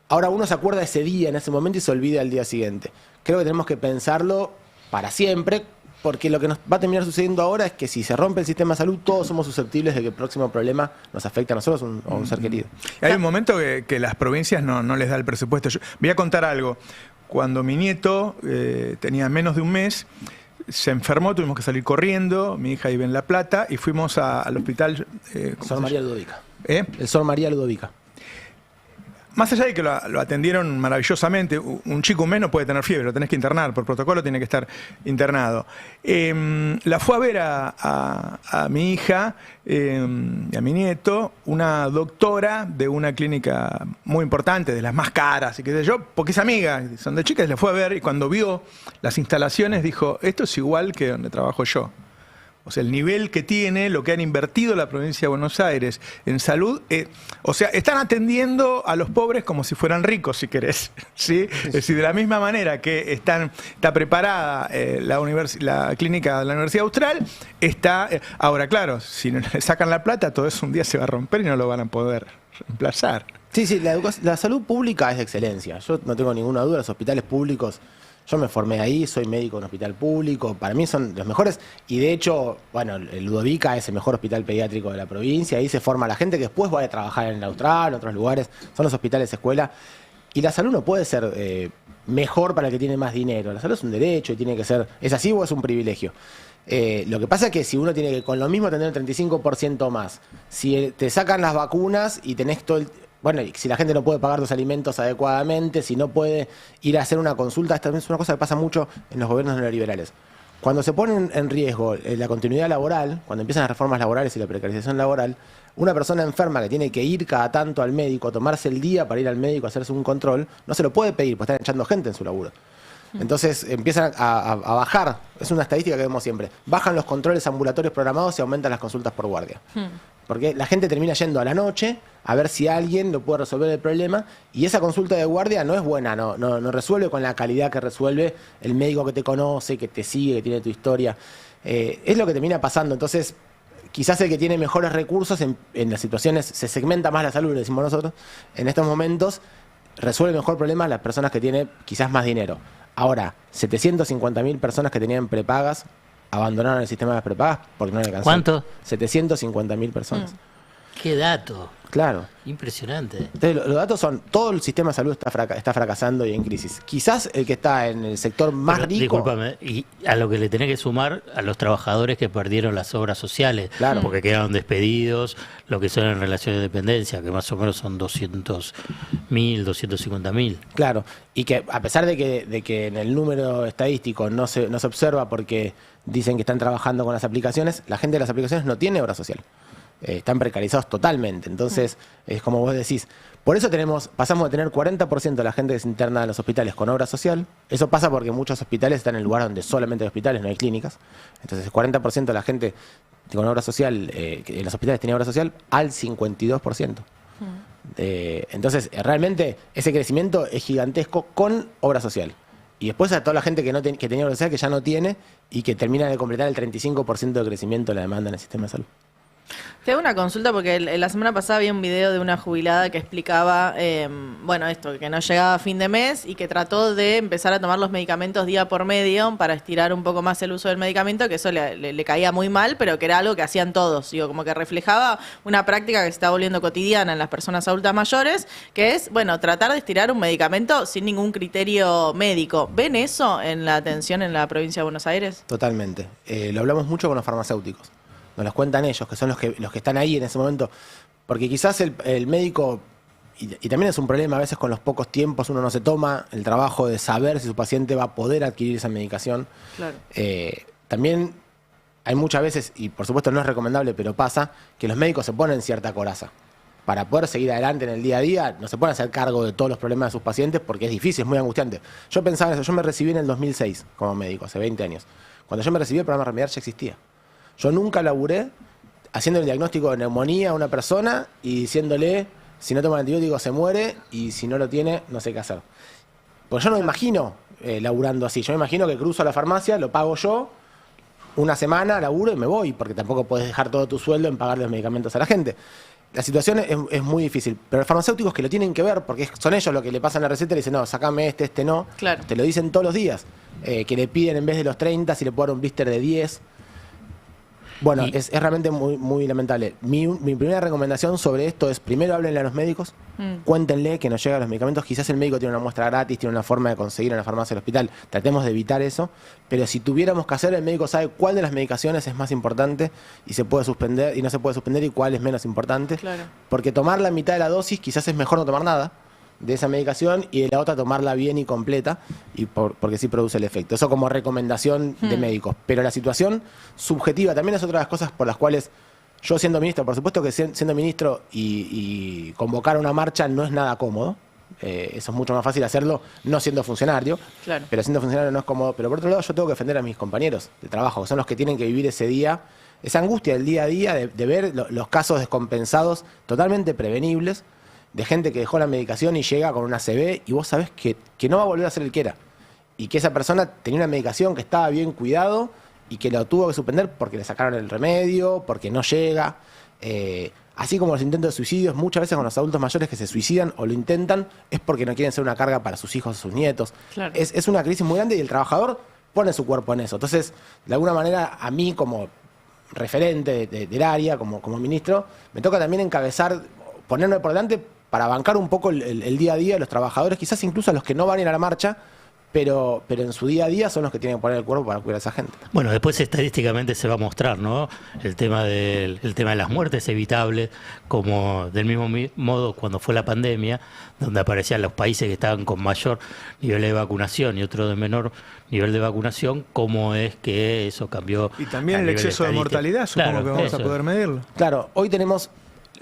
[SPEAKER 18] Ahora uno se acuerda ese día, en ese momento, y se olvida el día siguiente. Creo que tenemos que pensarlo para siempre, porque lo que nos va a terminar sucediendo ahora es que si se rompe el sistema de salud, todos somos susceptibles de que el próximo problema nos afecte a nosotros o a un ser querido.
[SPEAKER 17] Hay un momento que las provincias no les da el presupuesto. Yo voy a contar algo. Cuando mi nieto tenía menos de un mes, se enfermó, tuvimos que salir corriendo, mi hija vive en La Plata, y fuimos al hospital...
[SPEAKER 18] Sor María Ludovica.
[SPEAKER 17] ¿Eh?
[SPEAKER 18] El Sor María Ludovica.
[SPEAKER 17] más allá de que lo atendieron maravillosamente, un chico un mes no puede tener fiebre, lo tenés que internar, por protocolo tiene que estar internado. La fue a ver a mi hija y a mi nieto, una doctora de una clínica muy importante, de las más caras, y qué sé yo, porque es amiga, son de chicas, la fue a ver y cuando vio las instalaciones dijo, esto es igual que donde trabajo yo. O sea, el nivel que tiene, lo que han invertido la provincia de Buenos Aires en salud, o sea, están atendiendo a los pobres como si fueran ricos, si querés, ¿sí? Es decir, de la misma manera que está preparada la clínica de la Universidad Austral, está... ahora, claro, si no le sacan la plata, todo eso un día se va a romper y no lo van a poder reemplazar.
[SPEAKER 18] Sí, la salud pública es de excelencia. Yo no tengo ninguna duda, los hospitales públicos... Yo me formé ahí, soy médico en un hospital público, para mí son los mejores y de hecho, bueno, el Ludovica es el mejor hospital pediátrico de la provincia, ahí se forma la gente que después va a trabajar en el Austral, en otros lugares, son los hospitales escuela y la salud no puede ser mejor para el que tiene más dinero, la salud es un derecho y tiene que ser, ¿es así o es un privilegio? Lo que pasa es que si uno tiene que con lo mismo tener el 35% más, si te sacan las vacunas y tenés todo el... Bueno, si la gente no puede pagar los alimentos adecuadamente, si no puede ir a hacer una consulta, esta es una cosa que pasa mucho en los gobiernos neoliberales. Cuando se pone en riesgo la continuidad laboral, cuando empiezan las reformas laborales y la precarización laboral, una persona enferma que tiene que ir cada tanto al médico, tomarse el día para ir al médico a hacerse un control, no se lo puede pedir, porque están echando gente en su laburo. Entonces empiezan a bajar, es una estadística que vemos siempre, bajan los controles ambulatorios programados y aumentan las consultas por guardia. Porque la gente termina yendo a la noche a ver si alguien lo puede resolver el problema y esa consulta de guardia no es buena, no resuelve con la calidad que resuelve el médico que te conoce, que te sigue, que tiene tu historia. Es lo que termina pasando. Entonces, quizás el que tiene mejores recursos en las situaciones, se segmenta más la salud, le decimos nosotros, en estos momentos resuelve mejor problemas las personas que tienen quizás más dinero. Ahora, 750.000 personas que tenían prepagas abandonaron el sistema de las prepagas porque no le alcanzó.
[SPEAKER 1] ¿Cuánto?
[SPEAKER 18] 750.000 personas.
[SPEAKER 1] ¿Qué dato?
[SPEAKER 18] Claro.
[SPEAKER 1] Impresionante.
[SPEAKER 18] Entonces, los datos son, todo el sistema de salud está fracasando y en crisis. Quizás el que está en el sector más rico...
[SPEAKER 1] Discúlpame, y a lo que le tenés que sumar a los trabajadores que perdieron las obras sociales,
[SPEAKER 18] claro,
[SPEAKER 1] porque quedaron despedidos, lo que son en relación de dependencia, que más o menos son 200.000, 250.000.
[SPEAKER 18] Claro, y que a pesar de que en el número estadístico no se observa porque dicen que están trabajando con las aplicaciones, la gente de las aplicaciones no tiene obra social. Están precarizados totalmente. Entonces, es como vos decís, por eso pasamos de tener 40% de la gente que se interna en los hospitales con obra social. Eso pasa porque muchos hospitales están en lugares donde solamente hay hospitales, no hay clínicas. Entonces, el 40% de la gente con obra social, en los hospitales tenía obra social, al 52%. Entonces, realmente ese crecimiento es gigantesco con obra social. Y después a toda la gente que tenía obra social que ya no tiene y que termina de completar el 35% de crecimiento de la demanda en el sistema de salud.
[SPEAKER 10] Te hago una consulta porque la semana pasada vi un video de una jubilada que explicaba, esto, que no llegaba a fin de mes y que trató de empezar a tomar los medicamentos día por medio para estirar un poco más el uso del medicamento, que eso le caía muy mal, pero que era algo que hacían todos. Digo, como que reflejaba una práctica que se está volviendo cotidiana en las personas adultas mayores, que es, tratar de estirar un medicamento sin ningún criterio médico. ¿Ven eso en la atención en la provincia de Buenos Aires?
[SPEAKER 18] Totalmente. Lo hablamos mucho con los farmacéuticos. Nos los cuentan ellos, que son los que están ahí en ese momento. Porque quizás el médico, y también es un problema a veces con los pocos tiempos, uno no se toma el trabajo de saber si su paciente va a poder adquirir esa medicación.
[SPEAKER 10] Claro.
[SPEAKER 18] También hay muchas veces, y por supuesto no es recomendable, pero pasa, que los médicos se ponen cierta coraza. Para poder seguir adelante en el día a día, no se pueden hacer cargo de todos los problemas de sus pacientes porque es difícil, es muy angustiante. Yo pensaba en eso, yo me recibí en el 2006 como médico, hace 20 años. Cuando yo me recibí, el programa Remediar ya existía. Yo nunca laburé haciendo el diagnóstico de neumonía a una persona y diciéndole, si no toma el antibiótico se muere y si no lo tiene, no sé qué hacer. Porque yo no me imagino laburando así. Yo me imagino que cruzo a la farmacia, lo pago yo, una semana laburo y me voy, porque tampoco podés dejar todo tu sueldo en pagar los medicamentos a la gente. La situación es muy difícil, pero los farmacéuticos que lo tienen que ver, porque son ellos los que le pasan la receta y le dicen, no, sacame este no.
[SPEAKER 10] Claro.
[SPEAKER 18] Te lo dicen todos los días. Que le piden en vez de los 30, si le puedo dar un blister de 10. Bueno, es realmente muy, muy lamentable. Mi primera recomendación sobre esto es, primero háblenle a los médicos, cuéntenle que nos llegan los medicamentos. Quizás el médico tiene una muestra gratis, tiene una forma de conseguir en la farmacia del hospital. Tratemos de evitar eso. Pero si tuviéramos que hacer, el médico sabe cuál de las medicaciones es más importante y se puede suspender y no se puede suspender y cuál es menos importante.
[SPEAKER 10] Claro.
[SPEAKER 18] Porque tomar la mitad de la dosis quizás es mejor no tomar nada. de esa medicación y de la otra tomarla bien y completa, y porque sí produce el efecto. Eso como recomendación de médicos. Pero la situación subjetiva también es otra de las cosas por las cuales yo, siendo ministro, por supuesto que siendo ministro y convocar una marcha no es nada cómodo. Eso es mucho más fácil hacerlo no siendo funcionario,
[SPEAKER 10] Claro.
[SPEAKER 18] pero siendo funcionario no es cómodo. Pero por otro lado yo tengo que defender a mis compañeros de trabajo, que son los que tienen que vivir ese día, esa angustia del día a día de ver los casos descompensados totalmente prevenibles, de gente que dejó la medicación y llega con una CB y vos sabés que no va a volver a ser el que era. Y que esa persona tenía una medicación que estaba bien cuidado y que lo tuvo que suspender porque le sacaron el remedio, porque no llega. Así como los intentos de suicidios, muchas veces con los adultos mayores que se suicidan o lo intentan, es porque no quieren ser una carga para sus hijos o sus nietos.
[SPEAKER 10] Claro.
[SPEAKER 18] Es una crisis muy grande y el trabajador pone su cuerpo en eso. Entonces, de alguna manera, a mí como referente del área, como ministro, me toca también encabezar, ponerme por delante para bancar un poco el día a día de los trabajadores, quizás incluso a los que no van a ir a la marcha, pero en su día a día son los que tienen que poner el cuerpo para cuidar a esa gente.
[SPEAKER 1] Bueno, después estadísticamente se va a mostrar, ¿no? El tema de las muertes evitables, como del mismo modo cuando fue la pandemia, donde aparecían los países que estaban con mayor nivel de vacunación y otros de menor nivel de vacunación, cómo es que eso cambió.
[SPEAKER 17] Y también el
[SPEAKER 1] a nivel
[SPEAKER 17] exceso de
[SPEAKER 1] estadístico.
[SPEAKER 17] mortalidad, supongo
[SPEAKER 1] Claro,
[SPEAKER 17] que vamos
[SPEAKER 1] eso.
[SPEAKER 17] a poder medirlo.
[SPEAKER 18] Claro, hoy tenemos,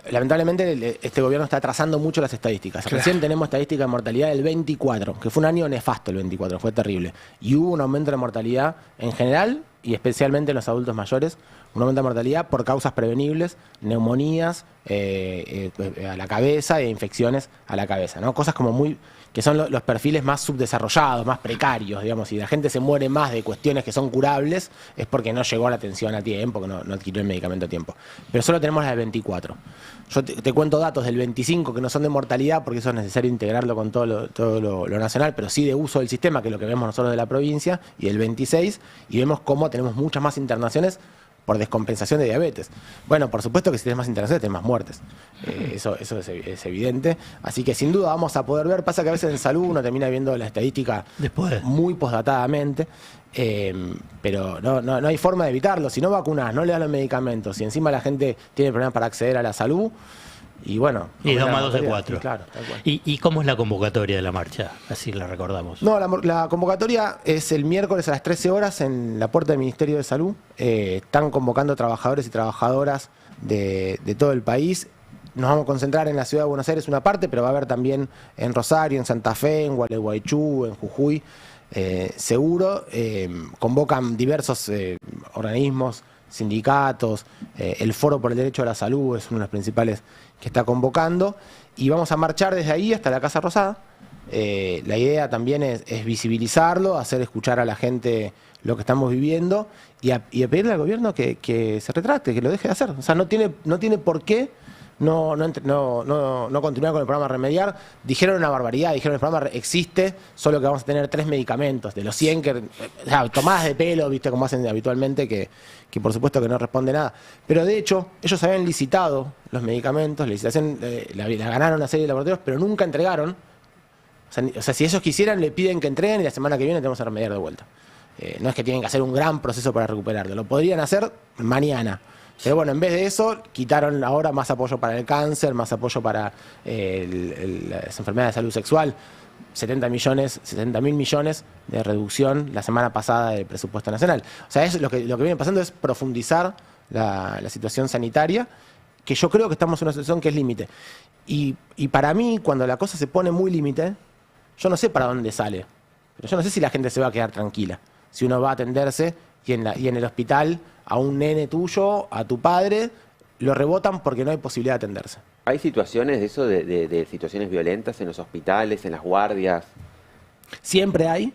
[SPEAKER 18] lamentablemente, este gobierno está atrasando mucho las estadísticas.
[SPEAKER 17] Claro.
[SPEAKER 18] Recién tenemos estadística de mortalidad del 24, que fue un año nefasto el 24, fue terrible. Y hubo un aumento de mortalidad en general y especialmente en los adultos mayores, un aumento de mortalidad por causas prevenibles, neumonías a la cabeza e infecciones a la cabeza, ¿no? Cosas como que son los perfiles más subdesarrollados, más precarios, digamos, y la gente se muere más de cuestiones que son curables, es porque no llegó a la atención a tiempo, que no adquirió el medicamento a tiempo. Pero solo tenemos la del 24. Yo te cuento datos del 25 que no son de mortalidad, porque eso es necesario integrarlo con todo lo nacional, pero sí de uso del sistema, que es lo que vemos nosotros de la provincia, y del 26, y vemos cómo tenemos muchas más internaciones por descompensación de diabetes. Bueno, por supuesto que si tienes más internaciones, tienes más muertes. Eso es evidente. Así que sin duda vamos a poder ver. Pasa que a veces en salud uno termina viendo la estadística muy postdatadamente, pero no hay forma de evitarlo. Si no vacunás, no le das los medicamentos, y encima la gente tiene problemas para acceder a la salud, y bueno...
[SPEAKER 1] Y 2 más 2 de 4.
[SPEAKER 18] Sí, claro, tal cual.
[SPEAKER 1] ¿Y cómo es la convocatoria de la marcha? Así la recordamos.
[SPEAKER 18] No, la convocatoria es el miércoles a las 13 horas en la puerta del Ministerio de Salud. Están convocando trabajadores y trabajadoras de todo el país. Nos vamos a concentrar en la ciudad de Buenos Aires una parte, pero va a haber también en Rosario, en Santa Fe, en Gualeguaychú, en Jujuy. Seguro. Convocan diversos organismos, sindicatos, el Foro por el Derecho a la Salud es uno de los principales que está convocando, y vamos a marchar desde ahí hasta la Casa Rosada. La idea también es visibilizarlo, hacer escuchar a la gente lo que estamos viviendo y a pedirle al gobierno que se retracte, que lo deje de hacer. O sea, no tiene por qué no continuar con el programa Remediar. Dijeron una barbaridad, dijeron el programa existe, solo que vamos a tener 3 medicamentos de los 100 que, o sea, tomadas de pelo, viste como hacen habitualmente, que por supuesto que no responde nada. Pero de hecho, ellos habían licitado los medicamentos, la licitación la ganaron una serie de laboratorios, pero nunca entregaron. O sea, si ellos quisieran, le piden que entreguen y la semana que viene tenemos a Remediar de vuelta. No es que tienen que hacer un gran proceso para recuperarlo, lo podrían hacer mañana. Pero bueno, en vez de eso, quitaron ahora más apoyo para el cáncer, más apoyo para las enfermedades de salud sexual. 70.000 millones de reducción la semana pasada del presupuesto nacional. O sea, lo que viene pasando es profundizar la situación sanitaria, que yo creo que estamos en una situación que es límite. Y para mí, cuando la cosa se pone muy límite, yo no sé para dónde sale, pero yo no sé si la gente se va a quedar tranquila. Si uno va a atenderse y en el hospital a un nene tuyo, a tu padre, lo rebotan porque no hay posibilidad de atenderse.
[SPEAKER 12] ¿Hay situaciones de eso, de situaciones violentas en los hospitales, en las guardias?
[SPEAKER 18] Siempre hay.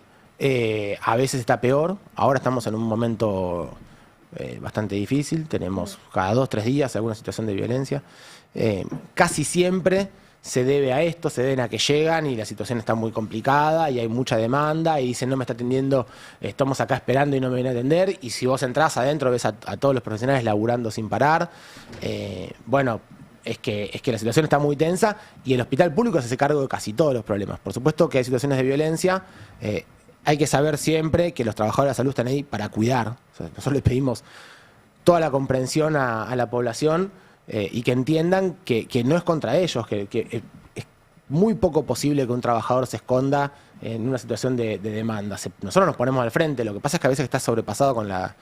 [SPEAKER 18] A veces está peor. Ahora estamos en un momento bastante difícil. Tenemos cada 2 o 3 días alguna situación de violencia. Casi siempre se debe a esto, se deben a que llegan y la situación está muy complicada y hay mucha demanda y dicen no me está atendiendo, estamos acá esperando y no me viene a atender, y si vos entrás adentro ves a todos los profesionales laburando sin parar. Bueno, es que la situación está muy tensa y el hospital público se hace cargo de casi todos los problemas. Por supuesto que hay situaciones de violencia, hay que saber siempre que los trabajadores de la salud están ahí para cuidar. O sea, nosotros les pedimos toda la comprensión a la población, y que entiendan que no es contra ellos, que muy poco posible que un trabajador se esconda en una situación de demanda. Nosotros nos ponemos al frente, lo que pasa es que a veces está sobrepasado con la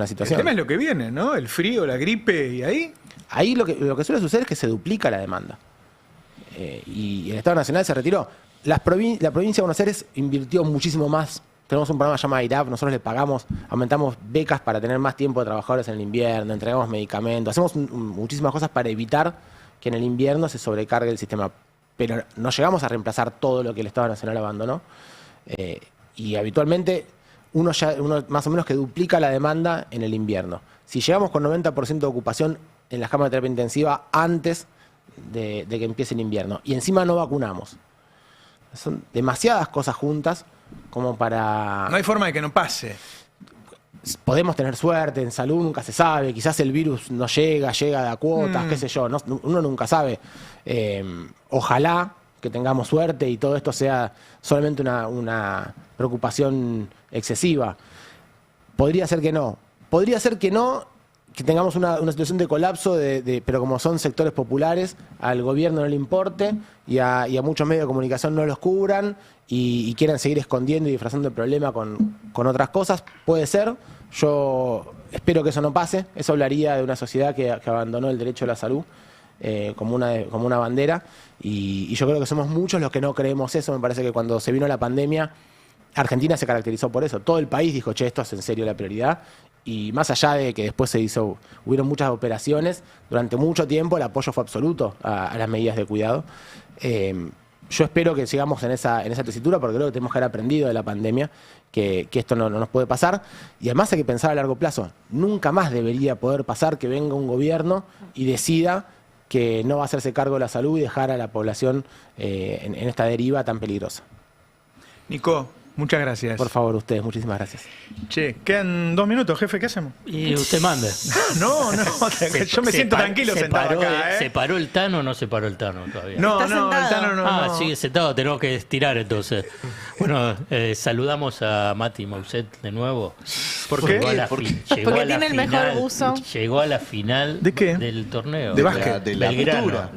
[SPEAKER 18] situación.
[SPEAKER 17] El tema es lo que viene, ¿no? El frío, la gripe, y ahí...
[SPEAKER 18] Ahí lo que suele suceder es que se duplica la demanda. Y el Estado Nacional se retiró. La provincia de Buenos Aires invirtió muchísimo más. Tenemos un programa llamado IRAP, nosotros le pagamos, aumentamos becas para tener más tiempo de trabajadores en el invierno, entregamos medicamentos, hacemos muchísimas cosas para evitar que en el invierno se sobrecargue el sistema. Pero no llegamos a reemplazar todo lo que el Estado Nacional abandonó. Y habitualmente uno más o menos que duplica la demanda en el invierno. Si llegamos con 90% de ocupación en las camas de terapia intensiva antes de que empiece el invierno, y encima no vacunamos. Son demasiadas cosas juntas como para...
[SPEAKER 17] No hay forma de que no pase.
[SPEAKER 18] Podemos tener suerte, en salud nunca se sabe, quizás el virus no llega a cuotas, qué sé yo, uno nunca sabe. Ojalá que tengamos suerte y todo esto sea solamente una preocupación excesiva. Podría ser que no, que tengamos una situación de colapso, pero como son sectores populares, al gobierno no le importe y a muchos medios de comunicación no los cubran y quieran seguir escondiendo y disfrazando el problema con otras cosas. Puede ser, yo espero que eso no pase. Eso hablaría de una sociedad que abandonó el derecho a la salud como una bandera, y yo creo que somos muchos los que no creemos eso. Me parece que cuando se vino la pandemia, Argentina se caracterizó por eso. Todo el país dijo, che, esto es en serio la prioridad. Y más allá de que después hubieron muchas operaciones, durante mucho tiempo el apoyo fue absoluto a las medidas de cuidado. Yo espero que sigamos en esa tesitura, porque creo que tenemos que haber aprendido de la pandemia que esto no nos puede pasar. Y además hay que pensar a largo plazo. Nunca más debería poder pasar que venga un gobierno y decida que no va a hacerse cargo de la salud y dejar a la población en esta deriva tan peligrosa.
[SPEAKER 17] Nico, muchas gracias.
[SPEAKER 18] Por favor, ustedes, muchísimas gracias.
[SPEAKER 17] Che, quedan 2 minutos, jefe, ¿qué hacemos?
[SPEAKER 1] Y usted mande.
[SPEAKER 17] No, yo me siento tranquilo sentado acá, ¿eh?
[SPEAKER 1] ¿Se paró el Tano o no se paró el Tano todavía?
[SPEAKER 17] No, el Tano no.
[SPEAKER 1] Sigue sentado, tenemos que estirar entonces. Bueno, saludamos a Mati Mausset de nuevo.
[SPEAKER 17] ¿Por qué?
[SPEAKER 10] Porque tiene el mejor buzo.
[SPEAKER 1] Llegó a la final
[SPEAKER 17] ¿de qué?
[SPEAKER 1] Del torneo.
[SPEAKER 17] ¿De básquet?
[SPEAKER 11] De la
[SPEAKER 1] Belgrano.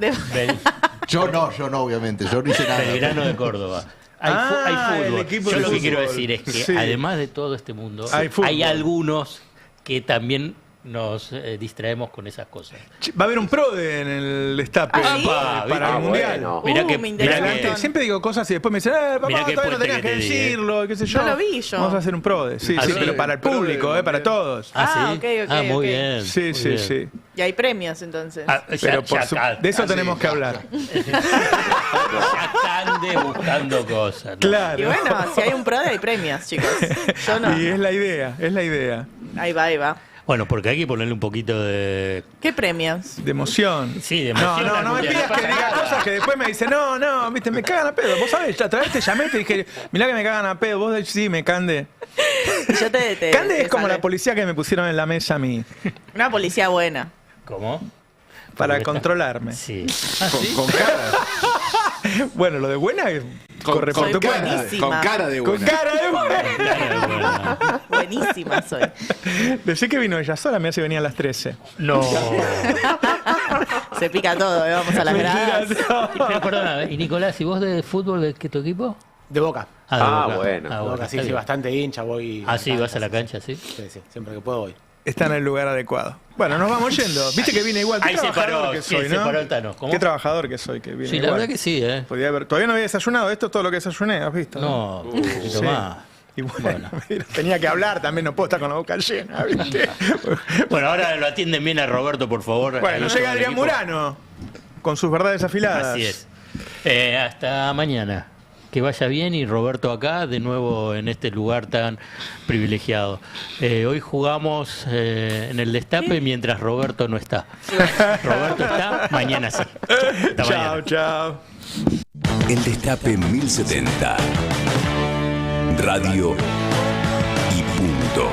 [SPEAKER 11] Yo no, obviamente. Yo no hice nada.
[SPEAKER 1] Belgrano de Córdoba. Hay fútbol. Yo lo que quiero decir es que además de todo este mundo, hay algunos que también nos distraemos con esas cosas.
[SPEAKER 17] Va a haber un PRODE en el Destape para el Mundial.
[SPEAKER 1] Bueno. Mirá
[SPEAKER 17] siempre digo cosas y después me dicen, papá, todavía no tenías que decirlo, qué sé yo.
[SPEAKER 10] No lo vi yo.
[SPEAKER 17] Vamos a hacer un PRODE. Sí, pero para el público, para todos.
[SPEAKER 1] ¿Sí? Muy bien.
[SPEAKER 17] Sí.
[SPEAKER 10] Y hay premios entonces.
[SPEAKER 17] Pero de eso tenemos que hablar.
[SPEAKER 1] Ya ande buscando cosas. ¿no?
[SPEAKER 17] Claro.
[SPEAKER 10] Y bueno, si hay un PRODE hay premios, chicos. Yo no.
[SPEAKER 17] Y es la idea.
[SPEAKER 10] Ahí va.
[SPEAKER 1] Bueno, porque hay que ponerle un poquito de...
[SPEAKER 10] ¿Qué premios?
[SPEAKER 17] De emoción.
[SPEAKER 1] Sí, de emoción.
[SPEAKER 17] No me pidas que diga cosas que después me dicen, no, viste, me cagan a pedo. Vos sabés, otra vez te llamé y te dije, mirá que me cagan a pedo. Vos decís, sí, me cande.
[SPEAKER 10] Yo te
[SPEAKER 17] Cande es como la policía que me pusieron en la mesa a mí.
[SPEAKER 10] Una policía buena.
[SPEAKER 1] ¿Cómo?
[SPEAKER 17] Para controlarme.
[SPEAKER 1] Sí.
[SPEAKER 11] Con cara.
[SPEAKER 17] Bueno, lo de buena es... Corre por tu cuenta.
[SPEAKER 11] Con cara de buena.
[SPEAKER 17] Con cara de buena.
[SPEAKER 10] Buenísima soy.
[SPEAKER 17] Decí que vino ella sola, me hace venir a las 13.
[SPEAKER 1] No.
[SPEAKER 10] Se pica todo, vamos a las gradas.
[SPEAKER 1] Pero perdona, y Nicolás, ¿y vos de fútbol de qué tu equipo?
[SPEAKER 18] De Boca.
[SPEAKER 1] De Boca.
[SPEAKER 12] Bueno.
[SPEAKER 18] De Boca, sí, bastante hincha, voy...
[SPEAKER 1] Sí, vas a la cancha, ¿sí?
[SPEAKER 18] Sí, siempre que puedo voy.
[SPEAKER 17] Está en el lugar adecuado. Bueno, nos vamos yendo. Viste que vine igual.
[SPEAKER 1] Ahí se paró el Tano. ¿Cómo?
[SPEAKER 17] Qué trabajador que soy, que viene
[SPEAKER 1] Sí, la verdad que sí,
[SPEAKER 17] Todavía no había desayunado. Esto es todo lo que desayuné, ¿has visto?
[SPEAKER 1] No, un poquito más.
[SPEAKER 17] Y bueno, tenía que hablar, también no puedo estar con la boca llena, ¿viste?
[SPEAKER 1] Bueno, ahora lo atienden bien a Roberto, por favor.
[SPEAKER 17] Bueno, llega Adrián Murano con sus verdades afiladas.
[SPEAKER 1] Así es. Hasta mañana. Que vaya bien, y Roberto acá, de nuevo en este lugar tan privilegiado. Hoy jugamos en el Destape mientras Roberto no está. Roberto está, mañana sí.
[SPEAKER 17] Chao.
[SPEAKER 19] El Destape 1070. Radio y punto.